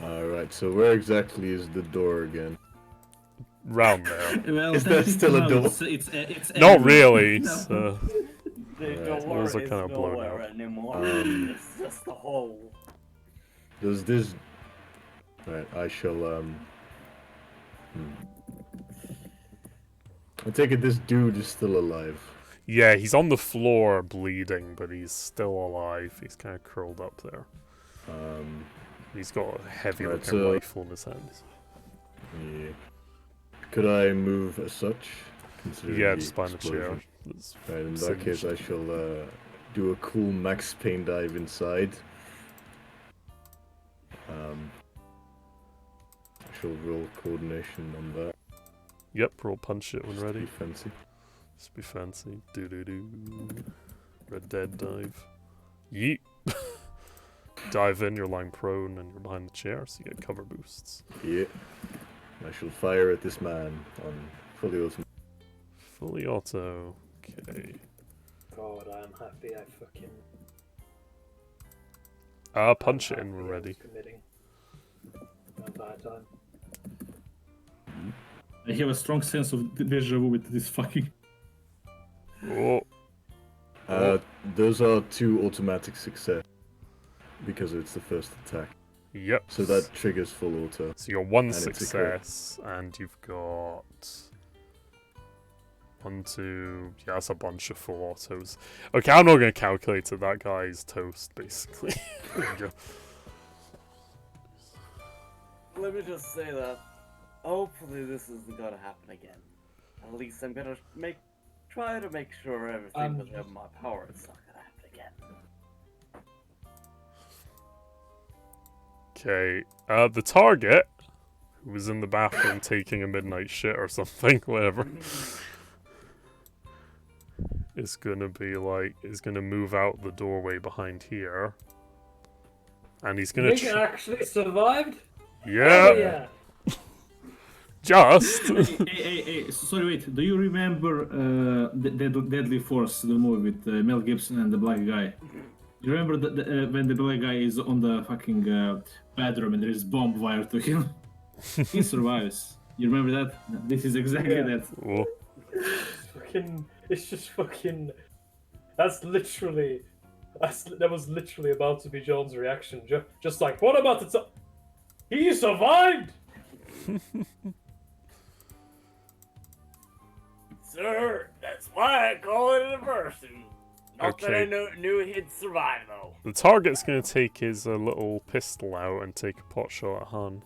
Alright, so where exactly is the door again? Round there. Well, Is that still a no, door? It's Not everywhere. really. No. It's, The Right, door those are is kinda blown nowhere out. anymore. It's just a hole. Does this... Right, I shall, I take it this dude is still alive. yeah, he's on the floor bleeding, but he's still alive. He's kind of curled up there. He's got a heavy Right, looking so- rifle in his hands. Yeah. Could I move as such? Considering Yeah, the just behind the chair. explosion? That's- Right, in that Singed. case, I shall do a cool Max Payne dive inside. I shall roll coordination on that. Yep, roll punch it when Just to ready. be fancy. Just be fancy. Do do do. Red Dead dive. Yeet. Dive in, you're lying prone and you're behind the chair, so you get cover boosts. Yeah. I shall fire at this man on fully automatic. Fully auto. Okay. God, I'm happy I fucking. Punch it I'm in when happy I was ready. Committing. A bad time. I have a strong sense of deja vu with this fucking. Oh, Those are 2 automatic success because it's the first attack. yep. So that triggers full auto. So you got one it's a crit. success, and you've got 1, 2. Yeah, that's a bunch of full autos. Okay, I'm not gonna calculate it. That guy's toast, basically. There you go. Let me just say that hopefully this isn't gonna happen again. At least I'm gonna try to make sure everything within my power is not gonna happen again. Okay, the target, who was in the bathroom taking a midnight shit or something, whatever, is gonna move out the doorway behind here. And he's gonna Nick actually survived? yeah, Oh, yeah. just. Hey, sorry, wait. Do you remember Deadly Force, the movie with Mel Gibson and the black guy? You remember when the black guy is on the fucking bathroom and there is bomb wired to him? He survives. You remember that? This is exactly Yeah. that. Oh, It's just fucking. That was literally about to be John's reaction. Just like, what about the he survived! Sir, that's why I call it a diversion. Not that I Okay. knew he'd survive, though. the target's gonna take his little pistol out and take a pot shot at Han.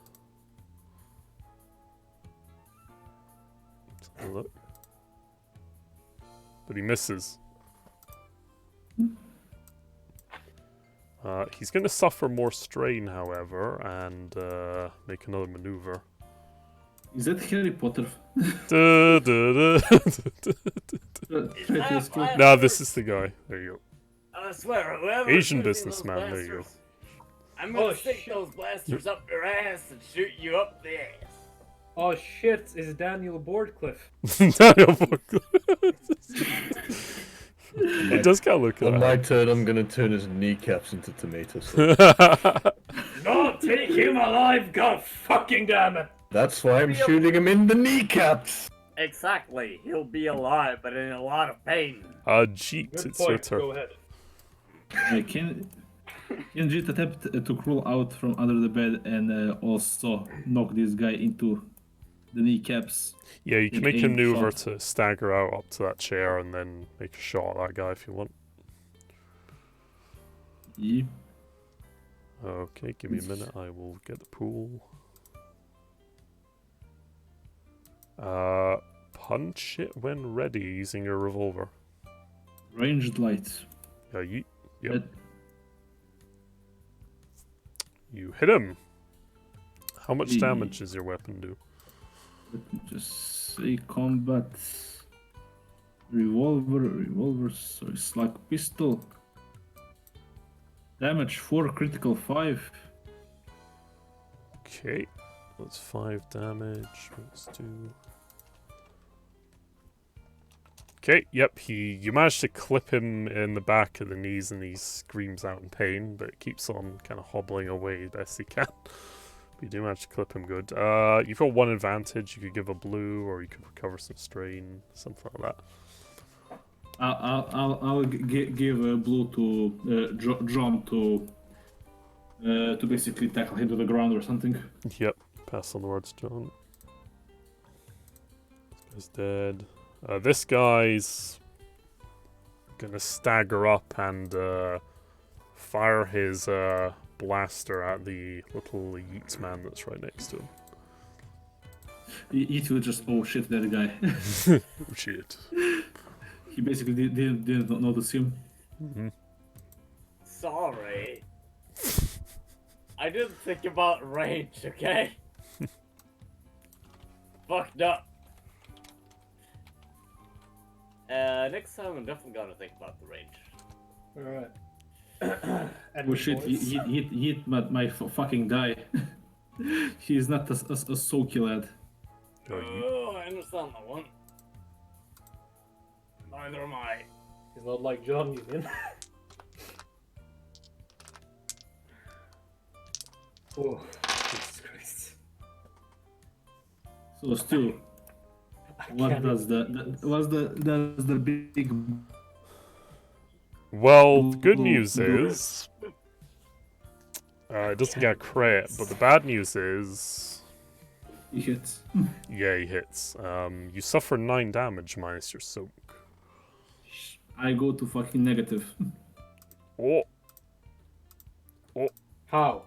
Let's have a look. But he misses. He's going to suffer more strain, however, and make another maneuver. Is that Harry Potter? Duh, duh, duh, duh, duh, duh. Try to escape. No, this is the guy. There you I swear, whoever Asian shooting those businessman, there you go. bastards- I'm gonna Oh, stick shit. those blasters up your ass and shoot you up the ass. Oh shit! Is Daniel Boardcliffe? Daniel It does kind of look On like my turn, I'm gonna turn his kneecaps into tomatoes. that. Not take him alive! God fucking damn it! That's why I'm shooting him in the kneecaps. Exactly. He'll be alive, but in a lot of pain. Jeet, Good it's your point. turn. Go ahead. Can Jit attempt to crawl out from under the bed and also knock this guy into the kneecaps? Yeah, you can An make a aim maneuver shot. to stagger out up to that chair and then make a shot at that guy if you want. Yeah. Okay, give me a minute. I will get the pool. Punch it when ready using your revolver. Ranged light. Yeah, you That- you hit him. How much Ye- damage does your weapon do? Let me just say combat. Revolver, so it's like pistol. Damage 4, critical 5. Okay, that's 5 damage. Let's do. Okay, yep, you managed to clip him in the back of the knees and he screams out in pain, but keeps on kind of hobbling away best he can. But you do manage to clip him good. You've got one advantage. You could give a blue or you could recover some strain, something like that. I'll give a blue to John to basically tackle him to the ground or something. Yep, pass on the words, John. This guy's dead. This guy's gonna stagger up and fire his blaster at the little Yeats man that's right next to him. It will just shit that guy. Oh shit. He basically didn't notice him. Mm-hmm. Sorry. I didn't think about range, okay? Fucked up. Next time I'm definitely gonna think about the range. Alright. Oh shit, he my fucking guy. He is not a soaky lad. Oh, I understand that one. Neither am I. He's not like John, you mean? Oh, Jesus Christ. So still, what can't does the big Well, the good Ooh, news ooh. is it doesn't get a crit, but the bad news is he hits? yeah, he hits. You suffer 9 damage minus your soak. I go to fucking negative. Oh, How?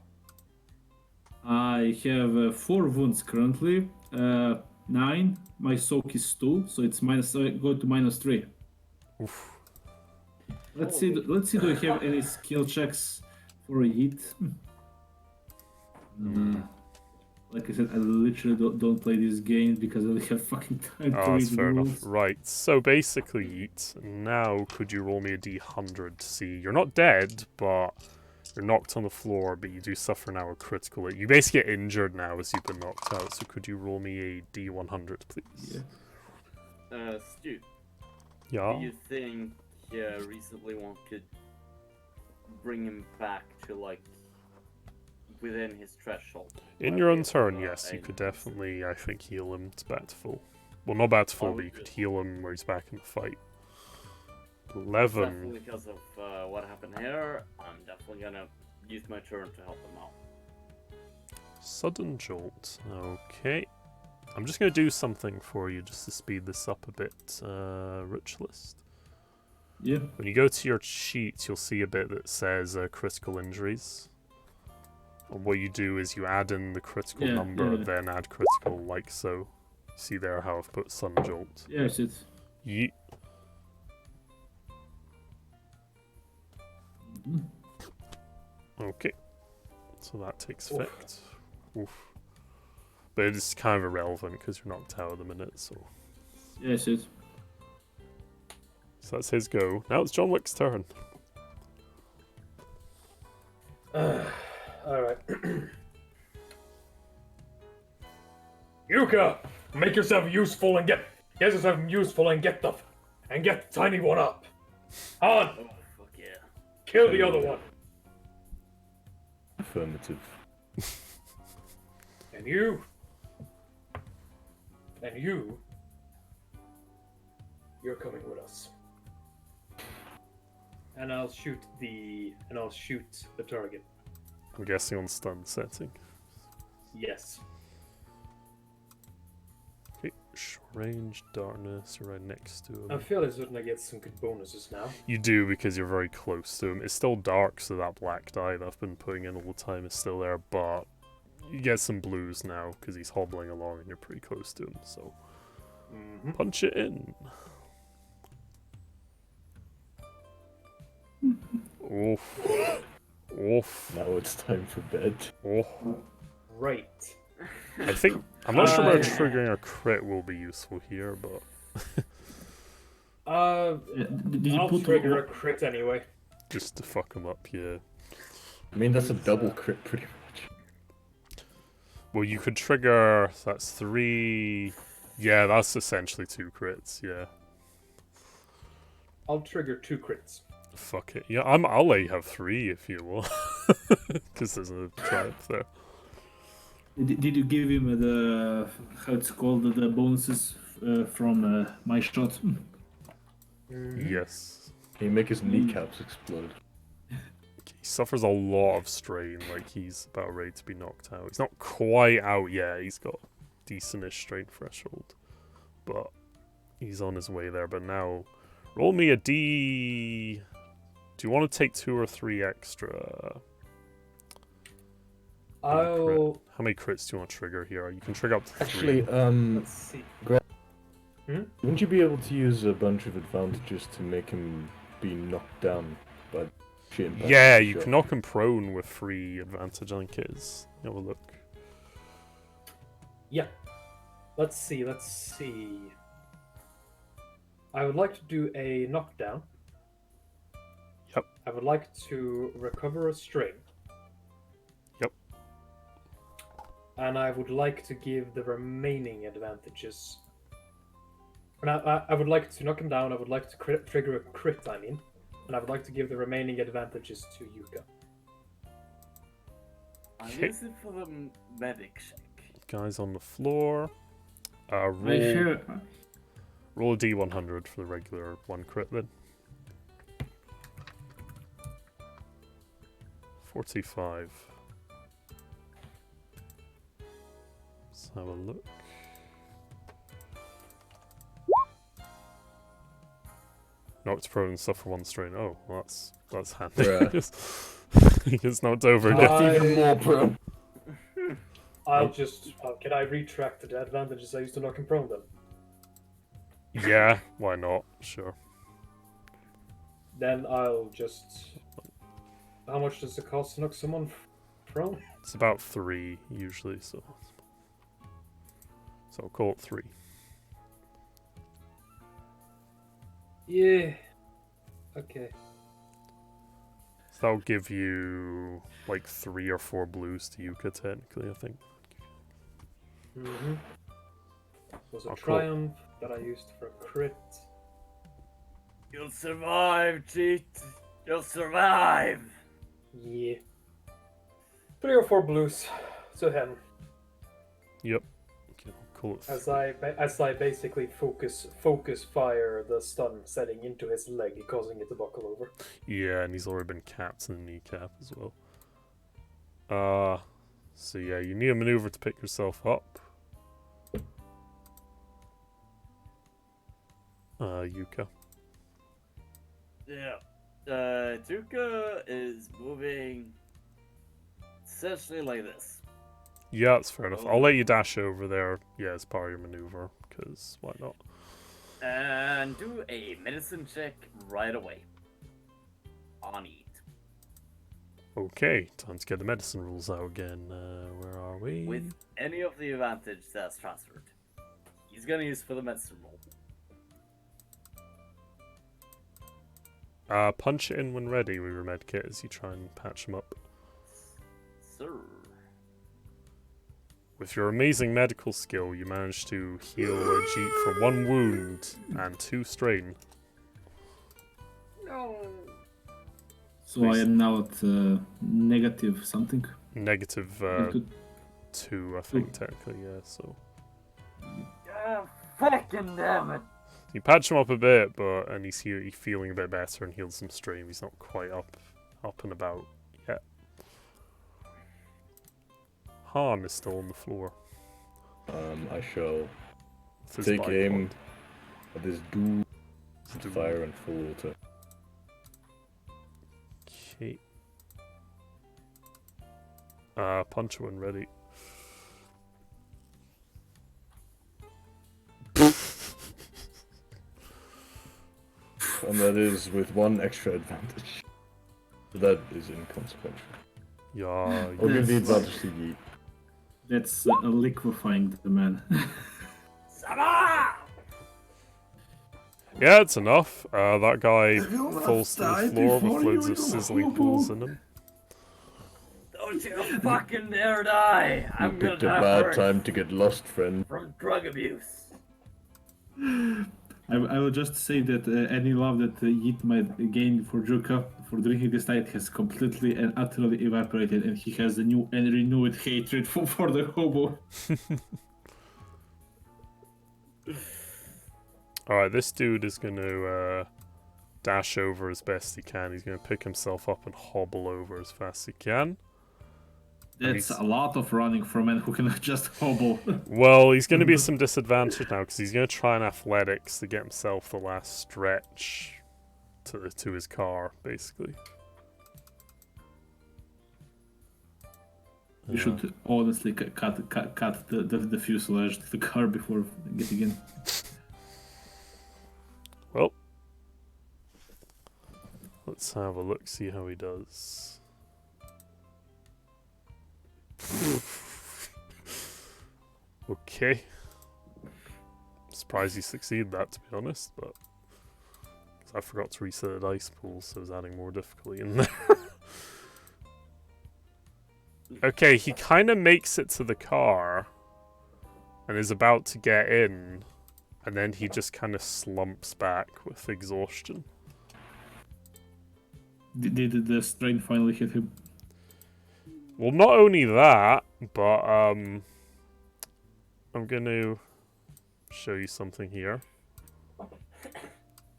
I have 4 wounds currently. 9. My soak is 2, so it's minus. I go to -3. oof. Let's see. Let's see. Do I have any skill checks for a hit? Like I said, I literally don't play this game because I don't have fucking time to Oh, read that's the fair enough. rules. Right, so basically, Yeet, now could you roll me a d100 to see? You're not dead, but you're knocked on the floor, but you do suffer now a critical hit. You basically get injured now as you've been knocked out, so could you roll me a d100, please? Yeah. Stu, Yeah? do you think recently one could bring him back to, like, within his threshold? In Might your be own able to, turn, yes, you aim could him. definitely, I think, heal him to back to full. Well, not back to full, Oh, but you could okay. heal him where he's back in the fight. Definitely 11. because of what happened here, I'm definitely gonna use my turn to help him out. Sudden Jolt. Okay. I'm just going to do something for you just to speed this up a bit. Rich list. Yeah. When you go to your sheet, you'll see a bit that says critical injuries. And what you do is you add in the critical Yeah, number, yeah. then add critical like so. See there how I've put Sudden Jolt. Yes, it's. Yeet. Mhm. Okay. So that takes effect. Oof. But it's kind of irrelevant because you're knocked out at the minute, so. Yes, it's. So that's his go. Now it's John Wick's turn. Alright. Yuka! Make yourself useful and get the tiny one up. Han! Oh, fuck yeah. Kill the other one. Affirmative. And you, you're coming with us. And I'll shoot the target. I'm guessing on stun setting. Yes. Okay, short range, darkness, you're right next to him. I'm fairly certain I get some good bonuses now. You do because you're very close to him. It's still dark, so that black dye that I've been putting in all the time is still there, but you get some blues now because he's hobbling along and you're pretty close to him, so punch it in. Oof. Oof. Now it's time for bed. Oh. Right. I think I'm not sure whether triggering a crit will be useful here, but Did you I'll put trigger a crit anyway. just to fuck him up, yeah. I mean, that's a double crit pretty much. Well, you could trigger. So that's 3. Yeah, that's essentially 2 crits. Yeah. I'll trigger 2 crits. Fuck it. Yeah, I'll let you have 3 if you want, because there's a triumph there. Did you give him the how it's called the bonuses from my shot? Yes. Can you make his kneecaps explode? He suffers a lot of strain. Like he's about ready to be knocked out. He's not quite out yet. He's got decentish strain threshold, but he's on his way there. But now, roll me a D. Do you want to take 2 or 3 extra? I'll. How many crits do you want to trigger here? You can trigger up to 3. Actually, Let's see. wouldn't you be able to use a bunch of advantages to make him be knocked down by shit impact? Yeah, you Sure. can knock him prone with 3 advantage, I think it is. Have a look. Yeah. Let's see. I would like to do a knockdown. Yep. I would like to recover a strain. Yep. And I would like to give the remaining advantages. And I would like to knock him down. I would like to trigger a crit, I mean. And I would like to give the remaining advantages to Yuka. I'm Okay. using for the medic check. Guys on the floor. I hear Roll a D100 for the regular 1 crit then. 45. Let's have a look. Knocked prone and suffer 1 strain. Oh, well, that's handy. Bruh. He gets knocked over Uh, again. That's even more prone. I'll just. Can I retract the advantages I used to knock him prone then? Yeah, why not? Sure. Then I'll just. How much does it cost to knock someone prone? It's about 3 usually, so I'll call it 3. Yeah. Okay. So that'll give you like 3 or 4 blues to Yuka technically, I think. Mm-hmm. Was a Oh, cool. triumph that I used for a crit. You'll survive, cheat. You'll survive. Yeah. 3 or 4 blues to him Yep. Okay, I'll call it 3. as I basically focus fire the stun setting into his leg, causing it to buckle over. Yeah, and he's already been capped in the kneecap as well. So yeah, you need a maneuver to pick yourself up. Yuka. Yeah. Tuka is moving essentially like this. Yeah, that's fair enough. I'll let you dash over there, yeah, as part of your maneuver, because why not? And do a medicine check right away. On eat. Okay, time to get the medicine rules out again. Where are we? With any of the advantage that's transferred. He's gonna use for the medicine roll. Punch it in when ready with your medkit as you try and patch him up. sir. With your amazing medical skill, you managed to heal Jeet from 1 wound and 2 strain. No. So I am now at negative something. Negative Into- 2, I think, technically, yeah, so. Ah, fucking damn it. You patch him up a bit, and he's feeling a bit better and healed some strain. He's not quite up and about yet. Han is still on the floor. I shall with his take bipod. aim at this dude. Dude. Fire and full water. Okay. Punch when ready. And that is with 1 extra advantage. That is inconsequential. Yeah, I'll give the That's- advantage to Yeet. That's liquefying the man. yeah, it's enough. That guy falls to the floor with loads of sizzling pools in him. Don't you fucking dare die! You I'm gonna picked a die bad first time to get lost, friend. from drug abuse. I will just say that any love that Yeet might gain for Juka for drinking this night has completely and utterly evaporated, and he has a new and renewed hatred for the hobo. Alright, this dude is going to dash over as best he can. He's going to pick himself up and hobble over as fast as he can. That's he's- a lot of running for a man who can just hobble. Well, he's going to be at some disadvantage now because he's going to try and athletics to get himself the last stretch to his car, basically. You should honestly cut the fuselage to the car before getting in. Well, let's have a look, see how he does. Okay. Surprised he succeeded that, to be honest, but 'cause I forgot to reset the dice pool, so it's adding more difficulty in there. Okay, he kind of makes it to the car and is about to get in, and then he just kind of slumps back with exhaustion. Did the strain finally hit him? Well, not only that, but I'm going to show you something here.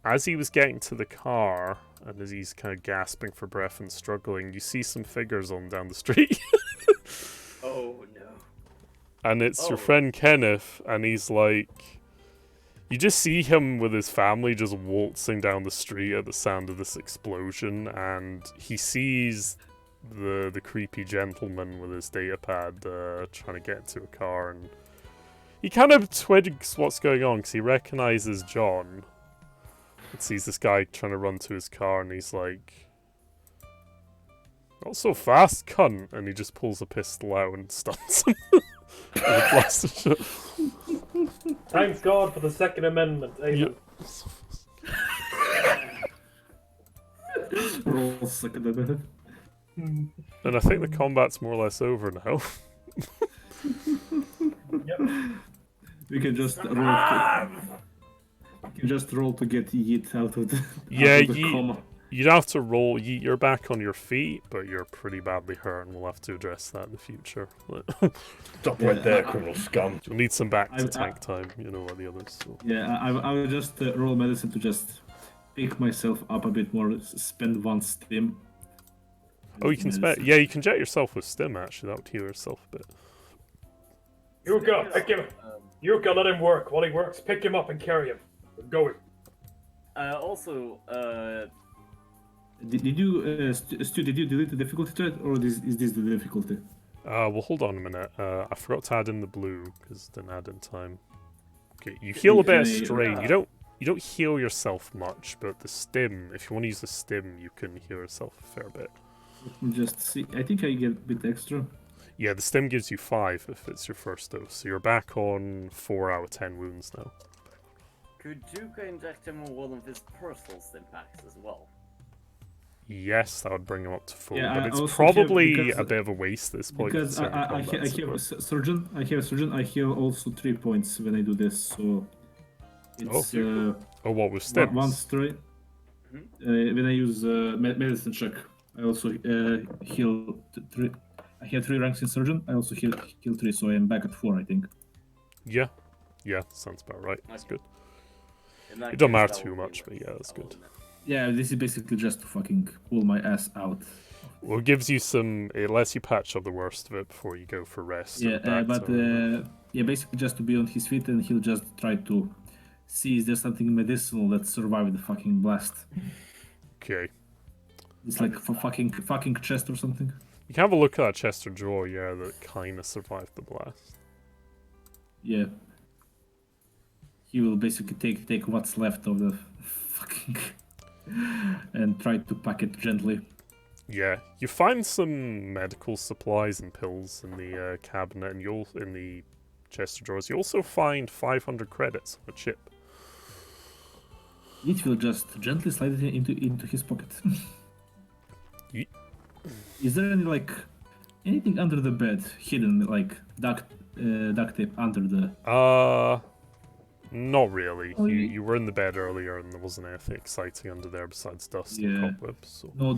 As he was getting to the car, and as he's kind of gasping for breath and struggling, you see some figures on down the street. Oh no. And it's your Oh. friend Kenneth, and he's like... You just see him with his family just waltzing down the street at the sound of this explosion, and he sees the creepy gentleman with his data pad trying to get into a car, and he kind of twigs what's going on because he recognizes John. And sees this guy trying to run to his car, and he's like, "Not so fast, cunt!" And he just pulls a pistol out and stuns him. With a blast of shot. Thanks God for the Second Amendment. Amen. Roll second at it. And I think the combat's more or less over now. We can just roll. You can just roll to get Yeet out of the, Yeah, out of the Yeet- coma. You'd have to roll. You're back on your feet, but you're pretty badly hurt, and we'll have to address that in the future. Stop right there, criminal scum. You'll need some back to I- tank time, you know, like the others. So. Yeah, I will just roll medicine to just pick myself up a bit more. Spend 1 stim. Oh, you can spend. Medicine. Yeah, you can jet yourself with stim. Actually, that would heal yourself a bit. Yuka, pick him. Yuka, let him work. While he works, pick him up and carry him. We're going. Did you, Stu, did you delete the difficulty to it, or is this the difficulty? Well, hold on a minute. I forgot to add in the blue because it didn't add in time. Okay, you heal a bit of strain. You don't heal yourself much, but the stim. If you want to use the stim, you can heal yourself a fair bit. Let me just see. I think I get a bit extra. Yeah, the stim gives you 5 if it's your first dose. So you're back on 4 out of 10 wounds now. Could Juka inject him with one of his personal stim packs as well? Yes, that would bring him up to full, Yeah, but I it's also have- probably because- a bit of a waste at this point. Because I considering have combat's over. surgeon. I have surgeon. I have also 3 points when I do this. So it's Oh, what was one stims? straight. Mhm. When I use medicine check, I also heal 3. I have 3 ranks in surgeon. I also heal 3, so I'm back at 4, I think. Yeah, sounds about right. That's Okay. good. In that It don't case, matter that too would be much, but with yeah, that's good. element. Yeah, this is basically just to fucking pull my ass out. Well, it gives you some. It lets you patch up the worst of it before you go for rest. Yeah, or back but to- yeah, basically just to be on his feet, and he'll just try to see is there something medicinal that survived the fucking blast. Okay. It's like fucking chest or something. You can have a look at that chest or drawer, yeah, that kind of survived the blast. Yeah. He will basically take what's left of the fucking and try to pack it gently. Yeah, you find some medical supplies and pills in the cabinet, and you'll in the chest of drawers. You also find 500 credits on a chip. It will just gently slide it into his pocket. Yeet. Is there any anything under the bed hidden, like duct tape under the? Not really. Oh, You were in the bed earlier, and there wasn't anything exciting under there besides dust and Yeah. cobwebs. So. No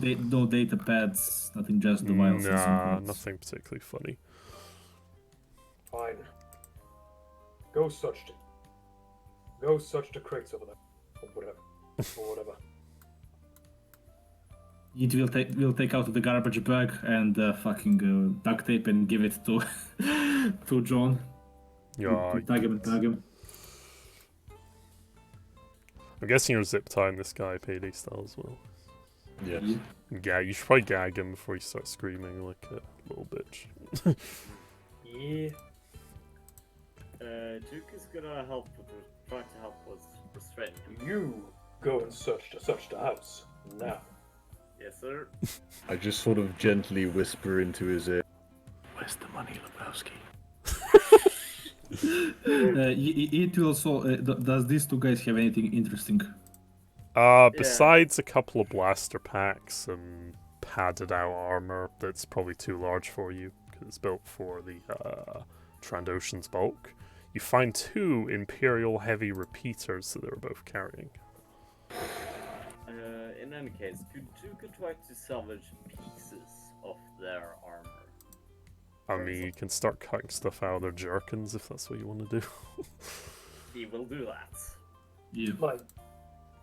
data pads, nothing, just the vials. and some Nah, credits. nothing particularly funny. Fine. Go search the crates over there. Or whatever. Or whatever. It will take out the garbage bag and fucking duct tape and give it to to John. Yeah, Tag him. I'm guessing you're zip tying this guy payday style as well. Yes. Yeah, you should probably gag him before you start screaming like a little bitch. Yeah. Duke is gonna help with trying to help with restraint. You go and search the house now. Yes, sir. I just sort of gently whisper into his ear. Where's the money, Lebowski? It will also. Does these 2 guys have anything interesting? Besides a couple of blaster packs and padded out armor that's probably too large for you because it's built for the Trandoshan's bulk, you find 2 Imperial heavy repeaters that they were both carrying. In any case, could try to salvage pieces of their armor. I mean, you can start cutting stuff out of their jerkins if that's what you want to do. He will do that. Yeah. Like,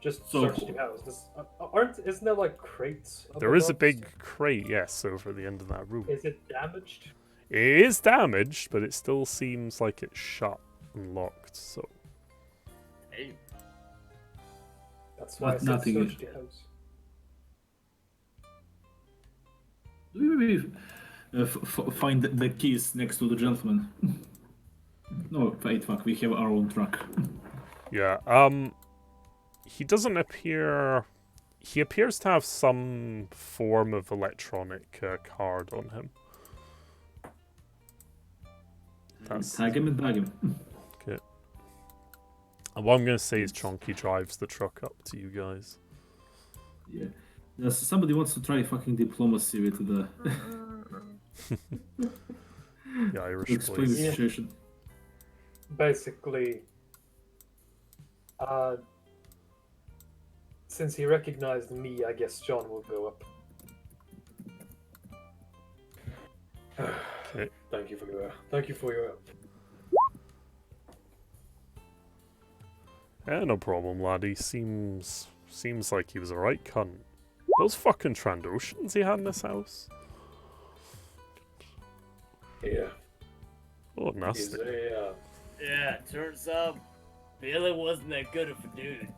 just So- search the house. Isn't there like crates? There is a above us? big crate, yes, over the end of that room. Is it damaged? It is damaged, but it still seems like it's shut and locked, so... Hey, That's why I said Nothing search is- the house. Do we find the keys next to the gentleman? No, wait, fuck. We have our own truck. Yeah, he doesn't appear... He appears to have some form of electronic card on him. That's... Tag him and bag him. And what I'm going to say is Chonky drives the truck up to you guys. Yeah. Somebody wants to try fucking diplomacy with the The Irish to explain the boys. Yeah. situation. Basically, since he recognized me, I guess John will go up. Okay. Thank you for your help. Yeah, no problem, laddie. Seems like he was a right cunt. Those fucking Trandoshans he had in this house. Yeah, Oh, he's nasty. a yeah, turns out Billy wasn't that good of a dude.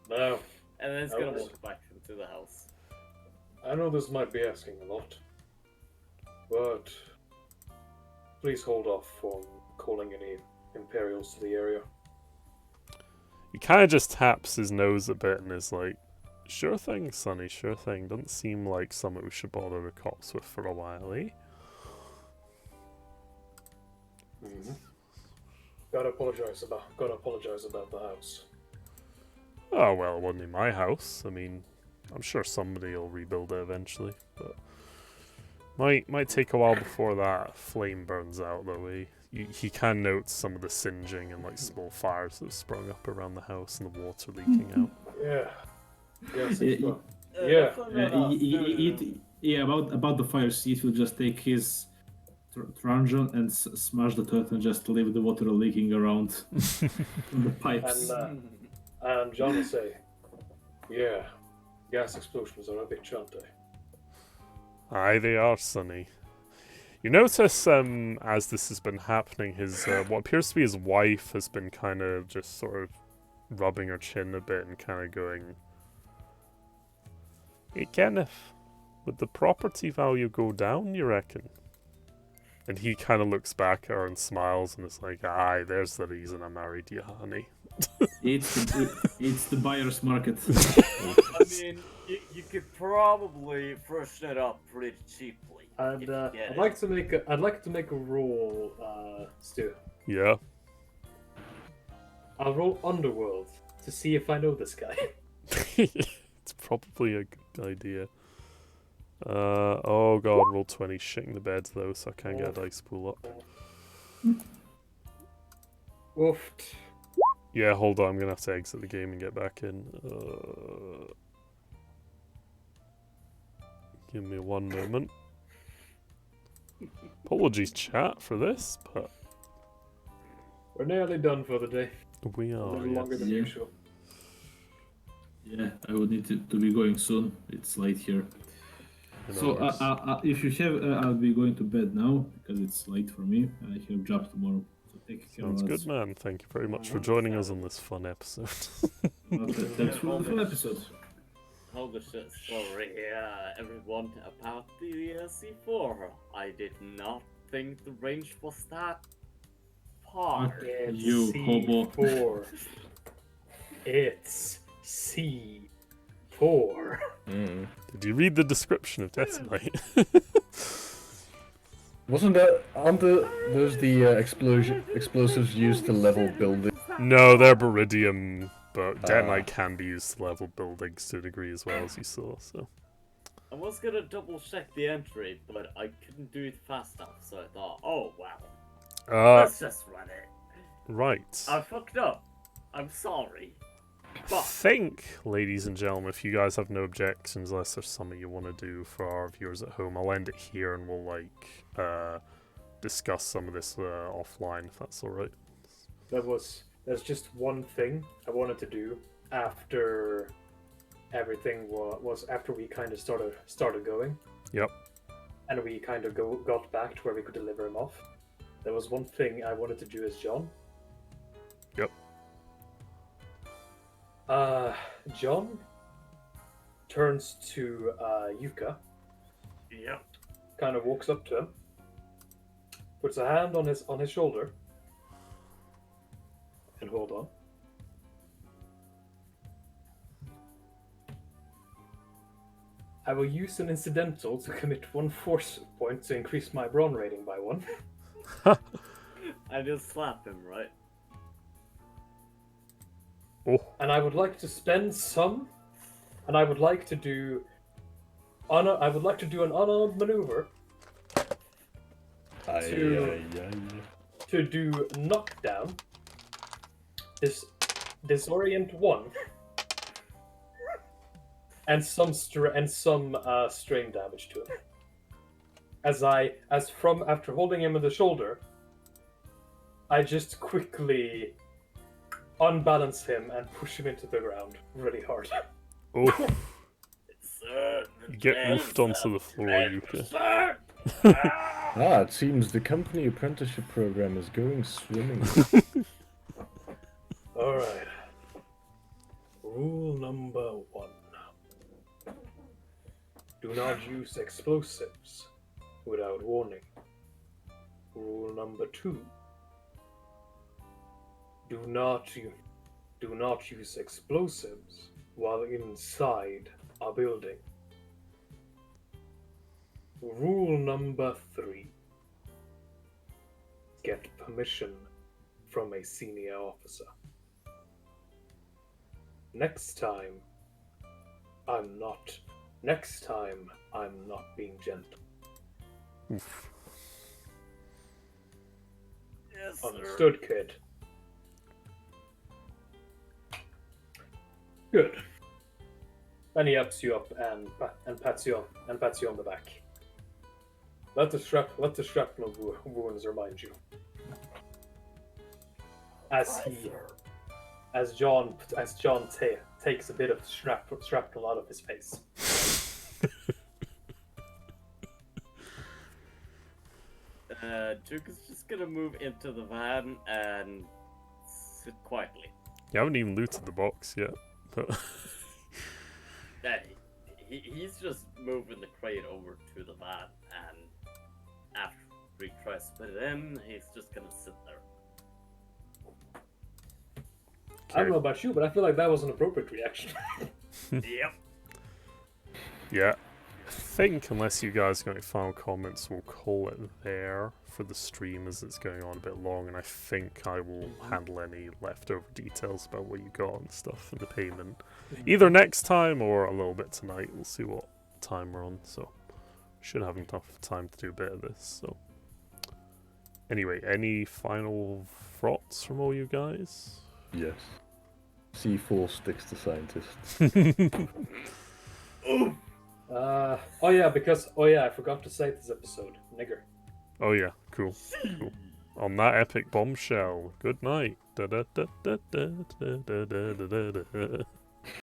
now. And then it's I gonna was- walk back into the house. I know this might be asking a lot, but please hold off on calling any Imperials to the area. He kind of just taps his nose a bit and is like, "Sure thing, Sonny, sure thing. Doesn't seem like something we should bother the cops with for a while, eh?" Gotta apologize about the house. Oh, well, it wasn't in my house. I mean, I'm sure somebody will rebuild it eventually, but might take a while before that flame burns out, though. He can note some of the singeing and like small fires that have sprung up around the house and the water leaking out. Yeah. Yes, Yeah, it's fun. Uh, Yeah. fair enough, fair enough. Yeah, about the fires, it will just take his truncheon and smash the turret and just leave the water leaking around from the pipes. And John will say, yeah, gas explosions are a bitch, aren't they? Aye, they are, Sonny. You notice, as this has been happening, his what appears to be his wife has been kind of just sort of rubbing her chin a bit and kind of going, "Hey, Kenneth, would the property value go down, you reckon?" And he kind of looks back at her and smiles and is like, "Aye, there's the reason I married you, honey." It's the buyer's market. I mean, you could probably freshen it up pretty cheaply. And if you get I'd it. like to make a roll, Stu. Yeah. I'll roll Underworld to see if I know this guy. It's probably a good idea. Oh god, roll 20, shitting the bed though, so I can't get a dice pool up. Woofed. Yeah, hold on, I'm gonna have to exit the game and get back in. Give me one moment. Apologies, chat, for this, but We're nearly done for the day. we A are. little Yes. longer than Yeah. usual. Yeah, I would need to be going soon. It's late here. In So others. if you have, I'll be going to bed now because it's late for me. I have job tomorrow. So take care. Sounds lads. good, man. Thank you very much for joining us on this fun episode. Thanks for the full episode. Holy shit, sorry, everyone, about the C4. I did not think the range was that far. It's You hobo. C4. It's C4. Did you read the description of Detonite? Aren't those the explosives used to level buildings? No, they're Beridium, but Detonite Ah. can be used to level buildings to a degree as well, as you saw, so. I was gonna double check the entry, but I couldn't do it fast enough, so I thought, oh wow, let's just run it. Right. I fucked up. I'm sorry. I But think, ladies and gentlemen, if you guys have no objections, unless there's something you want to do for our viewers at home, I'll end it here and we'll, discuss some of this offline, if that's alright. There's just one thing I wanted to do after everything was after we kind of started going. Yep. And we kind of got back to where we could deliver him off. There was one thing I wanted to do as John. Yep. John turns to Yuka, yep. kind of walks up to him, puts a hand on his shoulder, and hold on. I will use an incidental to commit one force point to increase my brawn rating by 1. I just slap him, right? Oh, And I would like to spend some, and I would like to do an unarmed maneuver to do knockdown, disorient 1, and some strain damage to him. After holding him in the shoulder, I just quickly unbalance him and push him into the ground really hard. oh, Sir, you get woofed onto the floor, Yuka. Sir! It seems the company apprenticeship program is going swimming. Alright. Rule number 1. Do not use explosives without warning. Rule number 2. Do not use explosives while inside a building. Rule number 3. Get permission from a senior officer. Next time, I'm not. Next time, I'm not being gentle. Oof. Yes, sir. Understood, kid. Good. And he ups you up and pats you on the back. Let the shrapnel wounds remind you. As John takes a bit of shrapnel out of his face. Duke is just gonna move into the van and sit quietly. You haven't even looted the box yet. But Yeah, he's just moving the crate over to the van, and after he tries to put it in, he's just gonna sit there. I don't know about you, but I feel like that was an appropriate reaction. Yep. yeah, I think unless you guys got any final comments, we'll call it there for the stream as it's going on a bit long, and I think I will handle any leftover details about what you got and stuff and the payment either next time or a little bit tonight. We'll see what time we're on, so should have enough time to do a bit of this. So anyway, any final thoughts from all you guys? Yes. C4 sticks to scientists. I forgot to say this episode. Nigger. Oh yeah, cool. On that epic bombshell, good night. Da, da, da, da, da, da, da, da, da, da.